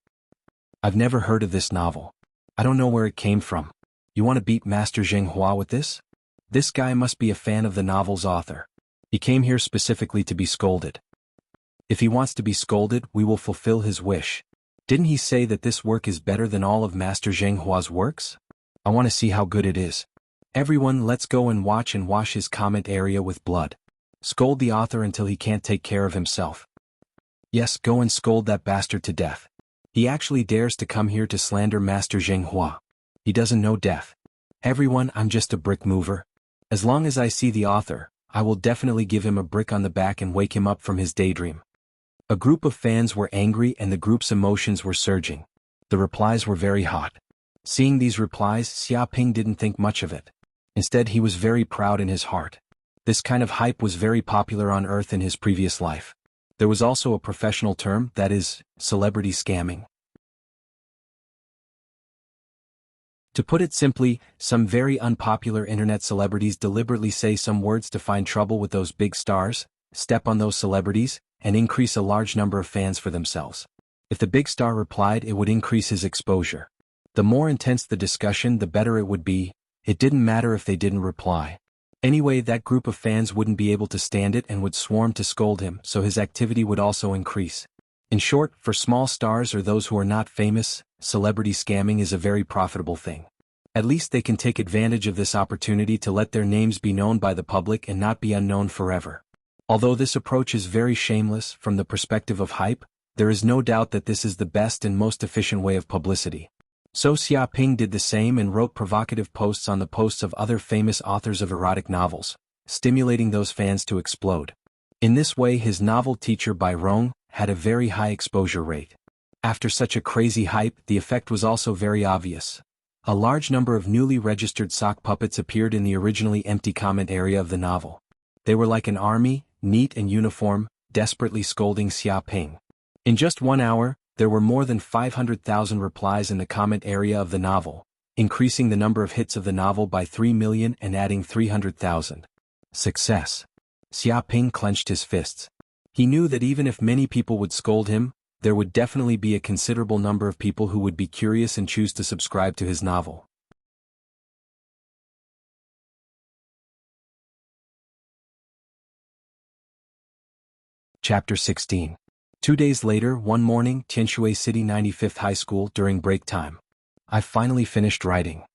I've never heard of this novel. I don't know where it came from. You want to beat Master Jianghua with this? This guy must be a fan of the novel's author. He came here specifically to be scolded. If he wants to be scolded, we will fulfill his wish. Didn't he say that this work is better than all of Master Jianghua's works? I want to see how good it is. Everyone, let's go and watch and wash his comment area with blood. Scold the author until he can't take care of himself. Yes, go and scold that bastard to death. He actually dares to come here to slander Master Jianghua. He doesn't know death. Everyone, I'm just a brick mover. As long as I see the author, I will definitely give him a brick on the back and wake him up from his daydream. A group of fans were angry and the group's emotions were surging. The replies were very hot. Seeing these replies, Xia Ping didn't think much of it. Instead, he was very proud in his heart. This kind of hype was very popular on Earth in his previous life. There was also a professional term, that is, celebrity scamming. To put it simply, some very unpopular internet celebrities deliberately say some words to find trouble with those big stars, step on those celebrities, and increase a large number of fans for themselves. If the big star replied, it would increase his exposure. The more intense the discussion, the better it would be. It didn't matter if they didn't reply. Anyway, that group of fans wouldn't be able to stand it and would swarm to scold him, so his activity would also increase. In short, for small stars or those who are not famous, celebrity scamming is a very profitable thing. At least they can take advantage of this opportunity to let their names be known by the public and not be unknown forever. Although this approach is very shameless from the perspective of hype, there is no doubt that this is the best and most efficient way of publicity. So Xia Ping did the same and wrote provocative posts on the posts of other famous authors of erotic novels, stimulating those fans to explode. In this way, his novel Teacher by Rong had a very high exposure rate. After such a crazy hype, the effect was also very obvious. A large number of newly registered sock puppets appeared in the originally empty comment area of the novel. They were like an army, neat and uniform, desperately scolding Xia Ping. In just 1 hour, there were more than 500,000 replies in the comment area of the novel, increasing the number of hits of the novel by 3 million and adding 300,000. Success. Xia Ping clenched his fists. He knew that even if many people would scold him, there would definitely be a considerable number of people who would be curious and choose to subscribe to his novel. Chapter 16. 2 days later, one morning, Tianshui City 95th High School during break time. I finally finished writing.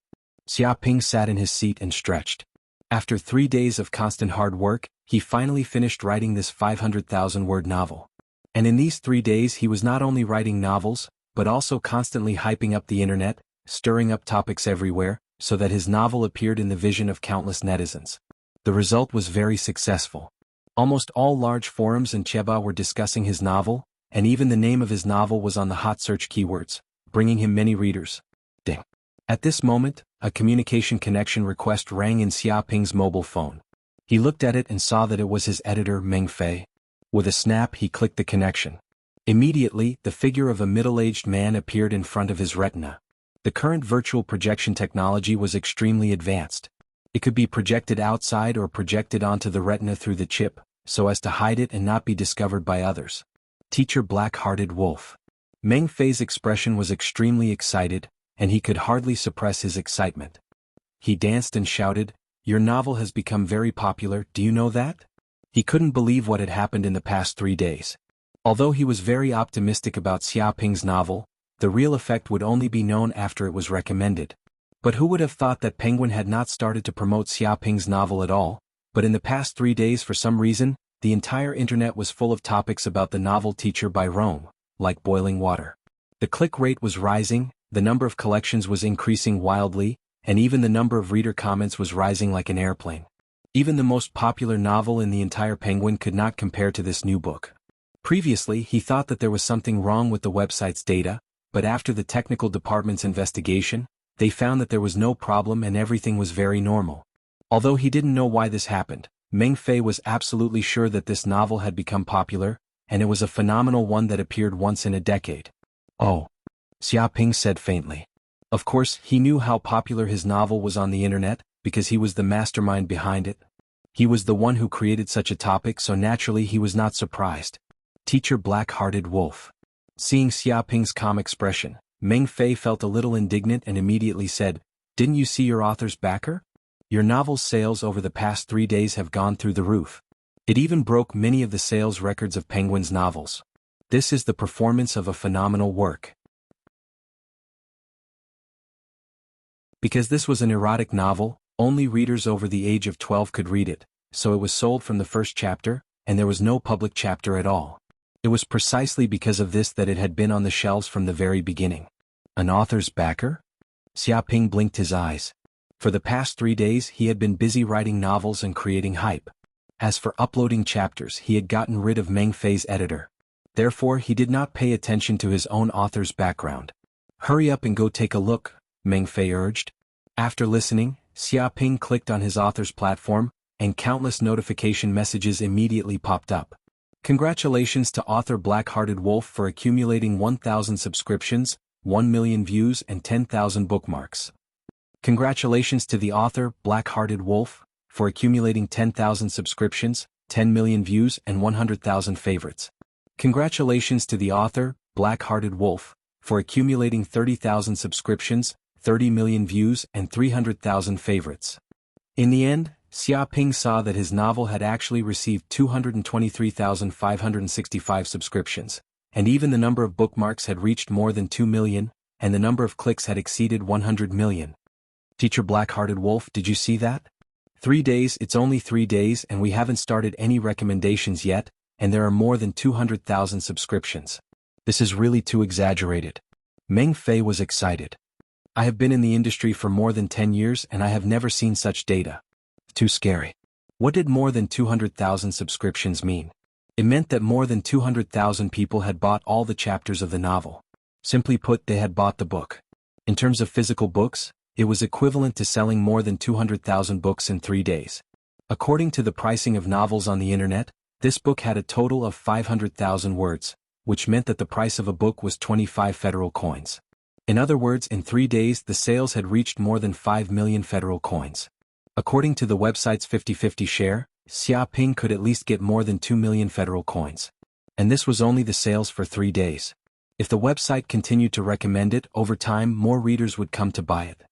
Xiaoping sat in his seat and stretched. After 3 days of constant hard work, he finally finished writing this 500,000-word novel. And in these 3 days he was not only writing novels, but also constantly hyping up the internet, stirring up topics everywhere, so that his novel appeared in the vision of countless netizens. The result was very successful. Almost all large forums and Cheba were discussing his novel, and even the name of his novel was on the hot search keywords, bringing him many readers. Ding. At this moment, a communication connection request rang in Xiaoping's mobile phone. He looked at it and saw that it was his editor Meng Fei. With a snap he clicked the connection. Immediately, the figure of a middle-aged man appeared in front of his retina. The current virtual projection technology was extremely advanced. It could be projected outside or projected onto the retina through the chip, so as to hide it and not be discovered by others. Teacher Black-Hearted Wolf. Meng Fei's expression was extremely excited, and he could hardly suppress his excitement. He danced and shouted, "Your novel has become very popular, do you know that?" He couldn't believe what had happened in the past 3 days. Although he was very optimistic about Xiaoping's novel, the real effect would only be known after it was recommended. But who would have thought that Penguin had not started to promote Xiaoping's novel at all? But in the past 3 days, for some reason, the entire internet was full of topics about the novel Teacher by Rome, like boiling water. The click rate was rising, the number of collections was increasing wildly, and even the number of reader comments was rising like an airplane. Even the most popular novel in the entire Penguin could not compare to this new book. Previously, he thought that there was something wrong with the website's data, but after the technical department's investigation, they found that there was no problem and everything was very normal. Although he didn't know why this happened, Meng Fei was absolutely sure that this novel had become popular, and it was a phenomenal one that appeared once in a decade. "Oh," Xiaoping said faintly. Of course, he knew how popular his novel was on the internet, because he was the mastermind behind it. He was the one who created such a topic, so naturally he was not surprised. Teacher Black-Hearted Wolf. Seeing Xiaoping's calm expression, Meng Fei felt a little indignant and immediately said, "Didn't you see your author's backer? Your novel's sales over the past 3 days have gone through the roof. It even broke many of the sales records of Penguin's novels. This is the performance of a phenomenal work." Because this was an erotic novel, only readers over the age of 12 could read it, so it was sold from the first chapter, and there was no public chapter at all. It was precisely because of this that it had been on the shelves from the very beginning. An author's backer? Xiaoping blinked his eyes. For the past 3 days he had been busy writing novels and creating hype. As for uploading chapters, he had gotten rid of Meng Fei's editor. Therefore he did not pay attention to his own author's background. "Hurry up and go take a look," Meng Fei urged. After listening, Xiaoping clicked on his author's platform, and countless notification messages immediately popped up. Congratulations to author Black-Hearted Wolf for accumulating 1,000 subscriptions, 1 million views and 10,000 bookmarks. Congratulations to the author Black-Hearted Wolf for accumulating 10,000 subscriptions, 10 million views and 100,000 favorites. Congratulations to the author Black-Hearted Wolf for accumulating 30,000 subscriptions, 30 million views and 300,000 favorites. In the end, Xiaoping saw that his novel had actually received 223,565 subscriptions, and even the number of bookmarks had reached more than 2 million, and the number of clicks had exceeded 100 million. Teacher Black-Hearted Wolf, did you see that? 3 days, it's only 3 days and we haven't started any recommendations yet, and there are more than 200,000 subscriptions. This is really too exaggerated. Meng Fei was excited. I have been in the industry for more than 10 years and I have never seen such data. Too scary. What did more than 200,000 subscriptions mean? It meant that more than 200,000 people had bought all the chapters of the novel. Simply put, they had bought the book. In terms of physical books, it was equivalent to selling more than 200,000 books in 3 days. According to the pricing of novels on the internet, this book had a total of 500,000 words, which meant that the price of a book was 25 federal coins. In other words, in 3 days the sales had reached more than 5 million federal coins. According to the website's 50-50 share, Xiaoping could at least get more than 2 million federal coins. And this was only the sales for 3 days. If the website continued to recommend it, over time more readers would come to buy it.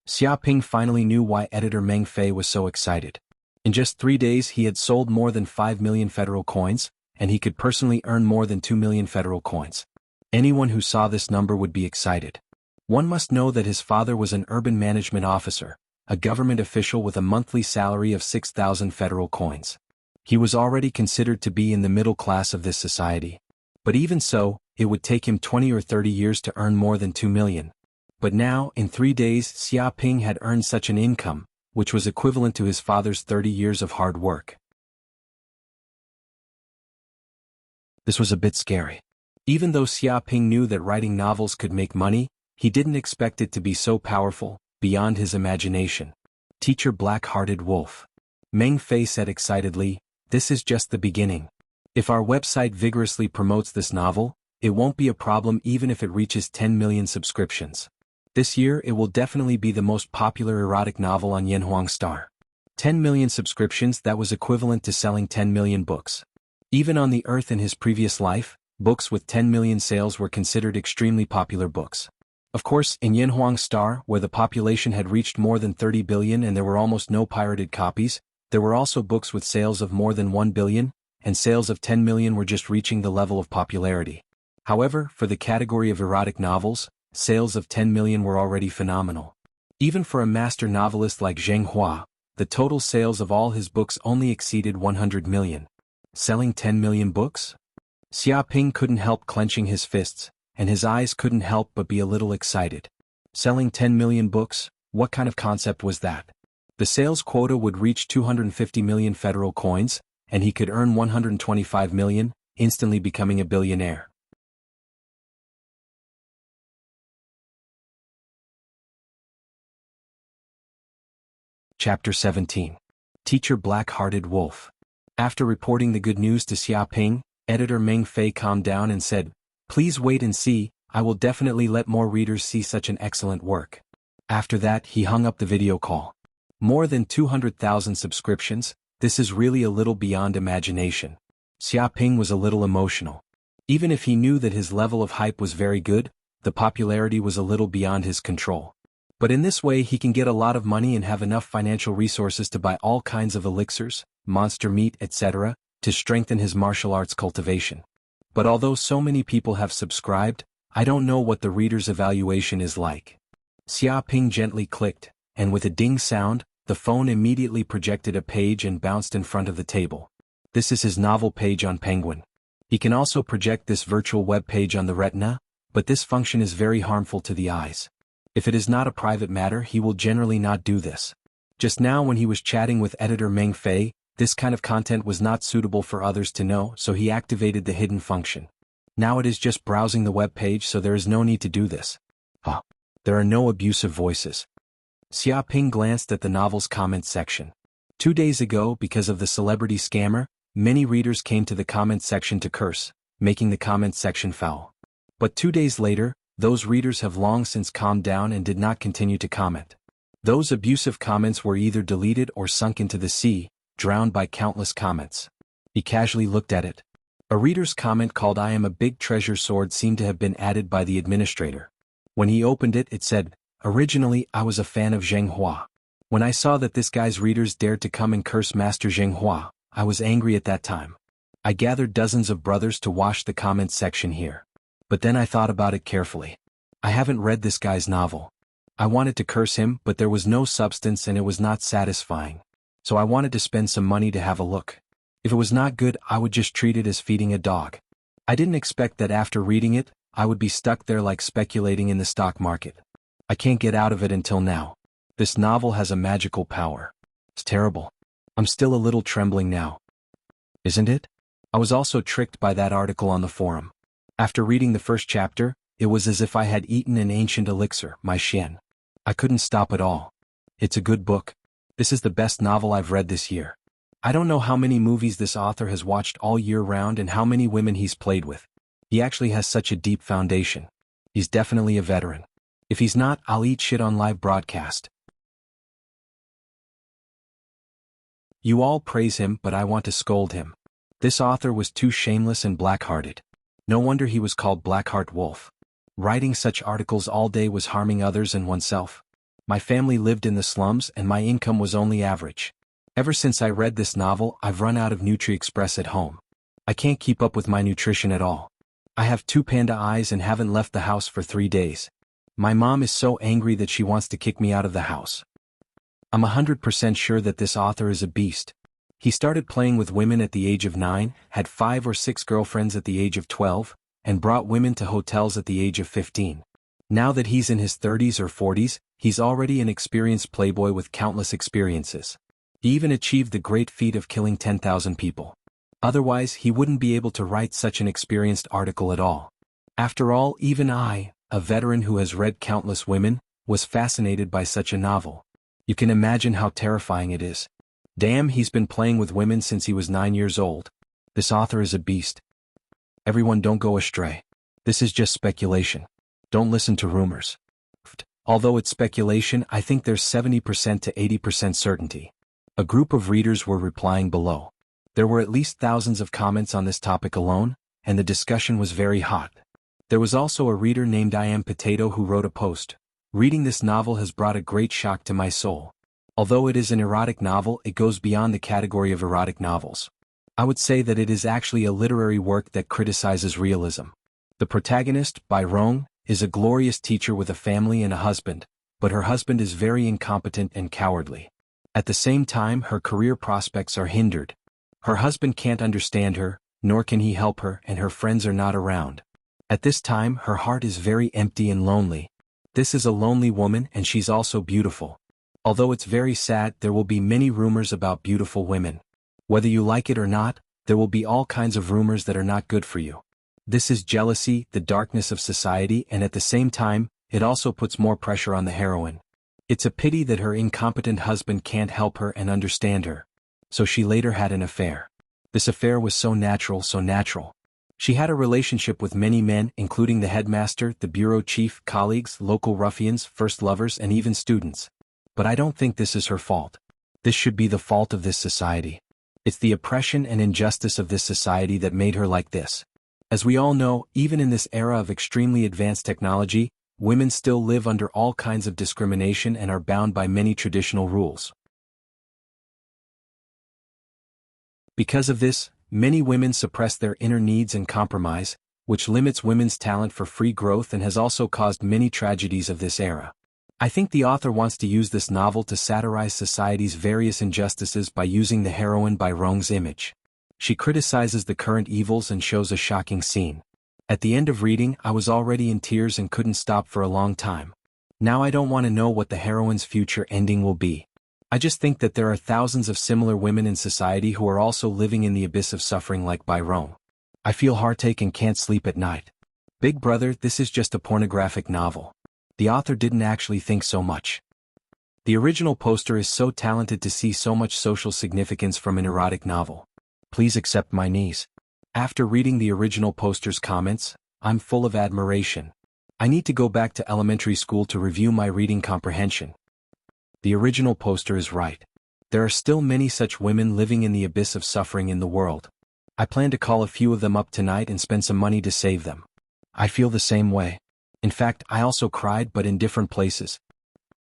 Xiaoping finally knew why editor Meng Fei was so excited. In just 3 days he had sold more than 5 million federal coins, and he could personally earn more than 2 million federal coins. Anyone who saw this number would be excited. One must know that his father was an urban management officer, a government official with a monthly salary of 6,000 federal coins. He was already considered to be in the middle class of this society. But even so, it would take him 20 or 30 years to earn more than 2 million. But now, in 3 days, Xiaoping had earned such an income, which was equivalent to his father's 30 years of hard work. This was a bit scary. Even though Xiaoping knew that writing novels could make money, he didn't expect it to be so powerful, beyond his imagination. Teacher Black-Hearted Wolf. Meng Fei said excitedly, "This is just the beginning. If our website vigorously promotes this novel, it won't be a problem even if it reaches 10 million subscriptions. This year it will definitely be the most popular erotic novel on Yanhuang Star. 10 million subscriptions, that was equivalent to selling 10 million books. Even on the Earth in his previous life, books with 10 million sales were considered extremely popular books. Of course, in Yanhuang Star, where the population had reached more than 30 billion and there were almost no pirated copies, there were also books with sales of more than 1 billion, and sales of 10 million were just reaching the level of popularity. However, for the category of erotic novels, sales of 10 million were already phenomenal. Even for a master novelist like Jianghu, the total sales of all his books only exceeded 100 million. Selling 10 million books? Xiaoping couldn't help clenching his fists, and his eyes couldn't help but be a little excited. Selling 10 million books, what kind of concept was that? The sales quota would reach 250 million federal coins, and he could earn 125 million, instantly becoming a billionaire. Chapter 17. Teacher Black-Hearted Wolf. After reporting the good news to Xiaoping, editor Meng Fei calmed down and said, "Please wait and see, I will definitely let more readers see such an excellent work." After that he hung up the video call. More than 200,000 subscriptions, this is really a little beyond imagination. Xiaoping was a little emotional. Even if he knew that his level of hype was very good, the popularity was a little beyond his control. But in this way he can get a lot of money and have enough financial resources to buy all kinds of elixirs, monster meat, etc., to strengthen his martial arts cultivation. But although so many people have subscribed, I don't know what the reader's evaluation is like. Xiaoping gently clicked, and with a ding sound, the phone immediately projected a page and bounced in front of the table. This is his novel page on Penguin. He can also project this virtual web page on the retina, but this function is very harmful to the eyes. If it is not a private matter, he will generally not do this. Just now when he was chatting with editor Meng Fei, this kind of content was not suitable for others to know, so he activated the hidden function. Now it is just browsing the web page, so there is no need to do this. There are no abusive voices. Xiaoping glanced at the novel's comment section. 2 days ago, because of the celebrity scammer, many readers came to the comment section to curse, making the comment section foul. But 2 days later, those readers have long since calmed down and did not continue to comment. Those abusive comments were either deleted or sunk into the sea, drowned by countless comments. He casually looked at it. A reader's comment called "I am a big treasure sword" seemed to have been added by the administrator. When he opened it, it said, "Originally, I was a fan of Jianghu. When I saw that this guy's readers dared to come and curse Master Jianghu, I was angry at that time. I gathered dozens of brothers to wash the comments section here. But then I thought about it carefully. I haven't read this guy's novel. I wanted to curse him, but there was no substance and it was not satisfying. So I wanted to spend some money to have a look. If it was not good, I would just treat it as feeding a dog. I didn't expect that after reading it, I would be stuck there like speculating in the stock market. I can't get out of it until now. This novel has a magical power. It's terrible. I'm still a little trembling now. Isn't it? I was also tricked by that article on the forum. After reading the first chapter, it was as if I had eaten an ancient elixir, my Xian. I couldn't stop at all. It's a good book. This is the best novel I've read this year. I don't know how many movies this author has watched all year round and how many women he's played with. He actually has such a deep foundation. He's definitely a veteran. If he's not, I'll eat shit on live broadcast. You all praise him, but I want to scold him. This author was too shameless and black-hearted. No wonder he was called Black-Heart Wolf. Writing such articles all day was harming others and oneself. My family lived in the slums and my income was only average. Ever since I read this novel, I've run out of Nutri-Express at home. I can't keep up with my nutrition at all. I have 2 panda eyes and haven't left the house for 3 days. My mom is so angry that she wants to kick me out of the house. I'm 100% sure that this author is a beast. He started playing with women at the age of 9, had 5 or 6 girlfriends at the age of 12, and brought women to hotels at the age of 15. Now that he's in his 30s or 40s, he's already an experienced playboy with countless experiences. He even achieved the great feat of killing 10,000 people. Otherwise, he wouldn't be able to write such an experienced article at all. After all, even I, a veteran who has read countless women, was fascinated by such a novel. You can imagine how terrifying it is. Damn, he's been playing with women since he was 9 years old. This author is a beast. Everyone, don't go astray. This is just speculation. Don't listen to rumors. Although it's speculation, I think there's 70% to 80% certainty. A group of readers were replying below. There were at least thousands of comments on this topic alone, and the discussion was very hot. There was also a reader named I Am Potato who wrote a post. Reading this novel has brought a great shock to my soul. Although it is an erotic novel, it goes beyond the category of erotic novels. I would say that it is actually a literary work that criticizes realism. The protagonist, Bai Rong, is a glorious teacher with a family and a husband, but her husband is very incompetent and cowardly. At the same time, her career prospects are hindered. Her husband can't understand her, nor can he help her, and her friends are not around. At this time, her heart is very empty and lonely. This is a lonely woman, and she's also beautiful. Although it's very sad, there will be many rumors about beautiful women. Whether you like it or not, there will be all kinds of rumors that are not good for you. This is jealousy, the darkness of society, and at the same time, it also puts more pressure on the heroine. It's a pity that her incompetent husband can't help her and understand her. So she later had an affair. This affair was so natural, so natural. She had a relationship with many men, including the headmaster, the bureau chief, colleagues, local ruffians, first lovers, and even students. But I don't think this is her fault. This should be the fault of this society. It's the oppression and injustice of this society that made her like this. As we all know, even in this era of extremely advanced technology, women still live under all kinds of discrimination and are bound by many traditional rules. Because of this, many women suppress their inner needs and compromise, which limits women's talent for free growth and has also caused many tragedies of this era. I think the author wants to use this novel to satirize society's various injustices by using the heroine Bai Rong's image. She criticizes the current evils and shows a shocking scene. At the end of reading, I was already in tears and couldn't stop for a long time. Now I don't want to know what the heroine's future ending will be. I just think that there are thousands of similar women in society who are also living in the abyss of suffering like Bai Rong. I feel heartache and can't sleep at night. Big brother, this is just a pornographic novel. The author didn't actually think so much. The original poster is so talented to see so much social significance from an erotic novel. Please accept my knees. After reading the original poster's comments, I'm full of admiration. I need to go back to elementary school to review my reading comprehension. The original poster is right. There are still many such women living in the abyss of suffering in the world. I plan to call a few of them up tonight and spend some money to save them. I feel the same way. In fact, I also cried, but in different places.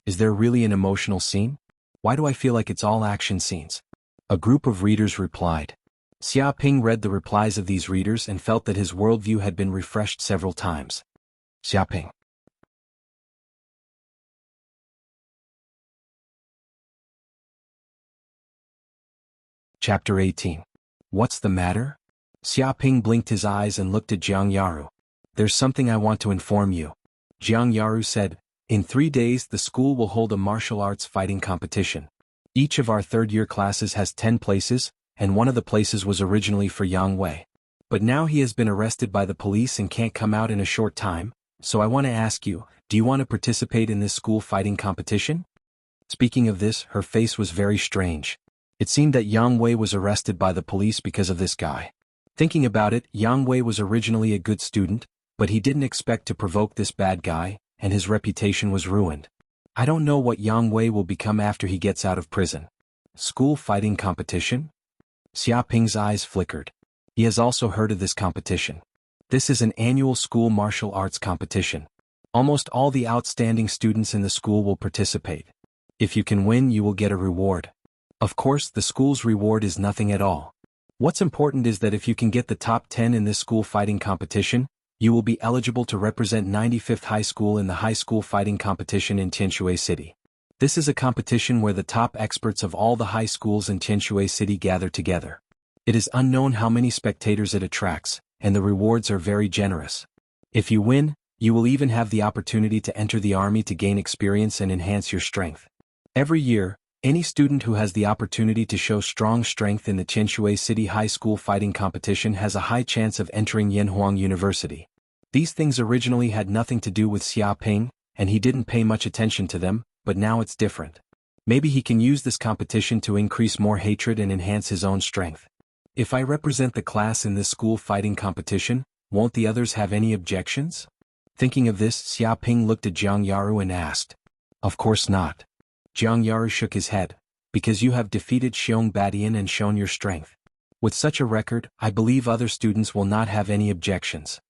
Is there really an emotional scene? Why do I feel like it's all action scenes? A group of readers replied. Xia Ping read the replies of these readers and felt that his worldview had been refreshed several times. Xia Ping. Chapter 18. What's the matter? Xia Ping blinked his eyes and looked at Jiang Yaru. There's something I want to inform you. Jiang Yaru said, in 3 days the school will hold a martial arts fighting competition. Each of our third-year classes has 10 places, and one of the places was originally for Yang Wei. But now he has been arrested by the police and can't come out in a short time, so I want to ask you, do you want to participate in this school fighting competition? Speaking of this, her face was very strange. It seemed that Yang Wei was arrested by the police because of this guy. Thinking about it, Yang Wei was originally a good student, but he didn't expect to provoke this bad guy, and his reputation was ruined. I don't know what Yang Wei will become after he gets out of prison. School fighting competition? Xia Ping's eyes flickered. He has also heard of this competition. This is an annual school martial arts competition. Almost all the outstanding students in the school will participate. If you can win, you will get a reward. Of course, the school's reward is nothing at all. What's important is that if you can get the top 10 in this school fighting competition, you will be eligible to represent 95th High School in the high school fighting competition in Tianshui City. This is a competition where the top experts of all the high schools in Tianshui City gather together. It is unknown how many spectators it attracts, and the rewards are very generous. If you win, you will even have the opportunity to enter the army to gain experience and enhance your strength. Every year, any student who has the opportunity to show strong strength in the Tianshui City High School fighting competition has a high chance of entering Yanhuang University. These things originally had nothing to do with Xia Ping, and he didn't pay much attention to them, but now it's different. Maybe he can use this competition to increase more hatred and enhance his own strength. If I represent the class in this school fighting competition, won't the others have any objections? Thinking of this, Xia Ping looked at Jiang Yaru and asked. Of course not. Jiang Yaru shook his head. Because you have defeated Xiong Badian and shown your strength. With such a record, I believe other students will not have any objections.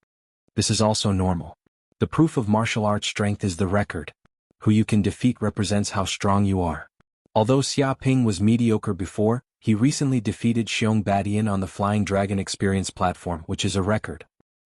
This is also normal. The proof of martial arts strength is the record. Who you can defeat represents how strong you are. Although Xia Ping was mediocre before, he recently defeated Xiong Badian on the Flying Dragon Experience platform, which is a record.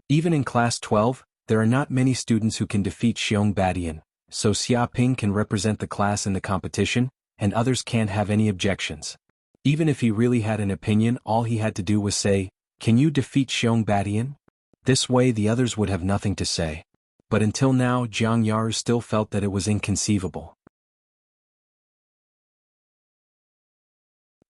Even in Class 12, there are not many students who can defeat Xiong Badian, so Xia Ping can represent the class in the competition, and others can't have any objections. Even if he really had an opinion, all he had to do was say, "Can you defeat Xiong Badian?" This way the others would have nothing to say. But until now, Jiang Yaru still felt that it was inconceivable.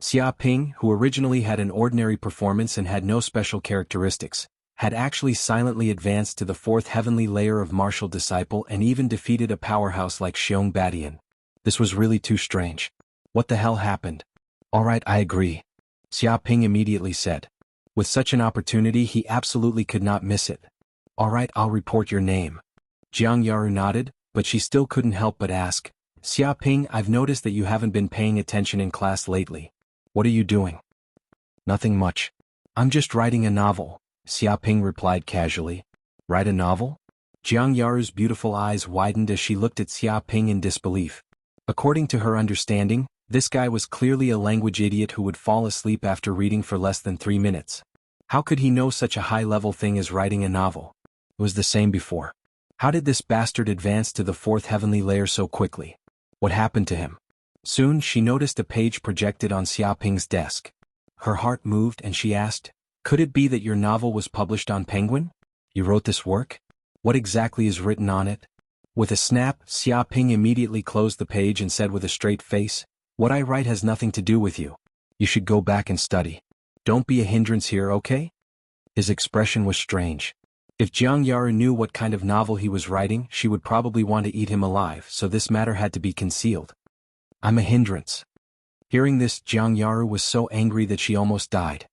Xia Ping, who originally had an ordinary performance and had no special characteristics, had actually silently advanced to the fourth heavenly layer of martial disciple and even defeated a powerhouse like Xiong Badian. This was really too strange. What the hell happened? Alright, I agree. Xia Ping immediately said. With such an opportunity he absolutely could not miss it. Alright, I'll report your name. Jiang Yaru nodded, but she still couldn't help but ask, Xia Ping, I've noticed that you haven't been paying attention in class lately. What are you doing? Nothing much. I'm just writing a novel, Xia Ping replied casually. Write a novel? Jiang Yaru's beautiful eyes widened as she looked at Xia Ping in disbelief. According to her understanding, this guy was clearly a language idiot who would fall asleep after reading for less than 3 minutes. How could he know such a high-level thing as writing a novel? It was the same before. How did this bastard advance to the fourth heavenly layer so quickly? What happened to him? Soon she noticed a page projected on Xia Ping's desk. Her heart moved and she asked, Could it be that your novel was published on Penguin? You wrote this work? What exactly is written on it? With a snap, Xia Ping immediately closed the page and said with a straight face, What I write has nothing to do with you. You should go back and study. Don't be a hindrance here, okay? His expression was strange. If Jiang Yaru knew what kind of novel he was writing, she would probably want to eat him alive, so this matter had to be concealed. I'm a hindrance. Hearing this, Jiang Yaru was so angry that she almost died.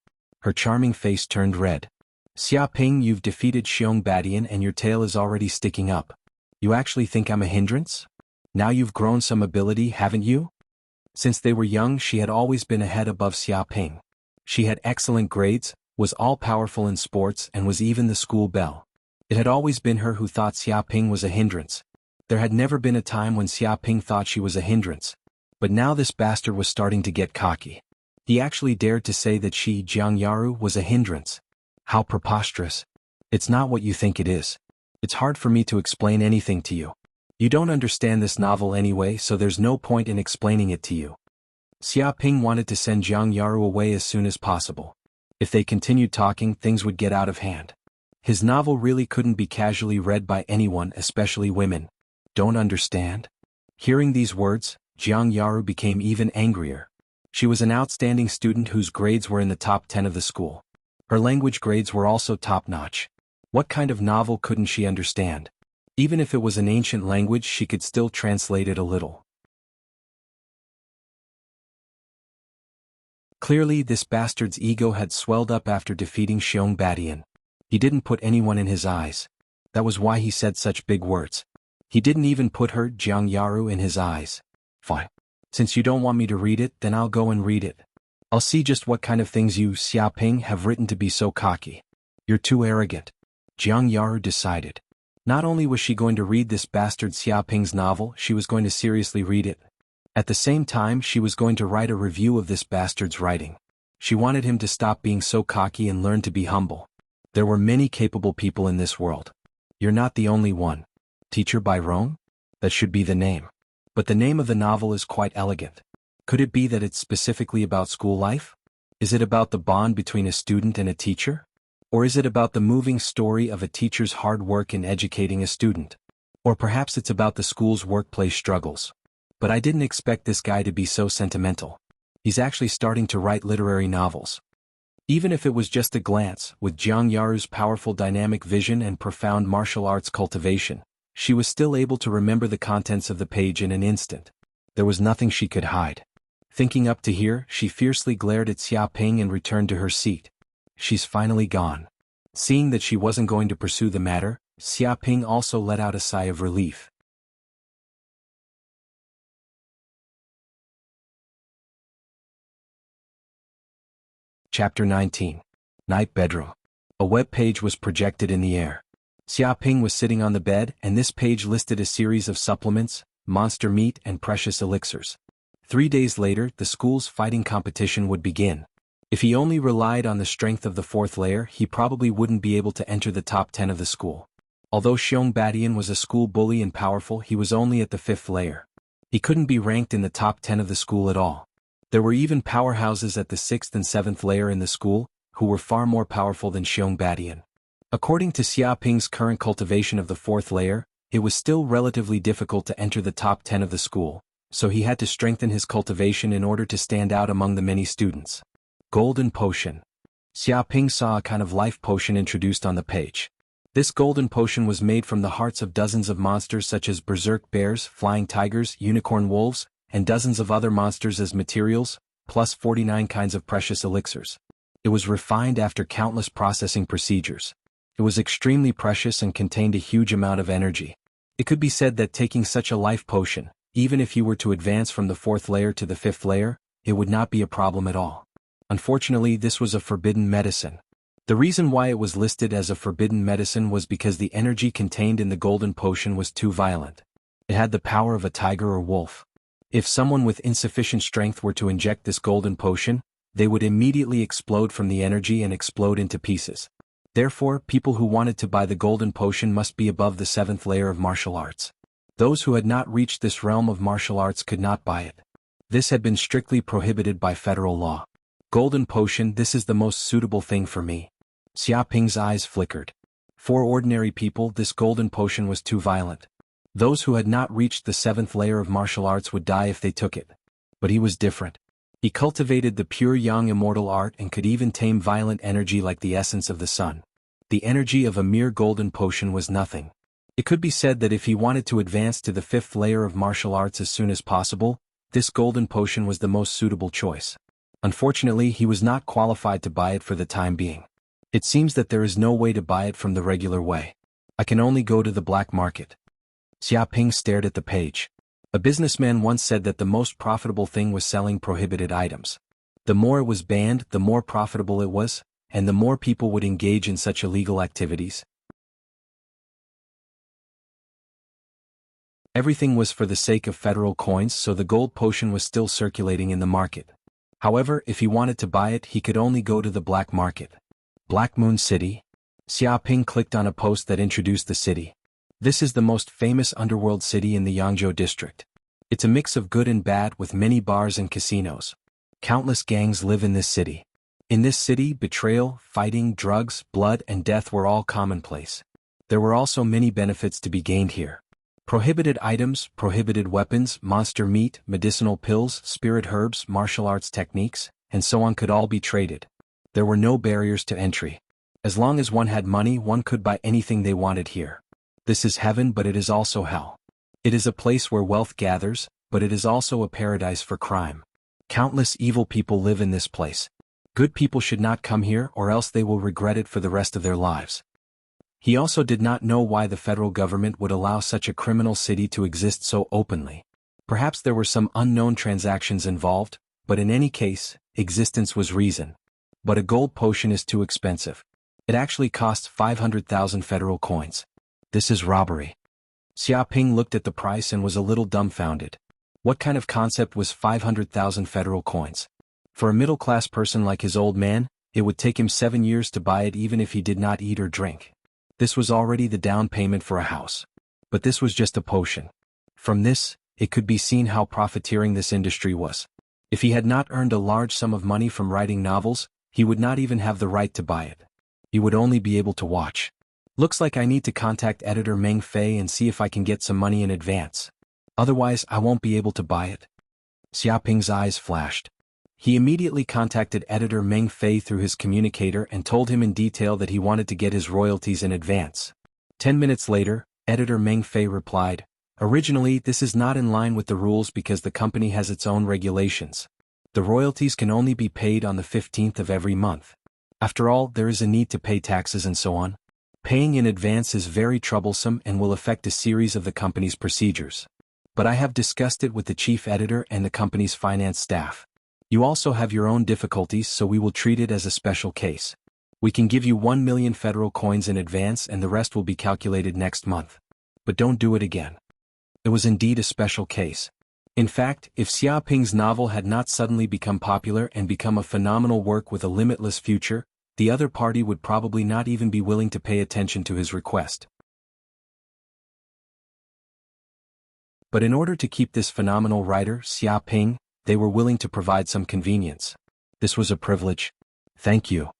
Her charming face turned red. Xia Ping, you've defeated Xiong Badian and your tail is already sticking up. You actually think I'm a hindrance? Now you've grown some ability, haven't you? Since they were young, she had always been a head above Xia Ping. She had excellent grades, was all-powerful in sports and was even the school belle. It had always been her who thought Xia Ping was a hindrance. There had never been a time when Xia Ping thought she was a hindrance. But now this bastard was starting to get cocky. He actually dared to say that she, Jiang Yaru, was a hindrance. How preposterous. It's not what you think it is. It's hard for me to explain anything to you. You don't understand this novel anyway, so there's no point in explaining it to you. Xia Ping wanted to send Jiang Yaru away as soon as possible. If they continued talking, things would get out of hand. His novel really couldn't be casually read by anyone, especially women. Don't understand? Hearing these words, Jiang Yaru became even angrier. She was an outstanding student whose grades were in the top 10 of the school. Her language grades were also top-notch. What kind of novel couldn't she understand? Even if it was an ancient language, she could still translate it a little. Clearly, this bastard's ego had swelled up after defeating Xiong Badian. He didn't put anyone in his eyes. That was why he said such big words. He didn't even put her, Jiang Yaru, in his eyes. Fine. Since you don't want me to read it, then I'll go and read it. I'll see just what kind of things you, Xia Ping, have written to be so cocky. You're too arrogant. Jiang Yaru decided. Not only was she going to read this bastard Xia Ping's novel, she was going to seriously read it. At the same time, she was going to write a review of this bastard's writing. She wanted him to stop being so cocky and learn to be humble. There were many capable people in this world. You're not the only one. Teacher Byron? That should be the name. But the name of the novel is quite elegant. Could it be that it's specifically about school life? Is it about the bond between a student and a teacher? Or is it about the moving story of a teacher's hard work in educating a student? Or perhaps it's about the school's workplace struggles. But I didn't expect this guy to be so sentimental. He's actually starting to write literary novels. Even if it was just a glance, with Jianghu's powerful dynamic vision and profound martial arts cultivation, she was still able to remember the contents of the page in an instant. There was nothing she could hide. Thinking up to here, she fiercely glared at Xia Ping and returned to her seat. She's finally gone. Seeing that she wasn't going to pursue the matter, Xia Ping also let out a sigh of relief. Chapter 19. Night Bedroom. A web page was projected in the air. Xia Ping was sitting on the bed, and this page listed a series of supplements, monster meat, and precious elixirs. 3 days later, the school's fighting competition would begin. If he only relied on the strength of the fourth layer, he probably wouldn't be able to enter the top 10 of the school. Although Xiong Badian was a school bully and powerful, he was only at the 5th layer. He couldn't be ranked in the top 10 of the school at all. There were even powerhouses at the 6th and 7th layer in the school, who were far more powerful than Xiong Badian. According to Xia Ping's current cultivation of the 4th layer, it was still relatively difficult to enter the top 10 of the school, so he had to strengthen his cultivation in order to stand out among the many students. Golden Potion. Xia Ping saw a kind of life potion introduced on the page. This golden potion was made from the hearts of dozens of monsters such as berserk bears, flying tigers, unicorn wolves, and dozens of other monsters as materials, plus 49 kinds of precious elixirs. It was refined after countless processing procedures. It was extremely precious and contained a huge amount of energy. It could be said that taking such a life potion, even if you were to advance from the 4th layer to the 5th layer, it would not be a problem at all. Unfortunately, this was a forbidden medicine. The reason why it was listed as a forbidden medicine was because the energy contained in the golden potion was too violent. It had the power of a tiger or wolf. If someone with insufficient strength were to inject this golden potion, they would immediately explode from the energy and explode into pieces. Therefore, people who wanted to buy the golden potion must be above the 7th layer of martial arts. Those who had not reached this realm of martial arts could not buy it. This had been strictly prohibited by federal law. Golden potion, this is the most suitable thing for me. Xia Ping's eyes flickered. For ordinary people, this golden potion was too violent. Those who had not reached the 7th layer of martial arts would die if they took it. But he was different. He cultivated the pure yang immortal art and could even tame violent energy like the essence of the sun. The energy of a mere golden potion was nothing. It could be said that if he wanted to advance to the 5th layer of martial arts as soon as possible, this golden potion was the most suitable choice. Unfortunately, he was not qualified to buy it for the time being. It seems that there is no way to buy it from the regular way. I can only go to the black market. Xia Ping stared at the page. A businessman once said that the most profitable thing was selling prohibited items. The more it was banned, the more profitable it was, and the more people would engage in such illegal activities. Everything was for the sake of federal coins, so the gold potion was still circulating in the market. However, if he wanted to buy it, he could only go to the black market. Black Moon City? Xia Ping clicked on a post that introduced the city. This is the most famous underworld city in the Jianghu district. It's a mix of good and bad with many bars and casinos. Countless gangs live in this city. In this city, betrayal, fighting, drugs, blood, and death were all commonplace. There were also many benefits to be gained here. Prohibited items, prohibited weapons, monster meat, medicinal pills, spirit herbs, martial arts techniques, and so on could all be traded. There were no barriers to entry. As long as one had money, one could buy anything they wanted here. This is heaven, but it is also hell. It is a place where wealth gathers, but it is also a paradise for crime. Countless evil people live in this place. Good people should not come here, or else they will regret it for the rest of their lives. He also did not know why the federal government would allow such a criminal city to exist so openly. Perhaps there were some unknown transactions involved, but in any case, existence was reason. But a gold potion is too expensive. It actually costs 500,000 federal coins. This is robbery. Xia Ping looked at the price and was a little dumbfounded. What kind of concept was 500,000 federal coins? For a middle-class person like his old man, it would take him 7 years to buy it even if he did not eat or drink. This was already the down payment for a house. But this was just a potion. From this, it could be seen how profiteering this industry was. If he had not earned a large sum of money from writing novels, he would not even have the right to buy it. He would only be able to watch. Looks like I need to contact editor Meng Fei and see if I can get some money in advance. Otherwise, I won't be able to buy it. Xiaoping's eyes flashed. He immediately contacted editor Meng Fei through his communicator and told him in detail that he wanted to get his royalties in advance. 10 minutes later, editor Meng Fei replied, "Originally, this is not in line with the rules because the company has its own regulations. The royalties can only be paid on the 15th of every month. After all, there is a need to pay taxes and so on. Paying in advance is very troublesome and will affect a series of the company's procedures. But I have discussed it with the chief editor and the company's finance staff. You also have your own difficulties, so we will treat it as a special case. We can give you 1 million federal coins in advance and the rest will be calculated next month. But don't do it again." It was indeed a special case. In fact, if Xiaoping's novel had not suddenly become popular and become a phenomenal work with a limitless future, the other party would probably not even be willing to pay attention to his request. But in order to keep this phenomenal writer, Xiaoping, they were willing to provide some convenience. This was a privilege. "Thank you."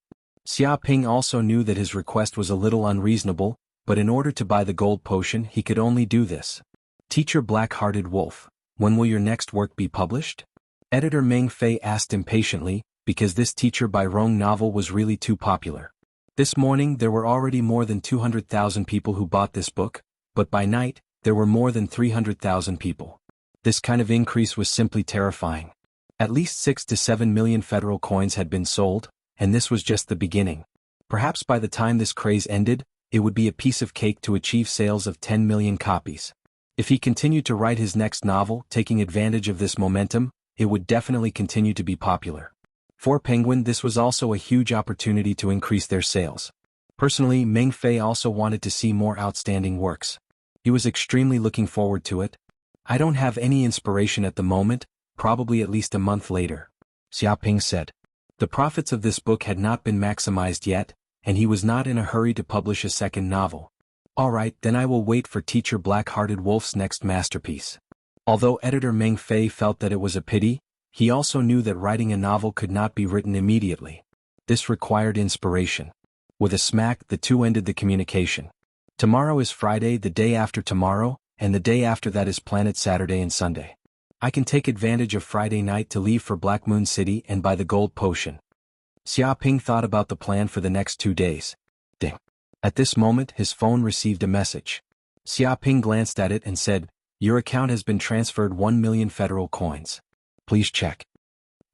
Xiaoping also knew that his request was a little unreasonable, but in order to buy the gold potion he could only do this. "Teacher Black-Hearted Wolf, when will your next work be published?" Editor Meng Fei asked impatiently, because this Teacher by Rong novel was really too popular. This morning there were already more than 200,000 people who bought this book, but by night, there were more than 300,000 people. This kind of increase was simply terrifying. At least 6 to 7 million federal coins had been sold, and this was just the beginning. Perhaps by the time this craze ended, it would be a piece of cake to achieve sales of 10 million copies. If he continued to write his next novel, taking advantage of this momentum, it would definitely continue to be popular. For Penguin, this was also a huge opportunity to increase their sales. Personally, Meng Fei also wanted to see more outstanding works. He was extremely looking forward to it. "I don't have any inspiration at the moment, probably at least a month later," Xiaoping said. The profits of this book had not been maximized yet, and he was not in a hurry to publish a second novel. "All right, then I will wait for Teacher Black-Hearted Wolf's next masterpiece." Although editor Meng Fei felt that it was a pity, he also knew that writing a novel could not be written immediately. This required inspiration. With a smack, the two ended the communication. "Tomorrow is Friday, the day after tomorrow, and the day after that is Planet Saturday and Sunday. I can take advantage of Friday night to leave for Black Moon City and buy the gold potion." Xiaoping thought about the plan for the next 2 days. Ding. At this moment, his phone received a message. Xiaoping glanced at it and said, "Your account has been transferred 1 million federal coins. Please check."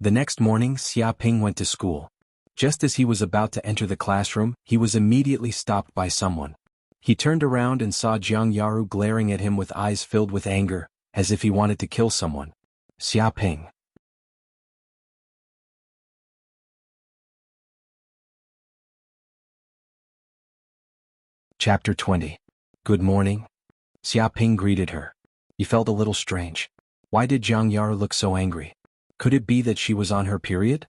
The next morning, Xiaoping went to school. Just as he was about to enter the classroom, he was immediately stopped by someone. He turned around and saw Jianghu glaring at him with eyes filled with anger, as if he wanted to kill someone. Xiaoping. Chapter 20. "Good morning." Xiaoping greeted her. He felt a little strange. Why did Jianghu look so angry? Could it be that she was on her period?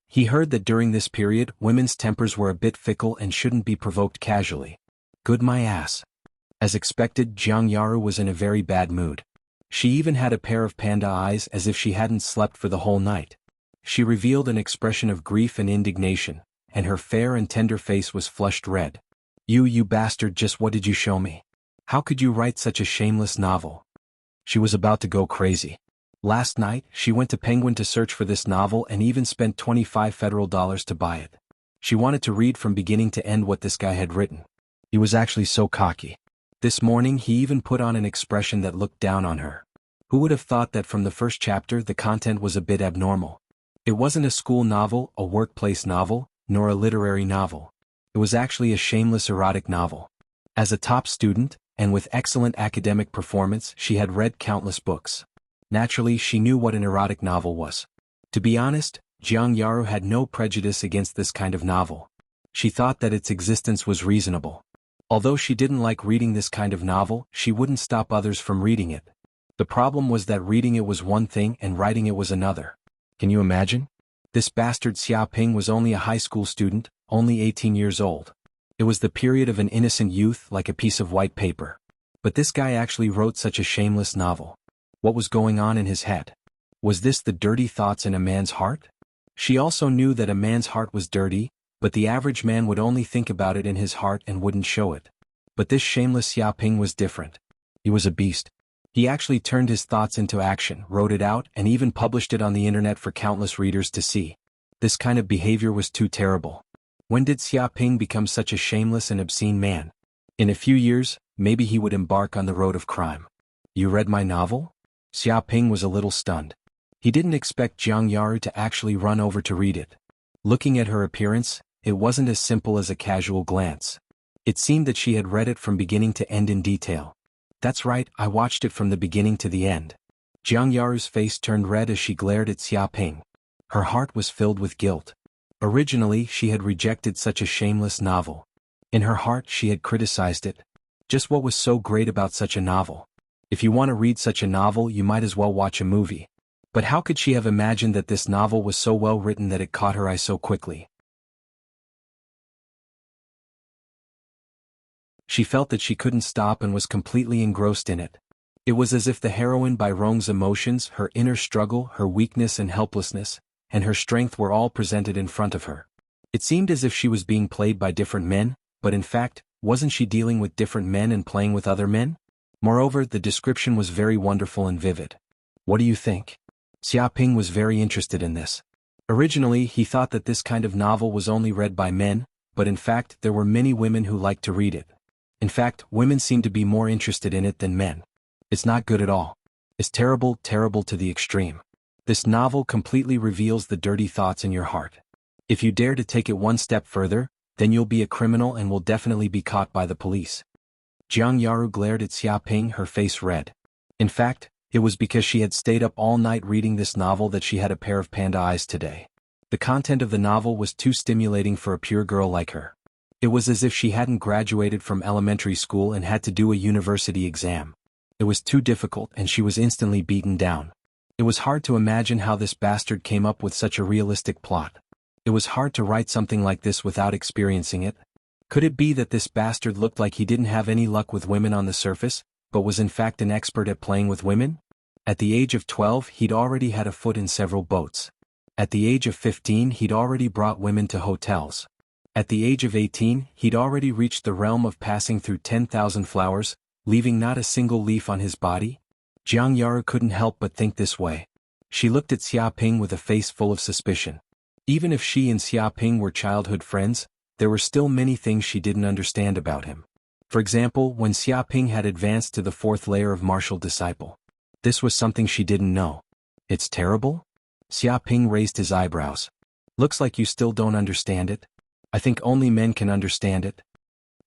He heard that during this period, women's tempers were a bit fickle and shouldn't be provoked casually. Good my ass. As expected, Jianghu was in a very bad mood. She even had a pair of panda eyes as if she hadn't slept for the whole night. She revealed an expression of grief and indignation, and her fair and tender face was flushed red. You bastard, just what did you show me? How could you write such a shameless novel?" She was about to go crazy. Last night, she went to Penguin to search for this novel and even spent $25 federal to buy it. She wanted to read from beginning to end what this guy had written. He was actually so cocky. This morning he even put on an expression that looked down on her. Who would have thought that from the first chapter the content was a bit abnormal? It wasn't a school novel, a workplace novel, nor a literary novel. It was actually a shameless erotic novel. As a top student, and with excellent academic performance, she had read countless books. Naturally, she knew what an erotic novel was. To be honest, Jianghu had no prejudice against this kind of novel. She thought that its existence was reasonable. Although she didn't like reading this kind of novel, she wouldn't stop others from reading it. The problem was that reading it was one thing and writing it was another. Can you imagine? This bastard Xiaoping was only a high school student, only 18 years old. It was the period of an innocent youth, like a piece of white paper. But this guy actually wrote such a shameless novel. What was going on in his head? Was this the dirty thoughts in a man's heart? She also knew that a man's heart was dirty, but the average man would only think about it in his heart and wouldn't show it. But this shameless Xiaoping was different. He was a beast. He actually turned his thoughts into action, wrote it out, and even published it on the internet for countless readers to see. This kind of behavior was too terrible. When did Xiaoping become such a shameless and obscene man? In a few years, maybe he would embark on the road of crime. You read my novel? Xiaoping was a little stunned. He didn't expect Jianghu to actually run over to read it. Looking at her appearance, it wasn't as simple as a casual glance. It seemed that she had read it from beginning to end in detail. That's right, I watched it from the beginning to the end. Jianghu's face turned red as she glared at Xiaoping. Her heart was filled with guilt. Originally, she had rejected such a shameless novel. In her heart, she had criticized it. Just what was so great about such a novel? If you want to read such a novel, you might as well watch a movie. But how could she have imagined that this novel was so well written that it caught her eye so quickly? She felt that she couldn't stop and was completely engrossed in it. It was as if the heroine by Rong's emotions, her inner struggle, her weakness and helplessness, and her strength were all presented in front of her. It seemed as if she was being played by different men, but in fact, wasn't she dealing with different men and playing with other men? Moreover, the description was very wonderful and vivid. What do you think? Xiaoping was very interested in this. Originally, he thought that this kind of novel was only read by men, but in fact, there were many women who liked to read it. In fact, women seem to be more interested in it than men. It's not good at all. It's terrible, terrible to the extreme. This novel completely reveals the dirty thoughts in your heart. If you dare to take it one step further, then you'll be a criminal and will definitely be caught by the police. Jianghu glared at Xiaoping, her face red. In fact, it was because she had stayed up all night reading this novel that she had a pair of panda eyes today. The content of the novel was too stimulating for a pure girl like her. It was as if she hadn't graduated from elementary school and had to do a university exam. It was too difficult and she was instantly beaten down. It was hard to imagine how this bastard came up with such a realistic plot. It was hard to write something like this without experiencing it. Could it be that this bastard looked like he didn't have any luck with women on the surface, but was in fact an expert at playing with women? At the age of 12, he'd already had a foot in several boats. At the age of 15, he'd already brought women to hotels. At the age of 18, he'd already reached the realm of passing through 10,000 flowers, leaving not a single leaf on his body. Jianghu couldn't help but think this way. She looked at Xiaoping with a face full of suspicion. Even if she and Xiaoping were childhood friends, there were still many things she didn't understand about him. For example, when Xiaoping had advanced to the 4th layer of martial disciple. This was something she didn't know. It's terrible? Xiaoping raised his eyebrows. Looks like you still don't understand it. I think only men can understand it.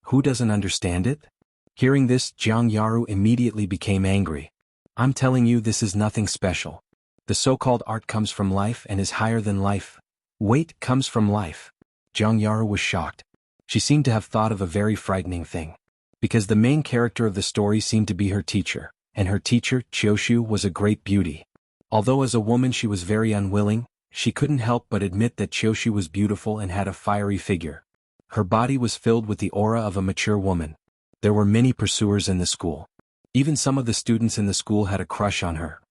Who doesn't understand it? Hearing this, Jianghu immediately became angry. I'm telling you, this is nothing special. The so-called art comes from life and is higher than life. Wait, comes from life. Jianghu was shocked. She seemed to have thought of a very frightening thing. Because the main character of the story seemed to be her teacher, and her teacher, Qiushu, was a great beauty. Although as a woman she was very unwilling, she couldn't help but admit that Qiushu was beautiful and had a fiery figure. Her body was filled with the aura of a mature woman. There were many pursuers in the school. Even some of the students in the school had a crush on her.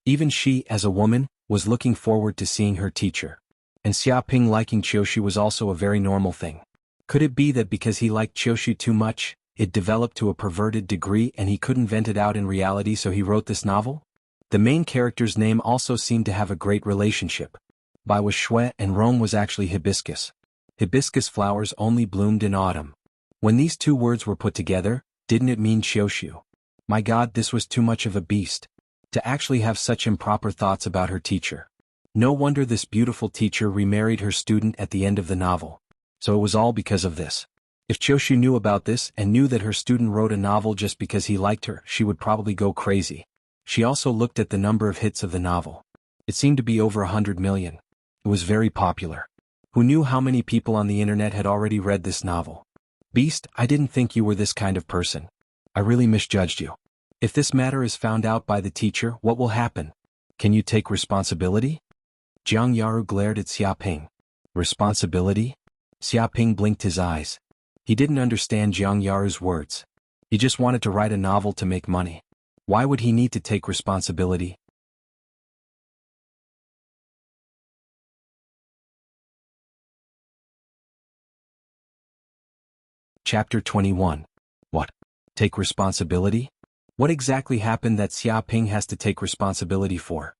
Even she, as a woman, was looking forward to seeing her teacher. And Xiaoping liking Qiushu was also a very normal thing. Could it be that because he liked Qiushu too much, it developed to a perverted degree and he couldn't vent it out in reality, so he wrote this novel? The main character's name also seemed to have a great relationship. Bai was shui and Rong was actually hibiscus. Hibiscus flowers only bloomed in autumn. When these two words were put together, didn't it mean Qiushu? My God, this was too much of a beast. To actually have such improper thoughts about her teacher. No wonder this beautiful teacher remarried her student at the end of the novel. So it was all because of this. If Qiushu knew about this and knew that her student wrote a novel just because he liked her, she would probably go crazy. She also looked at the number of hits of the novel. It seemed to be over 100 million. It was very popular. Who knew how many people on the internet had already read this novel? Beast, I didn't think you were this kind of person. I really misjudged you. If this matter is found out by the teacher, what will happen? Can you take responsibility? Jiang Yaru glared at Xiaoping. Responsibility? Xiaoping blinked his eyes. He didn't understand Jiang Yaru's words. He just wanted to write a novel to make money. Why would he need to take responsibility? Chapter 21. What? Take responsibility? What exactly happened that Xiaoping has to take responsibility for?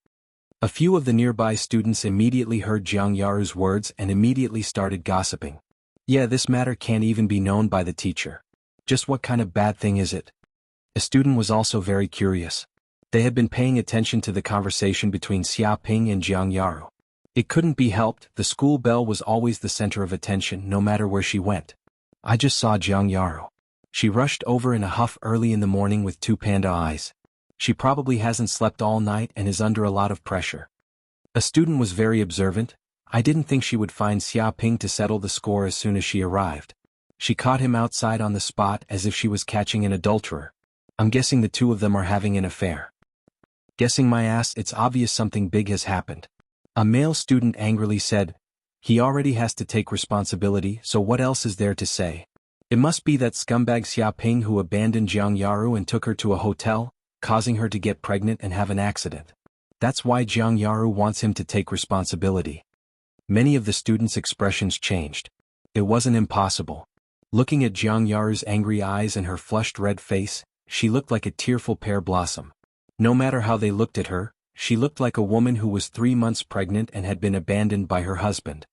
A few of the nearby students immediately heard Jiang Yaru's words and immediately started gossiping. Yeah, this matter can't even be known by the teacher. Just what kind of bad thing is it? A student was also very curious. They had been paying attention to the conversation between Xiaoping and Jiang Yaru. It couldn't be helped, the school belle was always the center of attention no matter where she went. I just saw Jiang Yaru. She rushed over in a huff early in the morning with two panda eyes. She probably hasn't slept all night and is under a lot of pressure. A student was very observant. I didn't think she would find Xiaoping to settle the score as soon as she arrived. She caught him outside on the spot as if she was catching an adulterer. I'm guessing the two of them are having an affair. Guessing my ass, it's obvious something big has happened. A male student angrily said, he already has to take responsibility, so what else is there to say? It must be that scumbag Xiaoping who abandoned Jiang Yaru and took her to a hotel, causing her to get pregnant and have an accident. That's why Jiang Yaru wants him to take responsibility. Many of the students' expressions changed. It wasn't impossible. Looking at Jiang Yaru's angry eyes and her flushed red face, she looked like a tearful pear blossom. No matter how they looked at her, she looked like a woman who was 3 months pregnant and had been abandoned by her husband.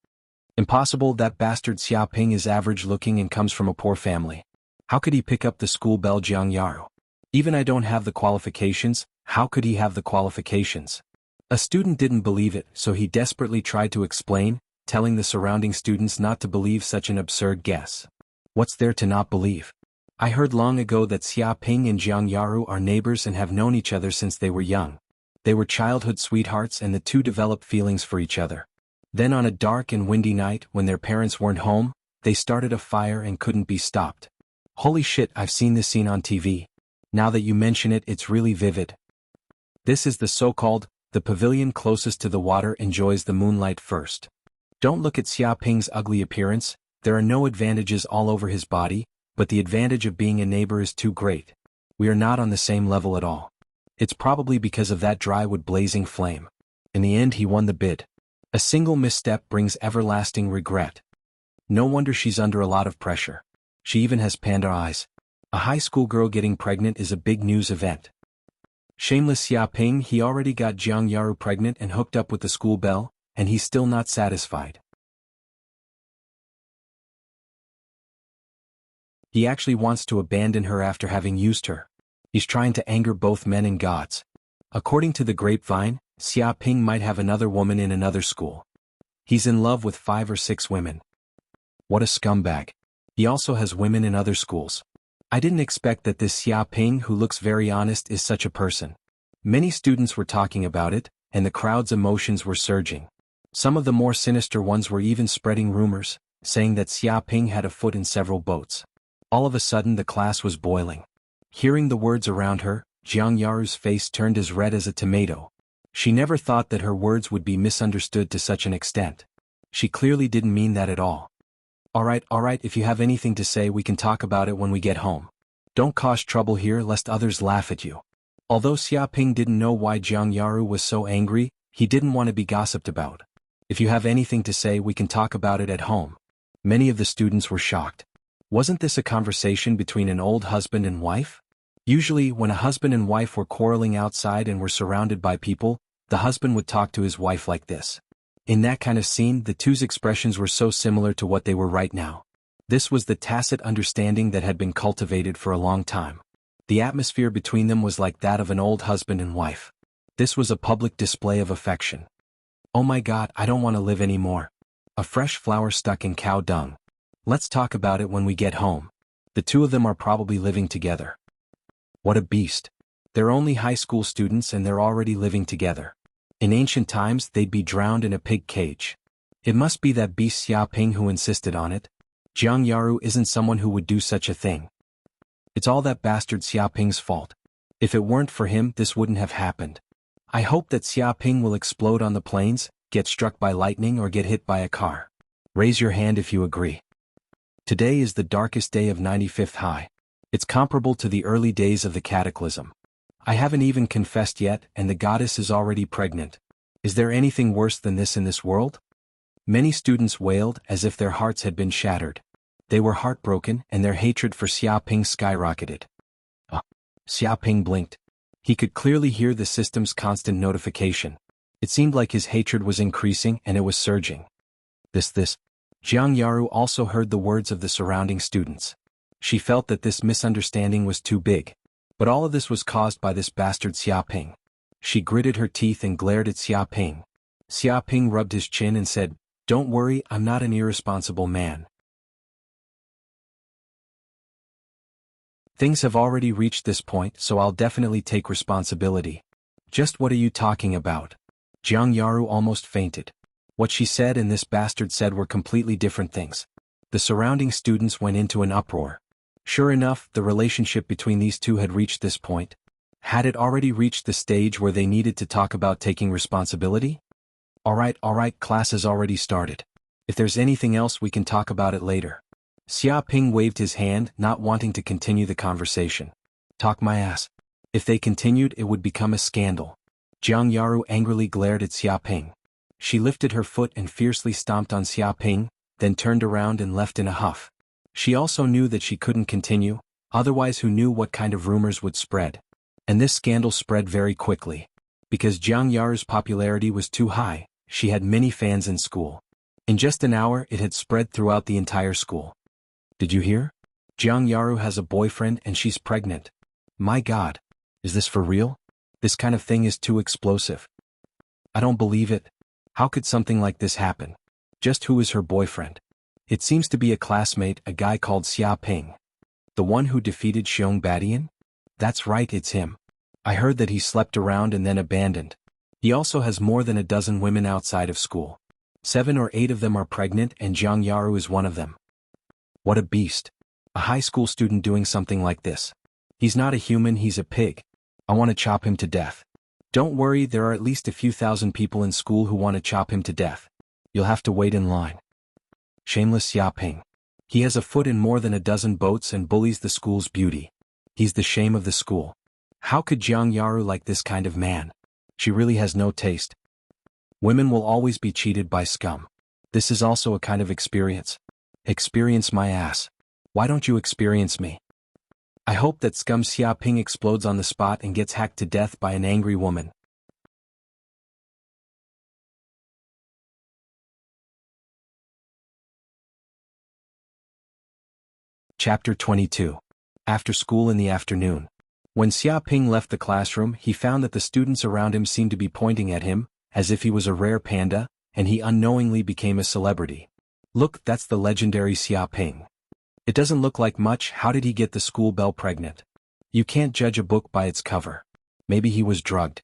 Impossible, that bastard Xiaoping is average looking and comes from a poor family. How could he pick up the school belle Jiang Yaru? Even I don't have the qualifications, how could he have the qualifications? A student didn't believe it, so he desperately tried to explain, telling the surrounding students not to believe such an absurd guess. What's there to not believe? I heard long ago that Xiaoping and Jiang Yaru are neighbors and have known each other since they were young. They were childhood sweethearts and the two developed feelings for each other. Then on a dark and windy night, when their parents weren't home, they started a fire and couldn't be stopped. Holy shit, I've seen this scene on TV. Now that you mention it, it's really vivid. This is the so-called, the pavilion closest to the water enjoys the moonlight first. Don't look at Xiaoping's ugly appearance, there are no advantages all over his body, but the advantage of being a neighbor is too great. We are not on the same level at all. It's probably because of that dry-wood blazing flame. In the end he won the bid. A single misstep brings everlasting regret. No wonder she's under a lot of pressure. She even has panda eyes. A high school girl getting pregnant is a big news event. Shameless Xiaoping, he already got Jiang Yaru pregnant and hooked up with the school belle, and he's still not satisfied. He actually wants to abandon her after having used her. He's trying to anger both men and gods. According to the grapevine, Xiaoping might have another woman in another school. He's in love with 5 or 6 women. What a scumbag. He also has women in other schools. I didn't expect that this Xiaoping, who looks very honest, is such a person. Many students were talking about it, and the crowd's emotions were surging. Some of the more sinister ones were even spreading rumors, saying that Xiaoping had a foot in several boats. All of a sudden the class was boiling. Hearing the words around her, Jiang Yaru's face turned as red as a tomato. She never thought that her words would be misunderstood to such an extent. She clearly didn't mean that at all. Alright, if you have anything to say we can talk about it when we get home. Don't cause trouble here lest others laugh at you. Although Xiaoping didn't know why Jiang Yaru was so angry, he didn't want to be gossiped about. If you have anything to say we can talk about it at home. Many of the students were shocked. Wasn't this a conversation between an old husband and wife? Usually, when a husband and wife were quarreling outside and were surrounded by people, the husband would talk to his wife like this. In that kind of scene, the two's expressions were so similar to what they were right now. This was the tacit understanding that had been cultivated for a long time. The atmosphere between them was like that of an old husband and wife. This was a public display of affection. Oh my God, I don't want to live anymore. A fresh flower stuck in cow dung. Let's talk about it when we get home. The two of them are probably living together. What a beast. They're only high school students and they're already living together. In ancient times they'd be drowned in a pig cage. It must be that beast Xiaoping who insisted on it. Jiang Yaru isn't someone who would do such a thing. It's all that bastard Xiaoping's fault. If it weren't for him, this wouldn't have happened. I hope that Xiaoping will explode on the plains, get struck by lightning or get hit by a car. Raise your hand if you agree. Today is the darkest day of 95th High. It's comparable to the early days of the cataclysm. I haven't even confessed yet, and the goddess is already pregnant. Is there anything worse than this in this world? Many students wailed as if their hearts had been shattered. They were heartbroken and their hatred for Xiaoping skyrocketed. Xiaoping blinked. He could clearly hear the system's constant notification. It seemed like his hatred was increasing and it was surging. This. Jiang Yaru also heard the words of the surrounding students. She felt that this misunderstanding was too big. But all of this was caused by this bastard Xiaoping. She gritted her teeth and glared at Xiaoping. Xiaoping rubbed his chin and said, "Don't worry, I'm not an irresponsible man. Things have already reached this point, so I'll definitely take responsibility." "Just what are you talking about?" Jiang Yaru almost fainted. What she said and this bastard said were completely different things. The surrounding students went into an uproar. Sure enough, the relationship between these two had reached this point. Had it already reached the stage where they needed to talk about taking responsibility? All right, class has already started. If there's anything else we can talk about it later. Xiaoping waved his hand, not wanting to continue the conversation. Talk my ass. If they continued, it would become a scandal. Jiang Yaru angrily glared at Xiaoping. She lifted her foot and fiercely stomped on Xiaoping, then turned around and left in a huff. She also knew that she couldn't continue, otherwise who knew what kind of rumors would spread. And this scandal spread very quickly. Because Jiang Yaru's popularity was too high, she had many fans in school. In just an hour it had spread throughout the entire school. Did you hear? Jiang Yaru has a boyfriend and she's pregnant. My God. Is this for real? This kind of thing is too explosive. I don't believe it. How could something like this happen? Just who is her boyfriend? It seems to be a classmate, a guy called Xiaoping. The one who defeated Xiong Badian? That's right, it's him. I heard that he slept around and then abandoned. He also has more than a dozen women outside of school. 7 or 8 of them are pregnant and Jiang Yaru is one of them. What a beast. A high school student doing something like this. He's not a human, he's a pig. I want to chop him to death. Don't worry, there are at least a few thousand people in school who want to chop him to death. You'll have to wait in line. Shameless Xiaoping. He has a foot in more than a dozen boats and bullies the school's beauty. He's the shame of the school. How could Jiang Yaru like this kind of man? She really has no taste. Women will always be cheated by scum. This is also a kind of experience. Experience my ass. Why don't you experience me? I hope that scum Xiaoping explodes on the spot and gets hacked to death by an angry woman. Chapter 22. After school in the afternoon. When Xiaoping left the classroom, he found that the students around him seemed to be pointing at him, as if he was a rare panda, and he unknowingly became a celebrity. Look, that's the legendary Xiaoping. It doesn't look like much. How did he get the school belle pregnant? You can't judge a book by its cover. Maybe he was drugged.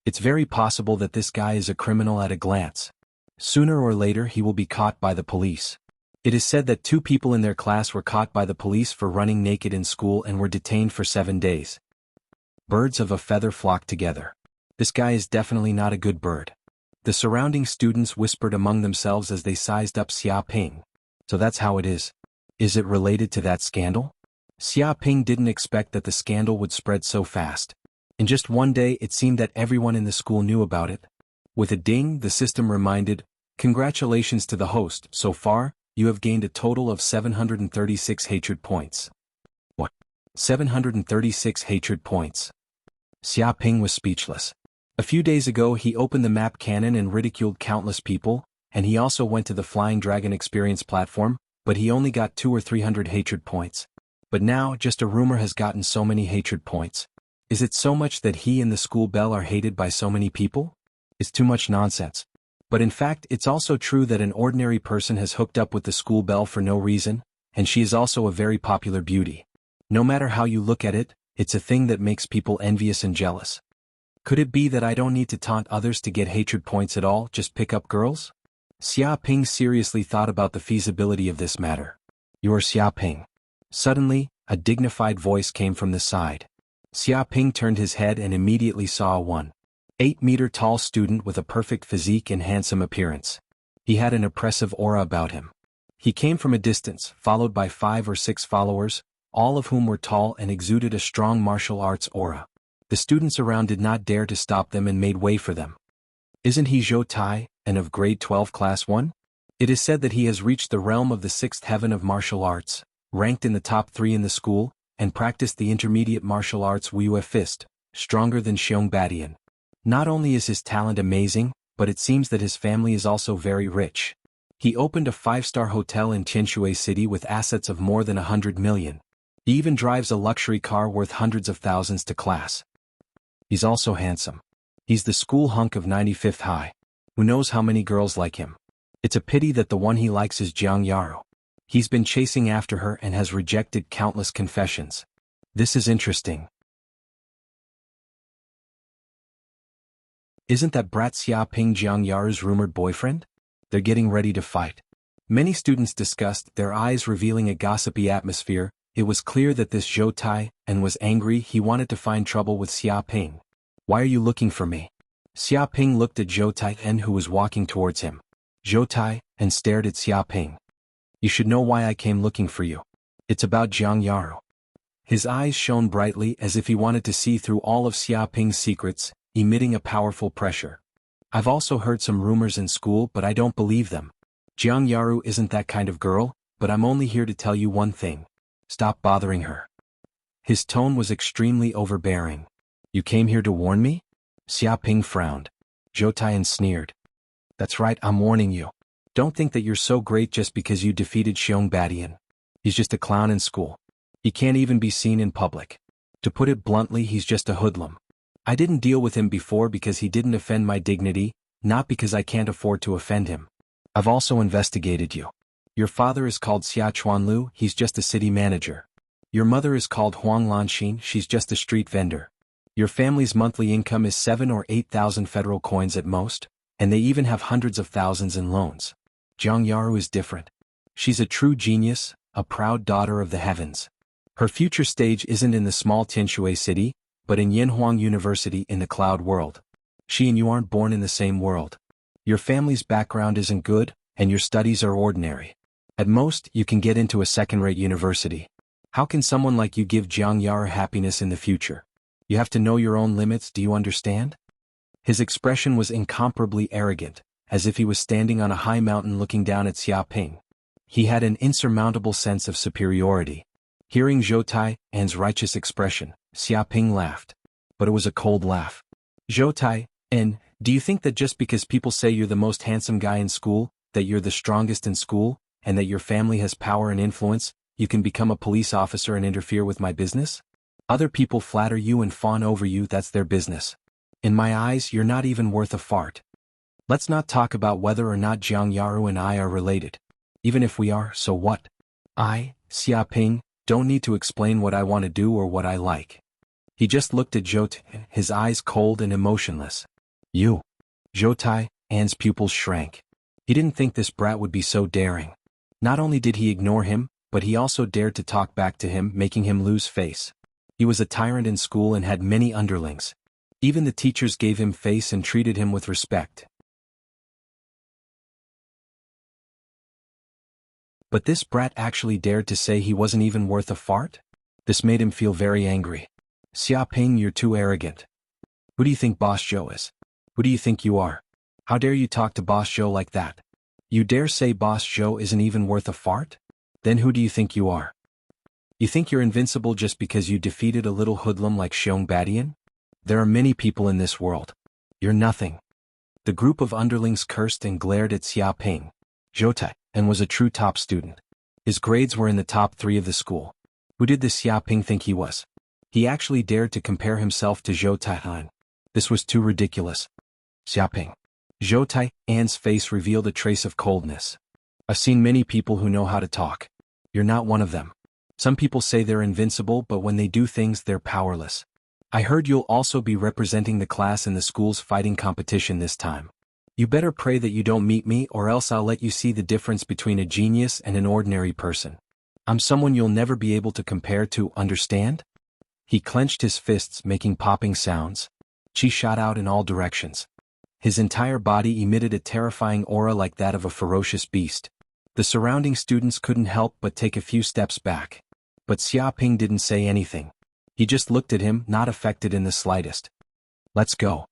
It's very possible that this guy is a criminal at a glance. Sooner or later he will be caught by the police. It is said that 2 people in their class were caught by the police for running naked in school and were detained for 7 days. Birds of a feather flock together. This guy is definitely not a good bird. The surrounding students whispered among themselves as they sized up Xiaoping. So that's how it is. Is it related to that scandal? Xiaoping didn't expect that the scandal would spread so fast. In just one day it seemed that everyone in the school knew about it. With a ding, the system reminded, "Congratulations to the host, so far, you have gained a total of 736 hatred points." What? 736 hatred points? Xiaoping was speechless. A few days ago he opened the map cannon and ridiculed countless people, and he also went to the Flying Dragon experience platform, but he only got 200 or 300 hatred points. But now, just a rumor has gotten so many hatred points. Is it so much that he and the school belle are hated by so many people? It's too much nonsense. But in fact, it's also true that an ordinary person has hooked up with the school belle for no reason, and she is also a very popular beauty. No matter how you look at it, it's a thing that makes people envious and jealous. Could it be that I don't need to taunt others to get hatred points at all, just pick up girls? Xiaoping seriously thought about the feasibility of this matter. You're Xiaoping. Suddenly, a dignified voice came from the side. Xiaoping turned his head and immediately saw a 1.8-meter tall student with a perfect physique and handsome appearance. He had an oppressive aura about him. He came from a distance, followed by 5 or 6 followers, all of whom were tall and exuded a strong martial arts aura. The students around did not dare to stop them and made way for them. Isn't he Zhou Tai, and of grade 12 class 1? It is said that he has reached the realm of the 6th heaven of martial arts, ranked in the top 3 in the school, and practiced the intermediate martial arts Wuxia fist, stronger than Xiong Badian. Not only is his talent amazing, but it seems that his family is also very rich. He opened a 5-star hotel in Tianshui City with assets of more than 100 million. He even drives a luxury car worth hundreds of thousands to class. He's also handsome. He's the school hunk of 95th High. Who knows how many girls like him? It's a pity that the one he likes is Jianghu. He's been chasing after her and has rejected countless confessions. This is interesting. Isn't that brat Xiaoping Jianghu's rumored boyfriend? They're getting ready to fight. Many students discussed, their eyes revealing a gossipy atmosphere. It was clear that this Zhou Tai and was angry. He wanted to find trouble with Xiaoping. Why are you looking for me? Xiaoping looked at Zhou Tai and who was walking towards him. Zhou Tai and stared at Xiaoping. You should know why I came looking for you. It's about Jianghu. His eyes shone brightly as if he wanted to see through all of Xiaoping's secrets, emitting a powerful pressure. I've also heard some rumors in school, but I don't believe them. Jianghu isn't that kind of girl, but I'm only here to tell you one thing. Stop bothering her. His tone was extremely overbearing. You came here to warn me? Xiaoping frowned. Zhou Tai sneered. That's right, I'm warning you. Don't think that you're so great just because you defeated Xiong Badian. He's just a clown in school. He can't even be seen in public. To put it bluntly, he's just a hoodlum. I didn't deal with him before because he didn't offend my dignity, not because I can't afford to offend him. I've also investigated you. Your father is called Xia Chuanlu, he's just a city manager. Your mother is called Huang Lanxin, she's just a street vendor. Your family's monthly income is 7 or 8,000 federal coins at most, and they even have hundreds of thousands in loans. Jianghu is different. She's a true genius, a proud daughter of the heavens. Her future stage isn't in the small Tianshui city, but in Yanhuang University in the cloud world. She and you aren't born in the same world. Your family's background isn't good, and your studies are ordinary. At most, you can get into a second-rate university. How can someone like you give Jianghu happiness in the future? You have to know your own limits, do you understand? His expression was incomparably arrogant, as if he was standing on a high mountain looking down at Xiaoping. He had an insurmountable sense of superiority. Hearing Zhou Tai's righteous expression, Xiaoping laughed. But it was a cold laugh. Zhou Tai, do you think that just because people say you're the most handsome guy in school, that you're the strongest in school, and that your family has power and influence, you can become a police officer and interfere with my business? Other people flatter you and fawn over you, that's their business. In my eyes, you're not even worth a fart. Let's not talk about whether or not Jianghu and I are related. Even if we are, so what? I, Xiaoping, don't need to explain what I want to do or what I like. He just looked at Zhou Tai, his eyes cold and emotionless. You. Zhou Tai's pupils shrank. He didn't think this brat would be so daring. Not only did he ignore him, but he also dared to talk back to him, making him lose face. He was a tyrant in school and had many underlings. Even the teachers gave him face and treated him with respect. But this brat actually dared to say he wasn't even worth a fart? This made him feel very angry. Xiaoping, you're too arrogant. Who do you think Boss Zhou is? Who do you think you are? How dare you talk to Boss Zhou like that? You dare say Boss Zhou isn't even worth a fart? Then who do you think you are? You think you're invincible just because you defeated a little hoodlum like Xiong Badian? There are many people in this world. You're nothing. The group of underlings cursed and glared at Xiaoping. Zhou Tai was a true top student. His grades were in the top 3 of the school. Who did this Xiaoping think he was? He actually dared to compare himself to Zhou Tai. This was too ridiculous. Xiaoping. Zhou Tai's face revealed a trace of coldness. I've seen many people who know how to talk. You're not one of them. Some people say they're invincible, but when they do things, they're powerless. I heard you'll also be representing the class in the school's fighting competition this time. You better pray that you don't meet me, or else I'll let you see the difference between a genius and an ordinary person. I'm someone you'll never be able to compare to, understand? He clenched his fists, making popping sounds. Chi shot out in all directions. His entire body emitted a terrifying aura like that of a ferocious beast. The surrounding students couldn't help but take a few steps back. But Xiaoping didn't say anything. He just looked at him, not affected in the slightest. Let's go.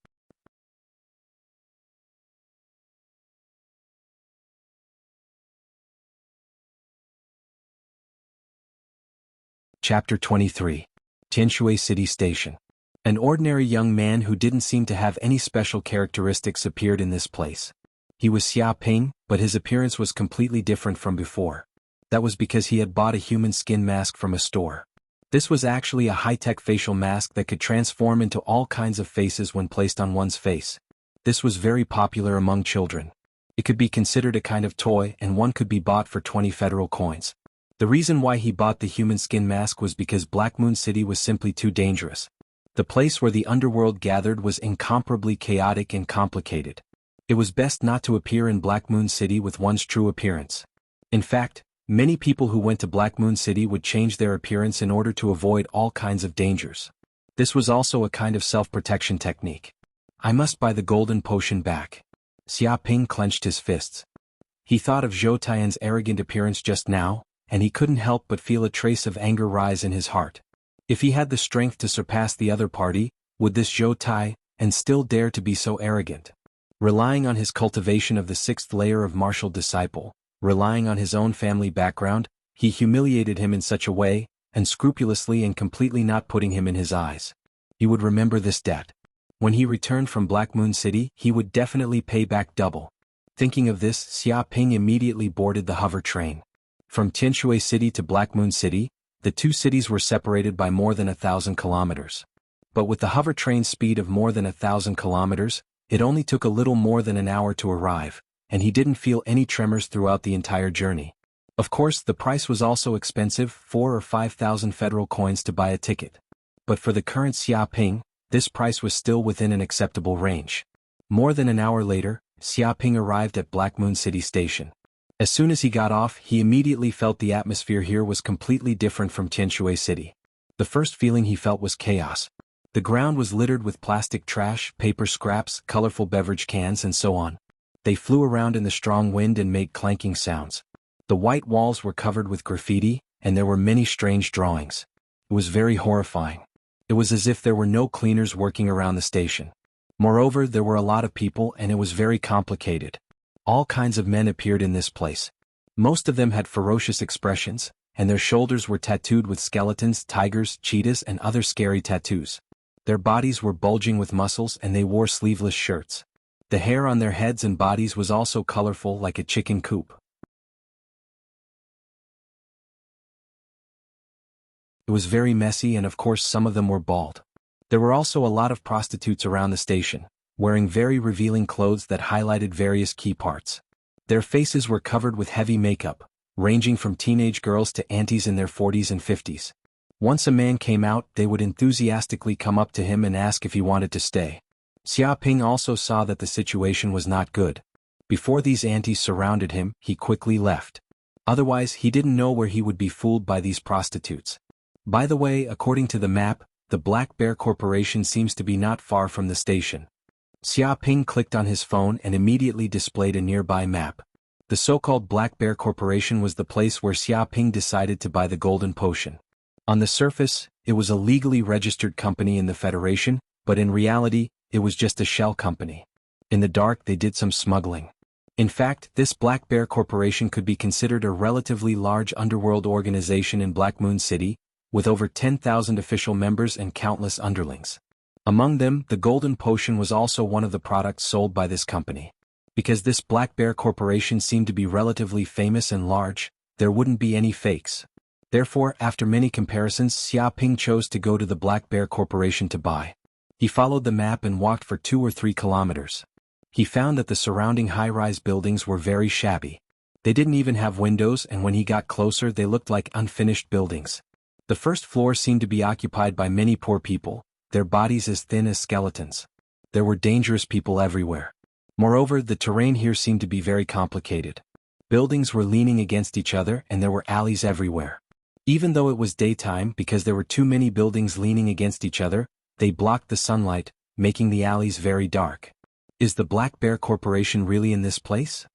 Chapter 23. Tianshui City Station. An ordinary young man who didn't seem to have any special characteristics appeared in this place. He was Xiaoping, but his appearance was completely different from before. That was because he had bought a human skin mask from a store. This was actually a high-tech facial mask that could transform into all kinds of faces when placed on one's face. This was very popular among children. It could be considered a kind of toy, and one could be bought for 20 federal coins. The reason why he bought the human skin mask was because Black Moon City was simply too dangerous. The place where the underworld gathered was incomparably chaotic and complicated. It was best not to appear in Black Moon City with one's true appearance. In fact, many people who went to Black Moon City would change their appearance in order to avoid all kinds of dangers. This was also a kind of self-protection technique. I must buy the golden potion back. Xiaoping clenched his fists. He thought of Zhou Tian's arrogant appearance just now, and he couldn't help but feel a trace of anger rise in his heart. If he had the strength to surpass the other party, would this Zhou Tai, and still dare to be so arrogant? Relying on his cultivation of the 6th layer of martial disciple, relying on his own family background, he humiliated him in such a way, unscrupulously and completely not putting him in his eyes. He would remember this debt. When he returned from Black Moon City, he would definitely pay back double. Thinking of this, Xiaoping immediately boarded the hover train. From Tianshui City to Black Moon City, the two cities were separated by more than 1,000 kilometers. But with the hover train speed of more than 1,000 kilometers, it only took a little more than an hour to arrive, and he didn't feel any tremors throughout the entire journey. Of course, the price was also expensive, 4 or 5,000 federal coins to buy a ticket. But for the current Xiaoping, this price was still within an acceptable range. More than an hour later, Xiaoping arrived at Black Moon City Station. As soon as he got off, he immediately felt the atmosphere here was completely different from Tianshui City. The first feeling he felt was chaos. The ground was littered with plastic trash, paper scraps, colorful beverage cans, and so on. They flew around in the strong wind and made clanking sounds. The white walls were covered with graffiti, and there were many strange drawings. It was very horrifying. It was as if there were no cleaners working around the station. Moreover, there were a lot of people, and it was very complicated. All kinds of men appeared in this place. Most of them had ferocious expressions, and their shoulders were tattooed with skeletons, tigers, cheetahs, and other scary tattoos. Their bodies were bulging with muscles, and they wore sleeveless shirts. The hair on their heads and bodies was also colorful like a chicken coop. It was very messy, and of course some of them were bald. There were also a lot of prostitutes around the station, wearing very revealing clothes that highlighted various key parts. Their faces were covered with heavy makeup, ranging from teenage girls to aunties in their 40s and 50s. Once a man came out, they would enthusiastically come up to him and ask if he wanted to stay. Xiaoping also saw that the situation was not good. Before these aunties surrounded him, he quickly left. Otherwise, he didn't know where he would be fooled by these prostitutes. By the way, according to the map, the Black Bear Corporation seems to be not far from the station. Xiaoping clicked on his phone and immediately displayed a nearby map. The so-called Black Bear Corporation was the place where Xiaoping decided to buy the golden potion. On the surface, it was a legally registered company in the Federation, but in reality, it was just a shell company. In the dark, they did some smuggling. In fact, this Black Bear Corporation could be considered a relatively large underworld organization in Black Moon City, with over 10,000 official members and countless underlings. Among them, the golden potion was also one of the products sold by this company. Because this Black Bear Corporation seemed to be relatively famous and large, there wouldn't be any fakes. Therefore, after many comparisons, Xiaoping chose to go to the Black Bear Corporation to buy. He followed the map and walked for 2 or 3 kilometers. He found that the surrounding high-rise buildings were very shabby. They didn't even have windows, and when he got closer they looked like unfinished buildings. The first floor seemed to be occupied by many poor people, their bodies as thin as skeletons. There were dangerous people everywhere. Moreover, the terrain here seemed to be very complicated. Buildings were leaning against each other and there were alleys everywhere. Even though it was daytime because there were too many buildings leaning against each other, they blocked the sunlight, making the alleys very dark. Is the Black Bear Corporation really in this place?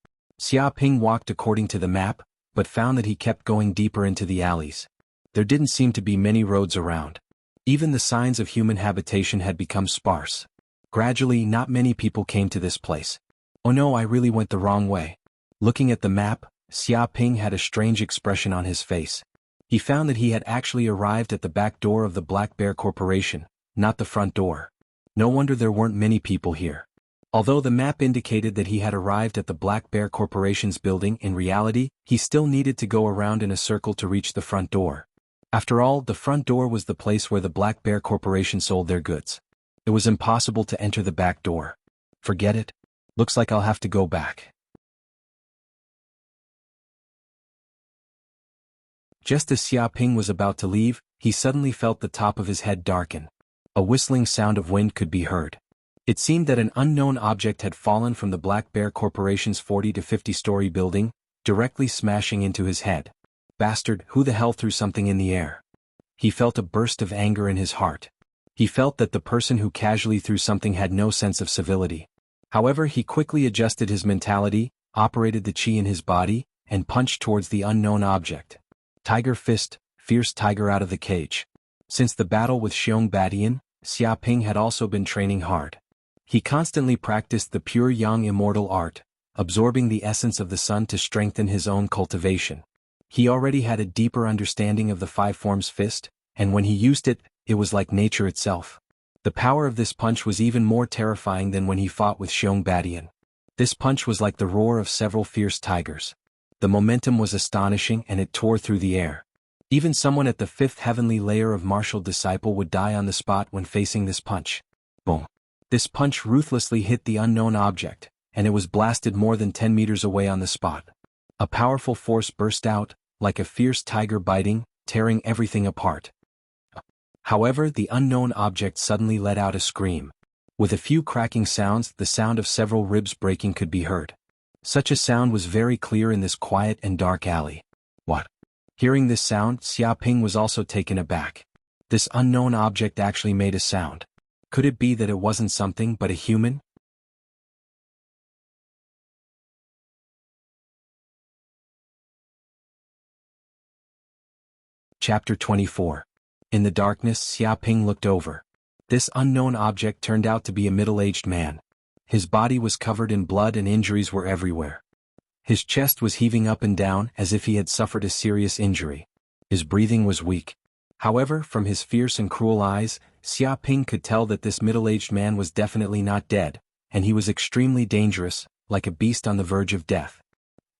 Xia Ping walked according to the map, but found that he kept going deeper into the alleys. There didn't seem to be many roads around. Even the signs of human habitation had become sparse. Gradually, not many people came to this place. Oh no, I really went the wrong way. Looking at the map, Xia Ping had a strange expression on his face. He found that he had actually arrived at the back door of the Black Bear Corporation, not the front door. No wonder there weren't many people here. Although the map indicated that he had arrived at the Black Bear Corporation's building, in reality, he still needed to go around in a circle to reach the front door. After all, the front door was the place where the Black Bear Corporation sold their goods. It was impossible to enter the back door. Forget it. Looks like I'll have to go back. Just as Xia Ping was about to leave, he suddenly felt the top of his head darken. A whistling sound of wind could be heard. It seemed that an unknown object had fallen from the Black Bear Corporation's 40 to 50-story building, directly smashing into his head. Bastard, who the hell threw something in the air? He felt a burst of anger in his heart. He felt that the person who casually threw something had no sense of civility. However, he quickly adjusted his mentality, operated the chi in his body, and punched towards the unknown object. Tiger fist, fierce tiger out of the cage. Since the battle with Xiong Badian, Xia Ping had also been training hard. He constantly practiced the pure yang immortal art, absorbing the essence of the sun to strengthen his own cultivation. He already had a deeper understanding of the five forms fist, and when he used it, it was like nature itself. The power of this punch was even more terrifying than when he fought with Xiong Badian. This punch was like the roar of several fierce tigers. The momentum was astonishing and it tore through the air. Even someone at the fifth heavenly layer of martial disciple would die on the spot when facing this punch. Boom. This punch ruthlessly hit the unknown object, and it was blasted more than 10 meters away on the spot. A powerful force burst out, like a fierce tiger biting, tearing everything apart. However, the unknown object suddenly let out a scream. With a few cracking sounds, the sound of several ribs breaking could be heard. Such a sound was very clear in this quiet and dark alley. What? Hearing this sound, Xia Ping was also taken aback. This unknown object actually made a sound. Could it be that it wasn't something but a human? Chapter 24. In the darkness, Xia Ping looked over. This unknown object turned out to be a middle-aged man. His body was covered in blood and injuries were everywhere. His chest was heaving up and down as if he had suffered a serious injury. His breathing was weak. However, from his fierce and cruel eyes, Xia Ping could tell that this middle-aged man was definitely not dead, and he was extremely dangerous, like a beast on the verge of death.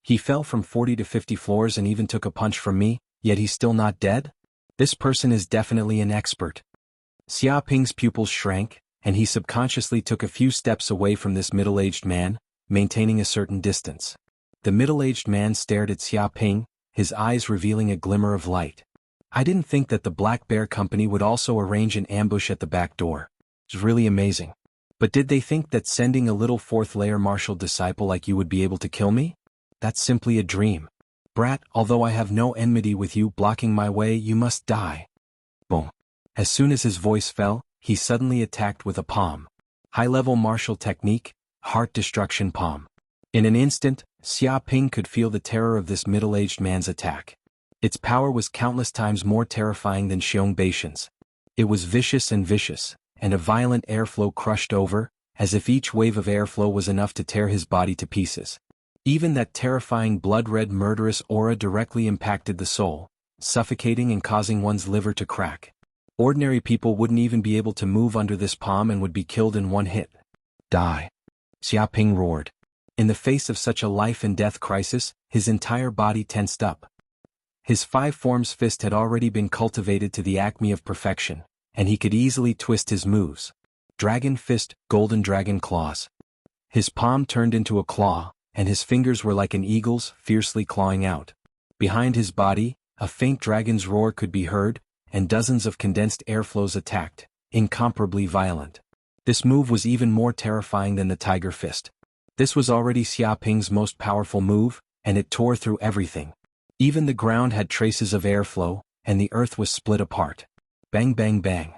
He fell from 40 to 50 floors and even took a punch from me, yet he's still not dead? This person is definitely an expert. Xia Ping's pupils shrank, and he subconsciously took a few steps away from this middle-aged man, maintaining a certain distance. The middle-aged man stared at Xia Ping, his eyes revealing a glimmer of light. I didn't think that the Black Bear Company would also arrange an ambush at the back door. It's really amazing. But did they think that sending a little fourth-layer martial disciple like you would be able to kill me? That's simply a dream. Brat, although I have no enmity with you blocking my way, you must die. Boom. As soon as his voice fell, he suddenly attacked with a palm. High-level martial technique, heart destruction palm. In an instant, Xia Ping could feel the terror of this middle-aged man's attack. Its power was countless times more terrifying than Xiong Baishan's. It was vicious, and a violent airflow crushed over, as if each wave of airflow was enough to tear his body to pieces. Even that terrifying blood-red murderous aura directly impacted the soul, suffocating and causing one's liver to crack. Ordinary people wouldn't even be able to move under this palm and would be killed in one hit. Die. Xia Ping roared. In the face of such a life-and-death crisis, his entire body tensed up. His five forms fist had already been cultivated to the acme of perfection, and he could easily twist his moves. Dragon fist, golden dragon claws. His palm turned into a claw, and his fingers were like an eagle's, fiercely clawing out. Behind his body, a faint dragon's roar could be heard, and dozens of condensed airflows attacked, incomparably violent. This move was even more terrifying than the tiger fist. This was already Xia Ping's most powerful move, and it tore through everything. Even the ground had traces of airflow, and the earth was split apart. Bang bang bang.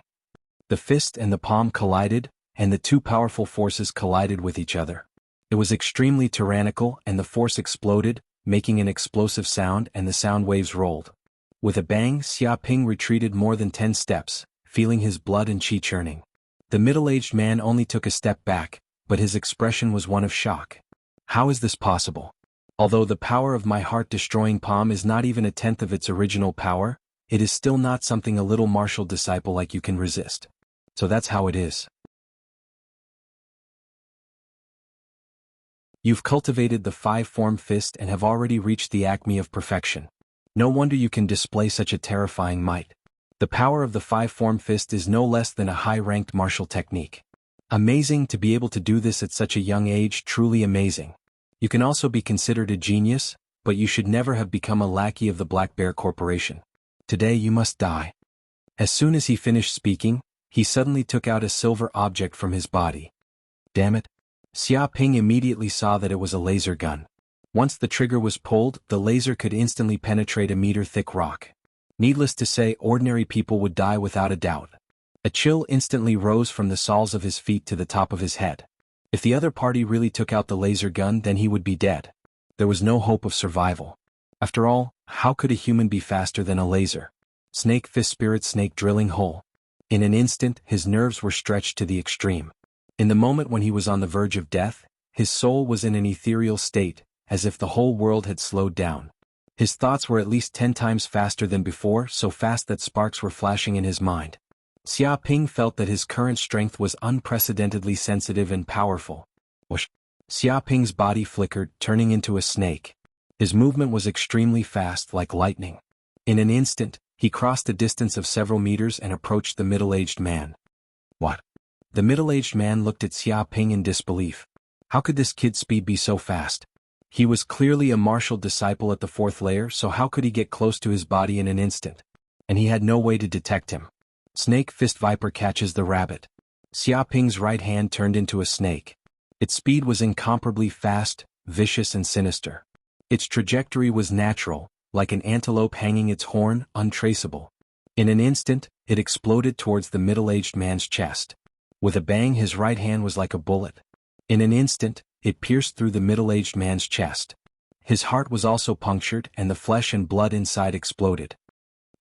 The fist and the palm collided, and the two powerful forces collided with each other. It was extremely tyrannical, and the force exploded, making an explosive sound, and the sound waves rolled. With a bang, Xiaoping retreated more than 10 steps, feeling his blood and qi churning. The middle-aged man only took a step back, but his expression was one of shock. How is this possible? Although the power of my heart-destroying palm is not even a tenth of its original power, it is still not something a little martial disciple like you can resist. So that's how it is. You've cultivated the 5-form fist and have already reached the acme of perfection. No wonder you can display such a terrifying might. The power of the 5-form fist is no less than a high-ranked martial technique. Amazing to be able to do this at such a young age, truly amazing. You can also be considered a genius, but you should never have become a lackey of the Black Bear Corporation. Today you must die. As soon as he finished speaking, he suddenly took out a silver object from his body. Damn it. Xiaoping immediately saw that it was a laser gun. Once the trigger was pulled, the laser could instantly penetrate a meter-thick rock. Needless to say, ordinary people would die without a doubt. A chill instantly rose from the soles of his feet to the top of his head. If the other party really took out the laser gun, then he would be dead. There was no hope of survival. After all, how could a human be faster than a laser? Snake fist spirit snake drilling hole. In an instant, his nerves were stretched to the extreme. In the moment when he was on the verge of death, his soul was in an ethereal state, as if the whole world had slowed down. His thoughts were at least 10 times faster than before, so fast that sparks were flashing in his mind. Xiaoping felt that his current strength was unprecedentedly sensitive and powerful. Whoosh! Xiaoping's body flickered, turning into a snake. His movement was extremely fast, like lightning. In an instant, he crossed a distance of several meters and approached the middle-aged man. What? The middle-aged man looked at Xiaoping in disbelief. How could this kid's speed be so fast? He was clearly a martial disciple at the 4th layer, so how could he get close to his body in an instant? And he had no way to detect him. Snake fist viper catches the rabbit. Xiaoping's right hand turned into a snake. Its speed was incomparably fast, vicious and sinister. Its trajectory was natural, like an antelope hanging its horn, untraceable. In an instant, it exploded towards the middle-aged man's chest. With a bang, his right hand was like a bullet. In an instant, it pierced through the middle-aged man's chest. His heart was also punctured, and the flesh and blood inside exploded.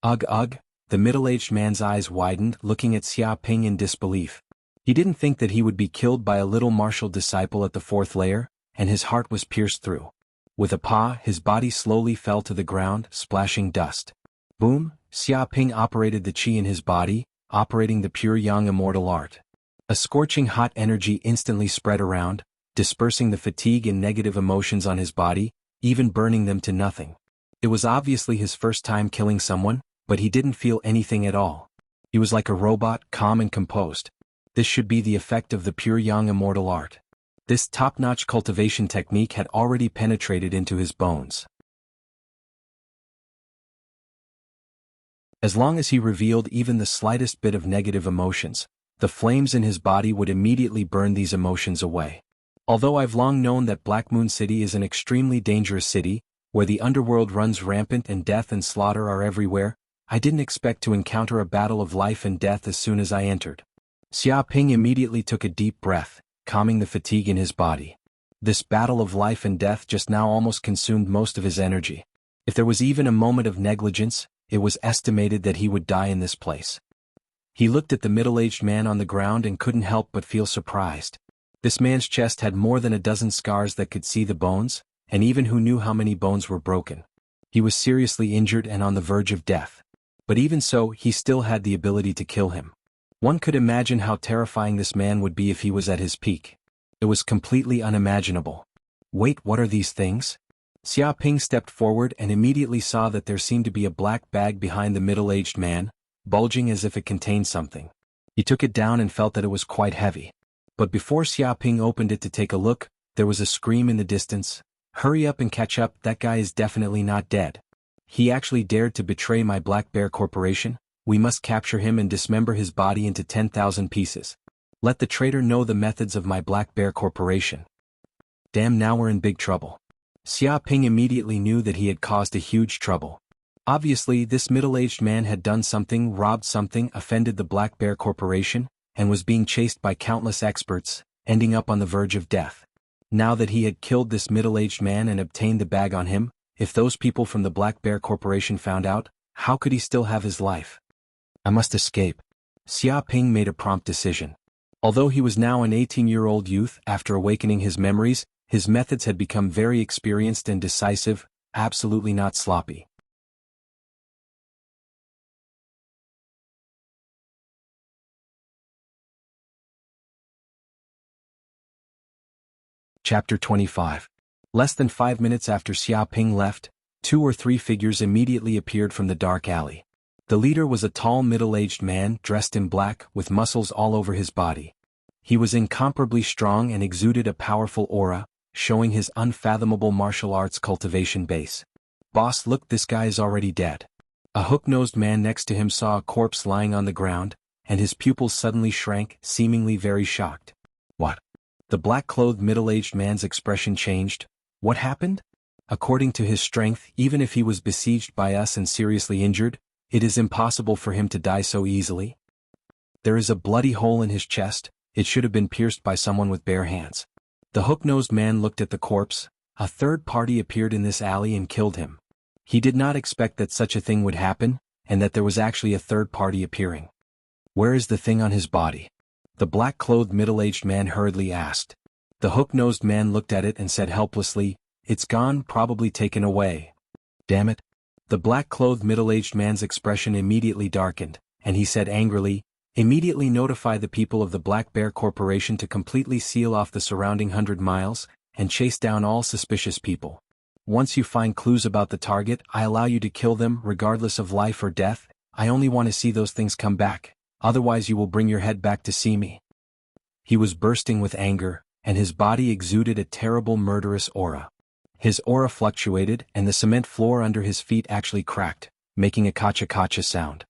Ugh ugh, the middle-aged man's eyes widened, looking at Xiaoping in disbelief. He didn't think that he would be killed by a little martial disciple at the 4th layer, and his heart was pierced through. With a paw, his body slowly fell to the ground, splashing dust. Boom, Xiaoping operated the qi in his body, operating the pure yang immortal art. A scorching hot energy instantly spread around, dispersing the fatigue and negative emotions on his body, even burning them to nothing. It was obviously his first time killing someone, but he didn't feel anything at all. He was like a robot, calm and composed. This should be the effect of the pure yang immortal art. This top-notch cultivation technique had already penetrated into his bones. As long as he revealed even the slightest bit of negative emotions, the flames in his body would immediately burn these emotions away. Although I've long known that Black Moon City is an extremely dangerous city, where the underworld runs rampant and death and slaughter are everywhere, I didn't expect to encounter a battle of life and death as soon as I entered. Xiaoping immediately took a deep breath, calming the fatigue in his body. This battle of life and death just now almost consumed most of his energy. If there was even a moment of negligence, it was estimated that he would die in this place. He looked at the middle-aged man on the ground and couldn't help but feel surprised. This man's chest had more than a dozen scars that could see the bones, and even who knew how many bones were broken. He was seriously injured and on the verge of death. But even so, he still had the ability to kill him. One could imagine how terrifying this man would be if he was at his peak. It was completely unimaginable. Wait, what are these things? Xiaoping stepped forward and immediately saw that there seemed to be a black bag behind the middle-aged man, bulging as if it contained something. He took it down and felt that it was quite heavy. But before Xiaoping opened it to take a look, there was a scream in the distance. Hurry up and catch up, that guy is definitely not dead. He actually dared to betray my Black Bear Corporation. We must capture him and dismember his body into 10,000 pieces. Let the traitor know the methods of my Black Bear Corporation. Damn, now we're in big trouble. Xiaoping immediately knew that he had caused a huge trouble. Obviously, this middle-aged man had done something, robbed something, offended the Black Bear Corporation, and was being chased by countless experts, ending up on the verge of death. Now that he had killed this middle-aged man and obtained the bag on him, if those people from the Black Bear Corporation found out, how could he still have his life? I must escape. Xia Ping made a prompt decision. Although he was now an 18-year-old youth, after awakening his memories, his methods had become very experienced and decisive, absolutely not sloppy. Chapter 25. Less than 5 minutes after Xia Ping left, 2 or 3 figures immediately appeared from the dark alley. The leader was a tall middle-aged man dressed in black with muscles all over his body. He was incomparably strong and exuded a powerful aura, showing his unfathomable martial arts cultivation base. Boss, look, this guy is already dead. A hook-nosed man next to him saw a corpse lying on the ground, and his pupils suddenly shrank, seemingly very shocked. What? The black-clothed middle-aged man's expression changed. What happened? According to his strength, even if he was besieged by us and seriously injured, it is impossible for him to die so easily. There is a bloody hole in his chest. It should have been pierced by someone with bare hands. The hook-nosed man looked at the corpse. A third party appeared in this alley and killed him. He did not expect that such a thing would happen, and that there was actually a third party appearing. Where is the thing on his body? The black-clothed middle-aged man hurriedly asked. The hook-nosed man looked at it and said helplessly, "It's gone, probably taken away." Damn it. The black-clothed middle-aged man's expression immediately darkened, and he said angrily, "Immediately notify the people of the Black Bear Corporation to completely seal off the surrounding 100 miles, and chase down all suspicious people. Once you find clues about the target, I allow you to kill them regardless of life or death. I only want to see those things come back. Otherwise you will bring your head back to see me." He was bursting with anger, and his body exuded a terrible murderous aura. His aura fluctuated, and the cement floor under his feet actually cracked, making a kacha-kacha sound.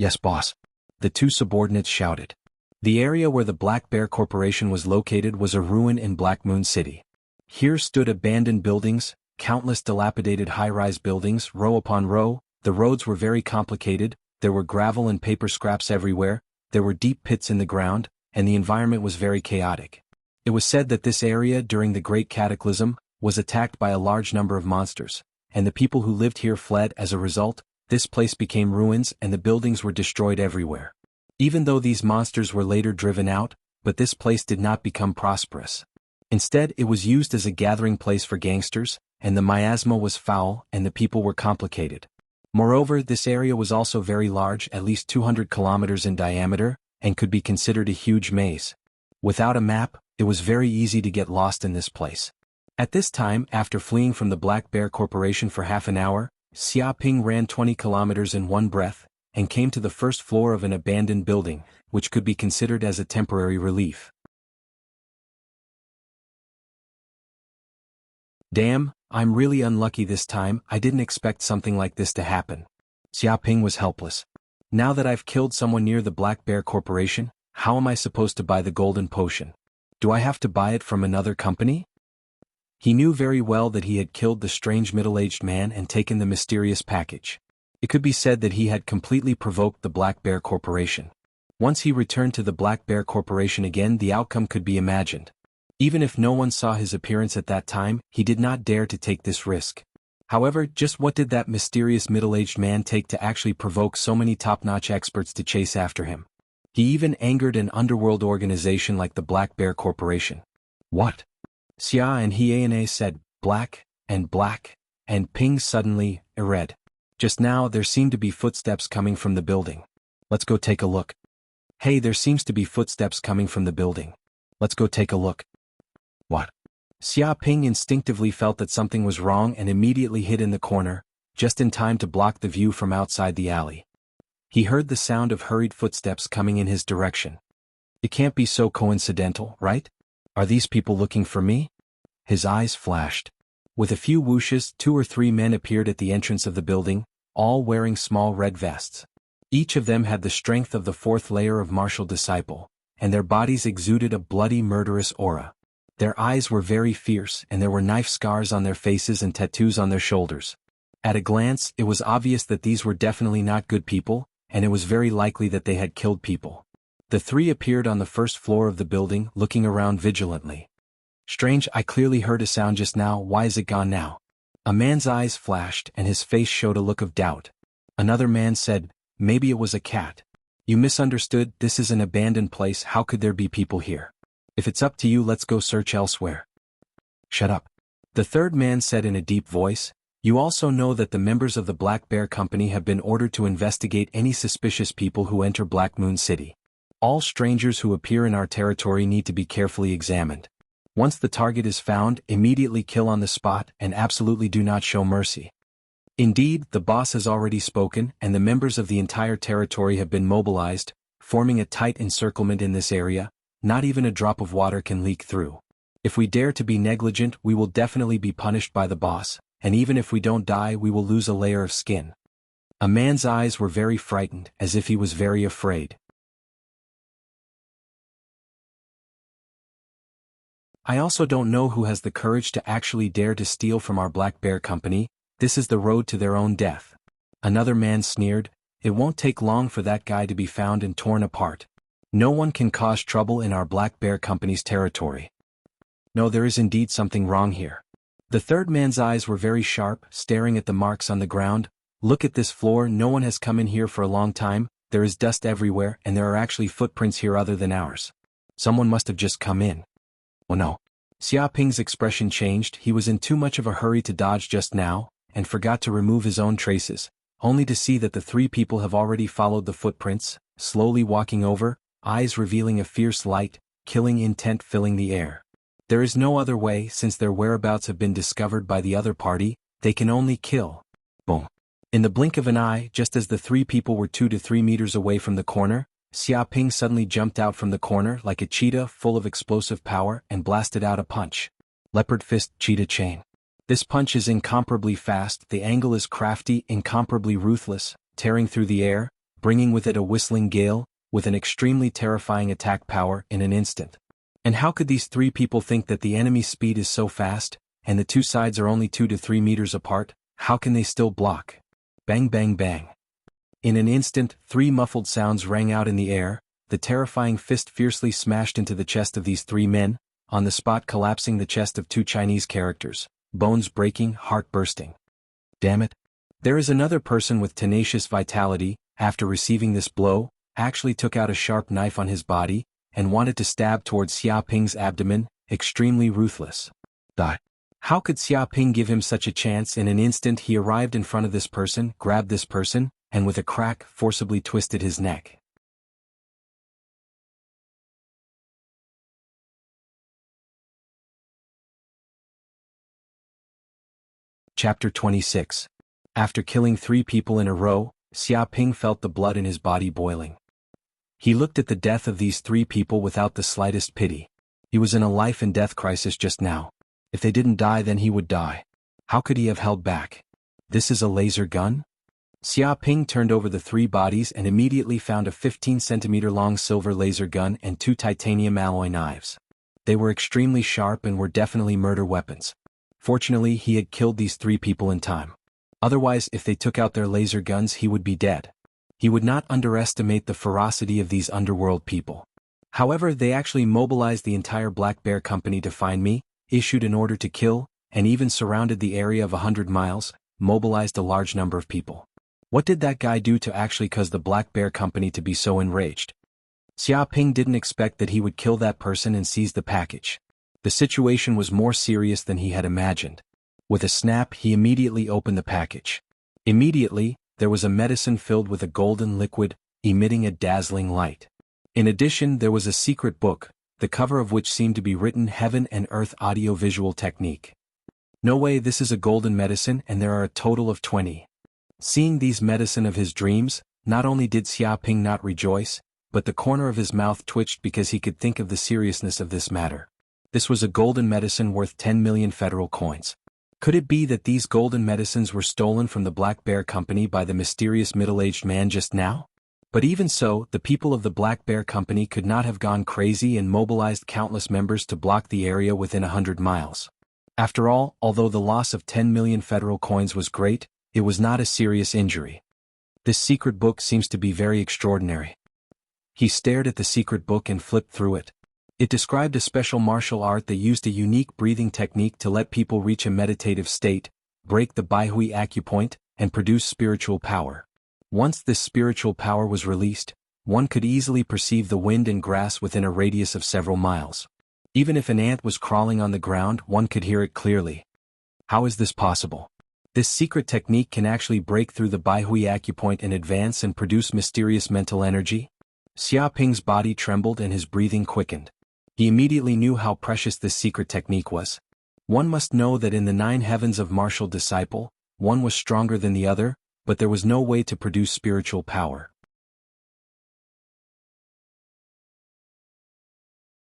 "Yes, boss," the 2 subordinates shouted. The area where the Black Bear Corporation was located was a ruin in Black Moon City. Here stood abandoned buildings, countless dilapidated high-rise buildings, row upon row. The roads were very complicated. There were gravel and paper scraps everywhere, there were deep pits in the ground, and the environment was very chaotic. It was said that this area, during the Great Cataclysm, was attacked by a large number of monsters, and the people who lived here fled. As a result, this place became ruins and the buildings were destroyed everywhere. Even though these monsters were later driven out, but this place did not become prosperous. Instead, it was used as a gathering place for gangsters, and the miasma was foul and the people were complicated. Moreover, this area was also very large, at least 200 kilometers in diameter, and could be considered a huge maze. Without a map, it was very easy to get lost in this place. At this time, after fleeing from the Black Bear Corporation for half an hour, Xia Ping ran 20 kilometers in one breath, and came to the first floor of an abandoned building, which could be considered as a temporary relief. Damn, I'm really unlucky this time. I didn't expect something like this to happen. Xia Ping was helpless. Now that I've killed someone near the Black Bear Corporation, how am I supposed to buy the golden potion? Do I have to buy it from another company? He knew very well that he had killed the strange middle-aged man and taken the mysterious package. It could be said that he had completely provoked the Black Bear Corporation. Once he returned to the Black Bear Corporation again, the outcome could be imagined. Even if no one saw his appearance at that time, he did not dare to take this risk. However, just what did that mysterious middle-aged man take to actually provoke so many top-notch experts to chase after him? He even angered an underworld organization like the Black Bear Corporation. What? Xia and Hyena said, black, and Ping suddenly, read. Just now there seemed to be footsteps coming from the building. Let's go take a look. Hey, there seems to be footsteps coming from the building. Let's go take a look. What? Xia Ping instinctively felt that something was wrong and immediately hid in the corner, just in time to block the view from outside the alley. He heard the sound of hurried footsteps coming in his direction. It can't be so coincidental, right? Are these people looking for me? His eyes flashed. With a few whooshes, 2 or 3 men appeared at the entrance of the building, all wearing small red vests. Each of them had the strength of the 4th layer of martial disciple, and their bodies exuded a bloody murderous aura. Their eyes were very fierce, and there were knife scars on their faces and tattoos on their shoulders. At a glance, it was obvious that these were definitely not good people, and it was very likely that they had killed people. The three appeared on the first floor of the building, looking around vigilantly. Strange, I clearly heard a sound just now, why is it gone now? A man's eyes flashed and his face showed a look of doubt. Another man said, maybe it was a cat. You misunderstood, this is an abandoned place, how could there be people here? If it's up to you, let's go search elsewhere. Shut up. The third man said in a deep voice, you also know that the members of the Black Bear Company have been ordered to investigate any suspicious people who enter Black Moon City. All strangers who appear in our territory need to be carefully examined. Once the target is found, immediately kill on the spot and absolutely do not show mercy. Indeed, the boss has already spoken and the members of the entire territory have been mobilized, forming a tight encirclement in this area. Not even a drop of water can leak through. If we dare to be negligent, we will definitely be punished by the boss, and even if we don't die, we will lose a layer of skin. A man's eyes were very frightened, as if he was very afraid. I also don't know who has the courage to actually dare to steal from our Black Bear Company. This is the road to their own death. Another man sneered, it won't take long for that guy to be found and torn apart. No one can cause trouble in our Black Bear Company's territory. No, there is indeed something wrong here. The third man's eyes were very sharp, staring at the marks on the ground. Look at this floor, no one has come in here for a long time, there is dust everywhere and there are actually footprints here other than ours. Someone must have just come in. Oh no. Xia Ping's expression changed, he was in too much of a hurry to dodge just now, and forgot to remove his own traces, only to see that the three people have already followed the footprints, slowly walking over, eyes revealing a fierce light, killing intent filling the air. There is no other way, since their whereabouts have been discovered by the other party, they can only kill. Boom. In the blink of an eye, just as the three people were 2 to 3 meters away from the corner, Xia Ping suddenly jumped out from the corner like a cheetah full of explosive power and blasted out a punch. Leopard fist, cheetah chain. This punch is incomparably fast, the angle is crafty, incomparably ruthless, tearing through the air, bringing with it a whistling gale, with an extremely terrifying attack power in an instant. And how could these three people think that the enemy's speed is so fast, and the two sides are only 2 to 3 meters apart, how can they still block? Bang bang bang. In an instant, 3 muffled sounds rang out in the air, the terrifying fist fiercely smashed into the chest of these 3 men, on the spot collapsing the chest of 2 Chinese characters, bones breaking, heart bursting. Damn it. There is another person with tenacious vitality, after receiving this blow, actually took out a sharp knife on his body, and wanted to stab towards Xia Ping's abdomen, extremely ruthless. Die. How could Xia Ping give him such a chance? In an instant he arrived in front of this person, grabbed this person, and with a crack forcibly twisted his neck. Chapter 26. After killing 3 people in a row, Xia Ping felt the blood in his body boiling. He looked at the death of these 3 people without the slightest pity. He was in a life and death crisis just now. If they didn't die, then he would die. How could he have held back? This is a laser gun? Xia Ping turned over the 3 bodies and immediately found a 15-centimeter long silver laser gun and 2 titanium alloy knives. They were extremely sharp and were definitely murder weapons. Fortunately, he had killed these 3 people in time. Otherwise, if they took out their laser guns, he would be dead. He would not underestimate the ferocity of these underworld people. However, they actually mobilized the entire Black Bear Company to find me, issued an order to kill, and even surrounded the area of 100 miles, mobilized a large number of people. What did that guy do to actually cause the Black Bear Company to be so enraged? Xia Ping didn't expect that he would kill that person and seize the package. The situation was more serious than he had imagined. With a snap, he immediately opened the package. Immediately, there was a medicine filled with a golden liquid, emitting a dazzling light. In addition, there was a secret book, the cover of which seemed to be written Heaven and Earth Audio-Visual Technique. No way, this is a golden medicine and there are a total of 20. Seeing these medicine of his dreams, not only did Xia Ping not rejoice, but the corner of his mouth twitched because he could think of the seriousness of this matter. This was a golden medicine worth 10 million federal coins. Could it be that these golden medicines were stolen from the Black Bear Company by the mysterious middle-aged man just now? But even so, the people of the Black Bear Company could not have gone crazy and mobilized countless members to block the area within 100 miles. After all, although the loss of 10 million federal coins was great, It was not a serious injury. This secret book seems to be very extraordinary. He stared at the secret book and flipped through it. It described a special martial art that used a unique breathing technique to let people reach a meditative state, break the Baihui acupoint, and produce spiritual power. Once this spiritual power was released, one could easily perceive the wind and grass within a radius of several miles. Even if an ant was crawling on the ground, one could hear it clearly. How is this possible? This secret technique can actually break through the Baihui acupoint and advance and produce mysterious mental energy? Xiaoping's body trembled and his breathing quickened. He immediately knew how precious this secret technique was. One must know that in the 9 heavens of martial disciple, one was stronger than the other, but there was no way to produce spiritual power.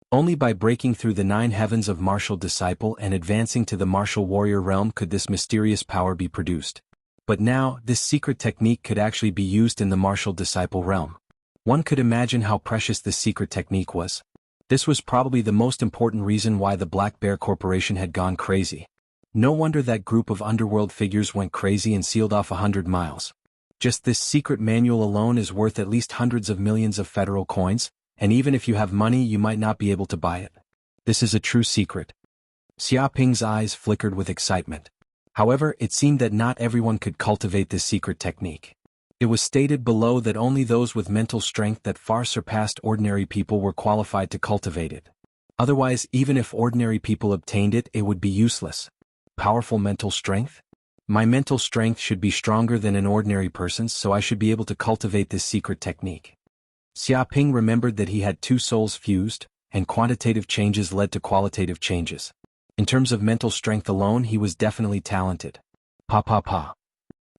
Only by breaking through the 9 heavens of martial disciple and advancing to the martial warrior realm could this mysterious power be produced. But now, this secret technique could actually be used in the martial disciple realm. One could imagine how precious this secret technique was. This was probably the most important reason why the Black Bear Corporation had gone crazy. No wonder that group of underworld figures went crazy and sealed off 100 miles. Just this secret manual alone is worth at least hundreds of millions of federal coins, and even if you have money you might not be able to buy it. This is a true secret. Xiaoping's eyes flickered with excitement. However, it seemed that not everyone could cultivate this secret technique. It was stated below that only those with mental strength that far surpassed ordinary people were qualified to cultivate it. Otherwise, even if ordinary people obtained it, it would be useless. Powerful mental strength? My mental strength should be stronger than an ordinary person's, so I should be able to cultivate this secret technique. Xiaoping remembered that he had 2 souls fused, and quantitative changes led to qualitative changes. In terms of mental strength alone, he was definitely talented. Pa pa pa.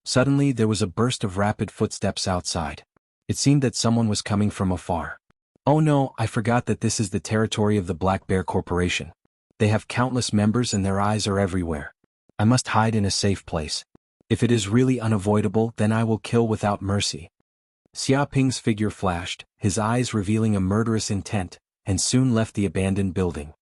Suddenly there was a burst of rapid footsteps outside. It seemed that someone was coming from afar. Oh no, I forgot that this is the territory of the Black Bear Corporation. They have countless members and their eyes are everywhere. I must hide in a safe place. If it is really unavoidable, then I will kill without mercy. Xiaoping's figure flashed, his eyes revealing a murderous intent, and soon left the abandoned building.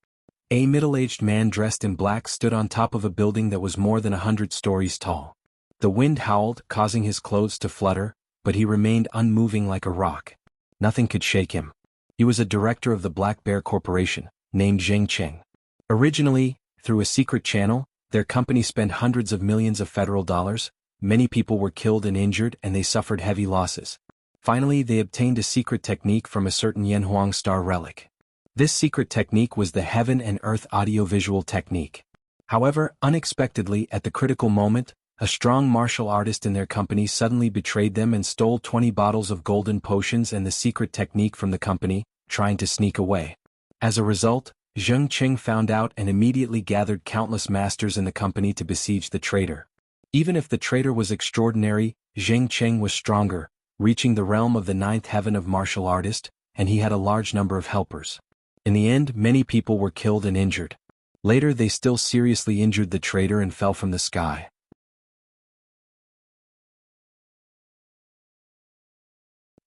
A middle-aged man dressed in black stood on top of a building that was more than 100 stories tall. The wind howled, causing his clothes to flutter, but he remained unmoving like a rock. Nothing could shake him. He was a director of the Black Bear Corporation, named Zheng Cheng. Originally, through a secret channel, their company spent hundreds of millions of federal dollars, many people were killed and injured and they suffered heavy losses. Finally, they obtained a secret technique from a certain Yanhuang star relic. This secret technique was the Heaven and Earth audiovisual technique. However, unexpectedly, at the critical moment, a strong martial artist in their company suddenly betrayed them and stole 20 bottles of golden potions and the secret technique from the company, trying to sneak away. As a result, Zheng Qing found out and immediately gathered countless masters in the company to besiege the traitor. Even if the traitor was extraordinary, Zheng Qing was stronger, reaching the realm of the 9th heaven of martial artist, and he had a large number of helpers. In the end, many people were killed and injured. Later they still seriously injured the traitor and fell from the sky.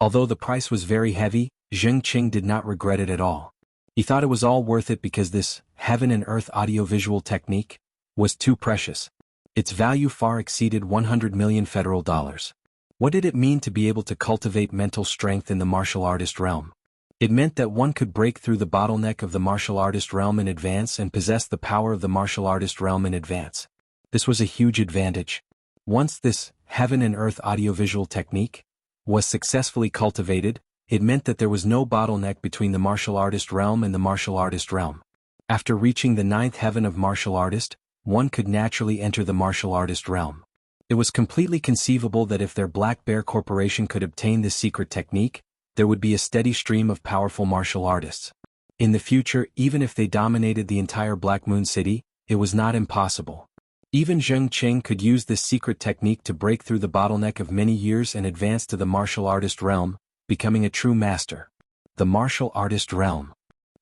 Although the price was very heavy, Zheng Qing did not regret it at all. He thought it was all worth it because this Heaven and Earth audiovisual technique was too precious. Its value far exceeded 100 million federal dollars. What did it mean to be able to cultivate mental strength in the martial artist realm? It meant that one could break through the bottleneck of the martial artist realm in advance and possess the power of the martial artist realm in advance. This was a huge advantage. Once this Heaven and Earth audiovisual technique was successfully cultivated, it meant that there was no bottleneck between the martial artist realm and the martial artist realm. After reaching the 9th heaven of martial artist, one could naturally enter the martial artist realm. It was completely conceivable that if their Black Bear Corporation could obtain this secret technique, there would be a steady stream of powerful martial artists. In the future, even if they dominated the entire Black Moon City, it was not impossible. Even Zheng Qing could use this secret technique to break through the bottleneck of many years and advance to the martial artist realm, becoming a true master. The martial artist realm.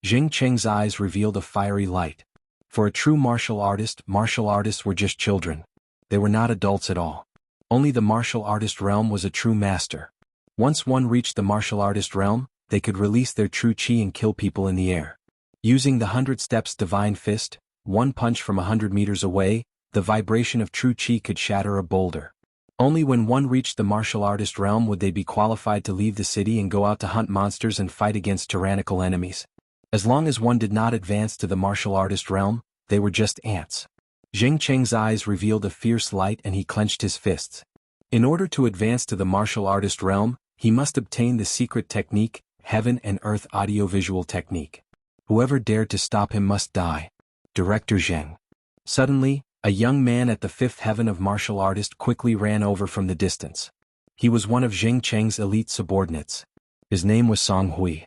Zheng Qing's eyes revealed a fiery light. For a true martial artist, martial artists were just children. They were not adults at all. Only the martial artist realm was a true master. Once one reached the martial artist realm, they could release their true qi and kill people in the air. Using the 100 steps divine fist, one punch from 100 meters away, the vibration of true qi could shatter a boulder. Only when one reached the martial artist realm would they be qualified to leave the city and go out to hunt monsters and fight against tyrannical enemies. As long as one did not advance to the martial artist realm, they were just ants. Jing Cheng's eyes revealed a fierce light and he clenched his fists. In order to advance to the martial artist realm, he must obtain the secret technique, Heaven and Earth audiovisual technique. Whoever dared to stop him must die. Director Zheng. Suddenly, a young man at the fifth heaven of martial artist quickly ran over from the distance. He was one of Jing Cheng's elite subordinates. His name was Song Hui.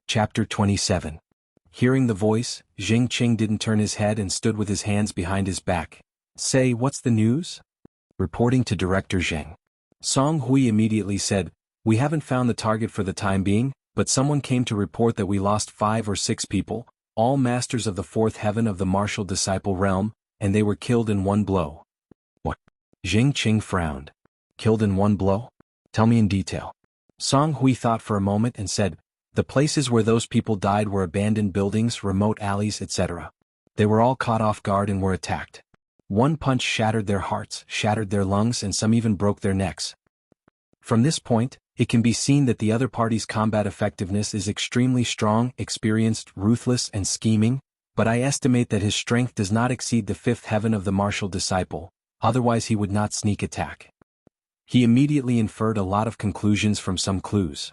Chapter 27. Hearing the voice, Jing Cheng didn't turn his head and stood with his hands behind his back. Say, what's the news? Reporting to Director Zheng. Song Hui immediately said, we haven't found the target for the time being, but someone came to report that we lost 5 or 6 people, all masters of the fourth heaven of the martial disciple realm, and they were killed in one blow. What? Jing Cheng frowned. Killed in one blow? Tell me in detail. Song Hui thought for a moment and said, the places where those people died were abandoned buildings, remote alleys, etc. They were all caught off guard and were attacked. One punch shattered their hearts, shattered their lungs, and some even broke their necks. From this point, it can be seen that the other party's combat effectiveness is extremely strong, experienced, ruthless, and scheming, but I estimate that his strength does not exceed the fifth heaven of the martial disciple, otherwise he would not sneak attack. He immediately inferred a lot of conclusions from some clues.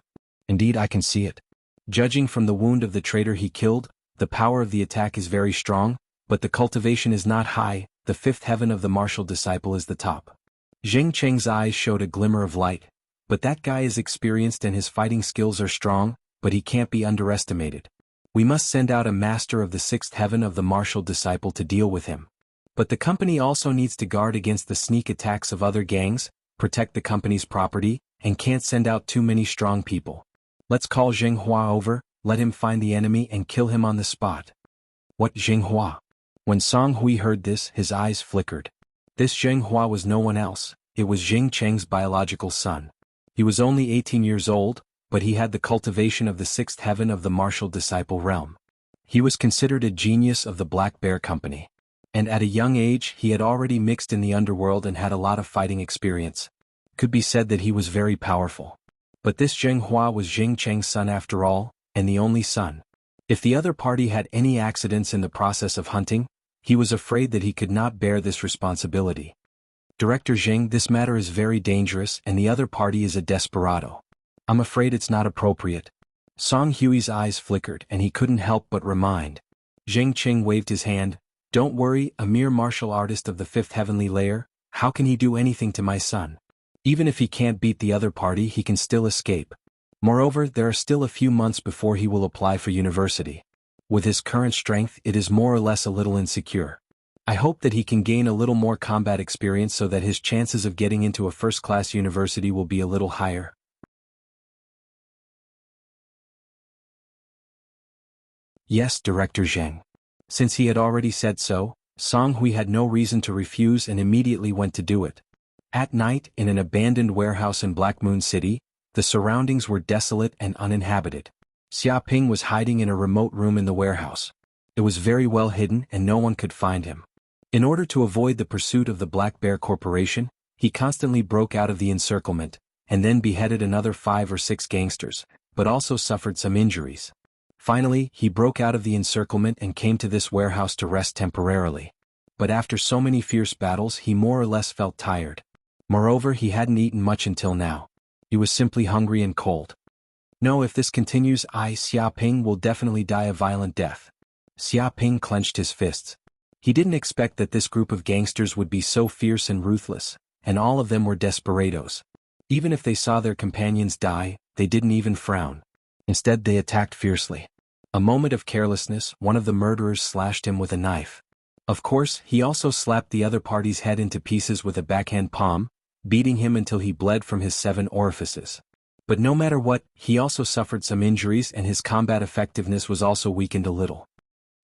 Indeed, I can see it. Judging from the wound of the traitor he killed, the power of the attack is very strong, but the cultivation is not high, the fifth heaven of the martial disciple is the top. Jing Cheng's eyes showed a glimmer of light. But that guy is experienced and his fighting skills are strong, but he can't be underestimated. We must send out a master of the sixth heaven of the martial disciple to deal with him. But the company also needs to guard against the sneak attacks of other gangs, protect the company's property, and can't send out too many strong people. Let's call Zhenghua over, let him find the enemy and kill him on the spot. What Zhenghua? When Song Hui heard this, his eyes flickered. This Zhenghua was no one else, it was Jing Cheng's biological son. He was only 18 years old, but he had the cultivation of the sixth heaven of the martial disciple realm. He was considered a genius of the Black Bear Company. And at a young age he had already mixed in the underworld and had a lot of fighting experience. Could be said that he was very powerful. But this Zhenghua was Jing Cheng's son after all, and the only son. If the other party had any accidents in the process of hunting, he was afraid that he could not bear this responsibility. Director Zheng, this matter is very dangerous and the other party is a desperado. I'm afraid it's not appropriate. Song Hui's eyes flickered and he couldn't help but remind. Jing Cheng waved his hand. Don't worry, a mere martial artist of the fifth heavenly layer, how can he do anything to my son? Even if he can't beat the other party, he can still escape. Moreover, there are still a few months before he will apply for university. With his current strength, it is more or less a little insecure. I hope that he can gain a little more combat experience so that his chances of getting into a first-class university will be a little higher. Yes, Director Zheng. Since he had already said so, Song Hui had no reason to refuse and immediately went to do it. At night, in an abandoned warehouse in Black Moon City, the surroundings were desolate and uninhabited. Xia Ping was hiding in a remote room in the warehouse. It was very well hidden and no one could find him. In order to avoid the pursuit of the Black Bear Corporation, he constantly broke out of the encirclement, and then beheaded another 5 or 6 gangsters, but also suffered some injuries. Finally, he broke out of the encirclement and came to this warehouse to rest temporarily. But after so many fierce battles, he more or less felt tired. Moreover, he hadn't eaten much until now. He was simply hungry and cold. No, if this continues, Xia Ping will definitely die a violent death. Xia Ping clenched his fists. He didn't expect that this group of gangsters would be so fierce and ruthless, and all of them were desperados. Even if they saw their companions die, they didn't even frown. Instead, they attacked fiercely. A moment of carelessness, one of the murderers slashed him with a knife. Of course, he also slapped the other party's head into pieces with a backhand palm, beating him until he bled from his 7 orifices. But no matter what, he also suffered some injuries and his combat effectiveness was also weakened a little.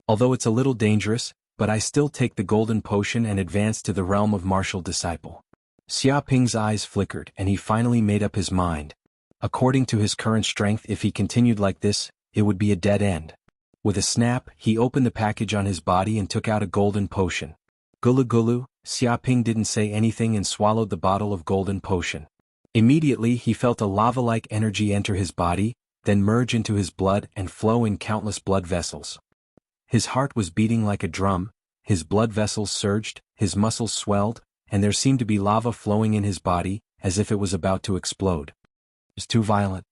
Although it's a little dangerous, but I still take the golden potion and advance to the realm of martial disciple. Xia Ping's eyes flickered and he finally made up his mind. According to his current strength, if he continued like this, it would be a dead end. With a snap, he opened the package on his body and took out a golden potion. Gulu gulu, Xiaoping didn't say anything and swallowed the bottle of golden potion. Immediately he felt a lava-like energy enter his body, then merge into his blood and flow in countless blood vessels. His heart was beating like a drum, his blood vessels surged, his muscles swelled, and there seemed to be lava flowing in his body, as if it was about to explode. It was too violent.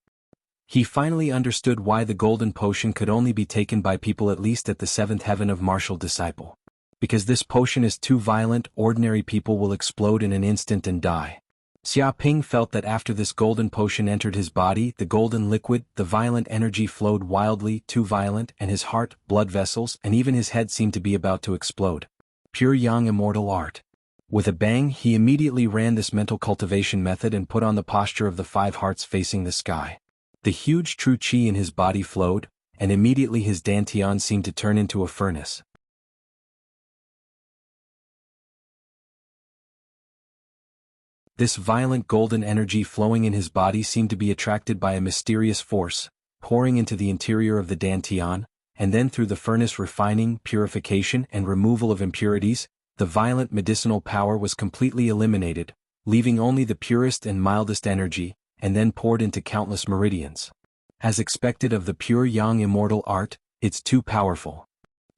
He finally understood why the golden potion could only be taken by people at least at the 7th heaven of martial disciple. Because this potion is too violent, ordinary people will explode in an instant and die. Xiaoping felt that after this golden potion entered his body, the golden liquid, the violent energy flowed wildly, too violent, and his heart, blood vessels, and even his head seemed to be about to explode. Pure Yang immortal art. With a bang, he immediately ran this mental cultivation method and put on the posture of the 5 hearts facing the sky. The huge true qi in his body flowed, and immediately his dantian seemed to turn into a furnace. This violent golden energy flowing in his body seemed to be attracted by a mysterious force, pouring into the interior of the dantian, and then through the furnace refining, purification, and removal of impurities, the violent medicinal power was completely eliminated, leaving only the purest and mildest energy, and then poured into countless meridians. As expected of the pure Yang immortal art, it's too powerful.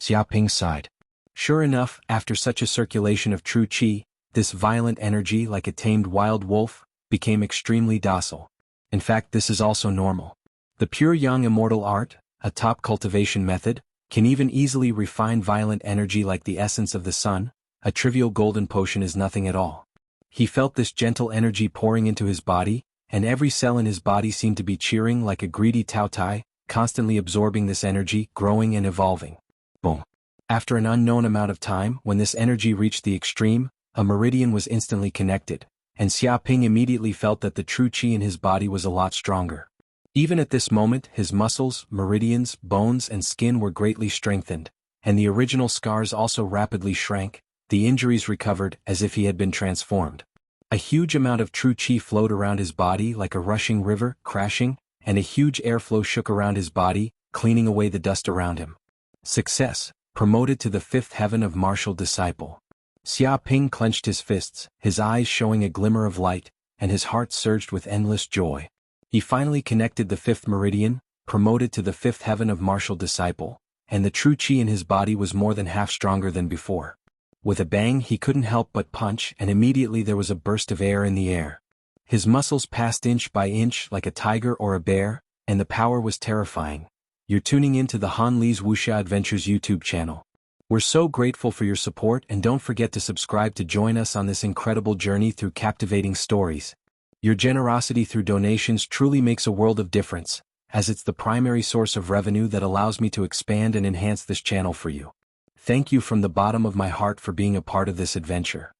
Xiaoping sighed. Sure enough, after such a circulation of true qi, this violent energy, like a tamed wild wolf, became extremely docile. In fact, this is also normal. The pure Yang immortal art, a top cultivation method, can even easily refine violent energy like the essence of the sun. A trivial golden potion is nothing at all. He felt this gentle energy pouring into his body, and every cell in his body seemed to be cheering like a greedy Taotai, constantly absorbing this energy, growing and evolving. Boom. After an unknown amount of time, when this energy reached the extreme, a meridian was instantly connected, and Xiaoping immediately felt that the true qi in his body was a lot stronger. Even at this moment, his muscles, meridians, bones and skin were greatly strengthened, and the original scars also rapidly shrank, the injuries recovered as if he had been transformed. A huge amount of true qi flowed around his body like a rushing river, crashing, and a huge airflow shook around his body, cleaning away the dust around him. Success, promoted to the 5th heaven of martial disciple. Xiaoping clenched his fists, his eyes showing a glimmer of light, and his heart surged with endless joy. He finally connected the 5th meridian, promoted to the 5th heaven of martial disciple, and the true qi in his body was more than half stronger than before. With a bang he couldn't help but punch, and immediately there was a burst of air in the air. His muscles passed inch by inch like a tiger or a bear, and the power was terrifying. You're tuning in to the Han Li's Wuxia Adventures YouTube channel. We're so grateful for your support, and don't forget to subscribe to join us on this incredible journey through captivating stories. Your generosity through donations truly makes a world of difference, as it's the primary source of revenue that allows me to expand and enhance this channel for you. Thank you from the bottom of my heart for being a part of this adventure.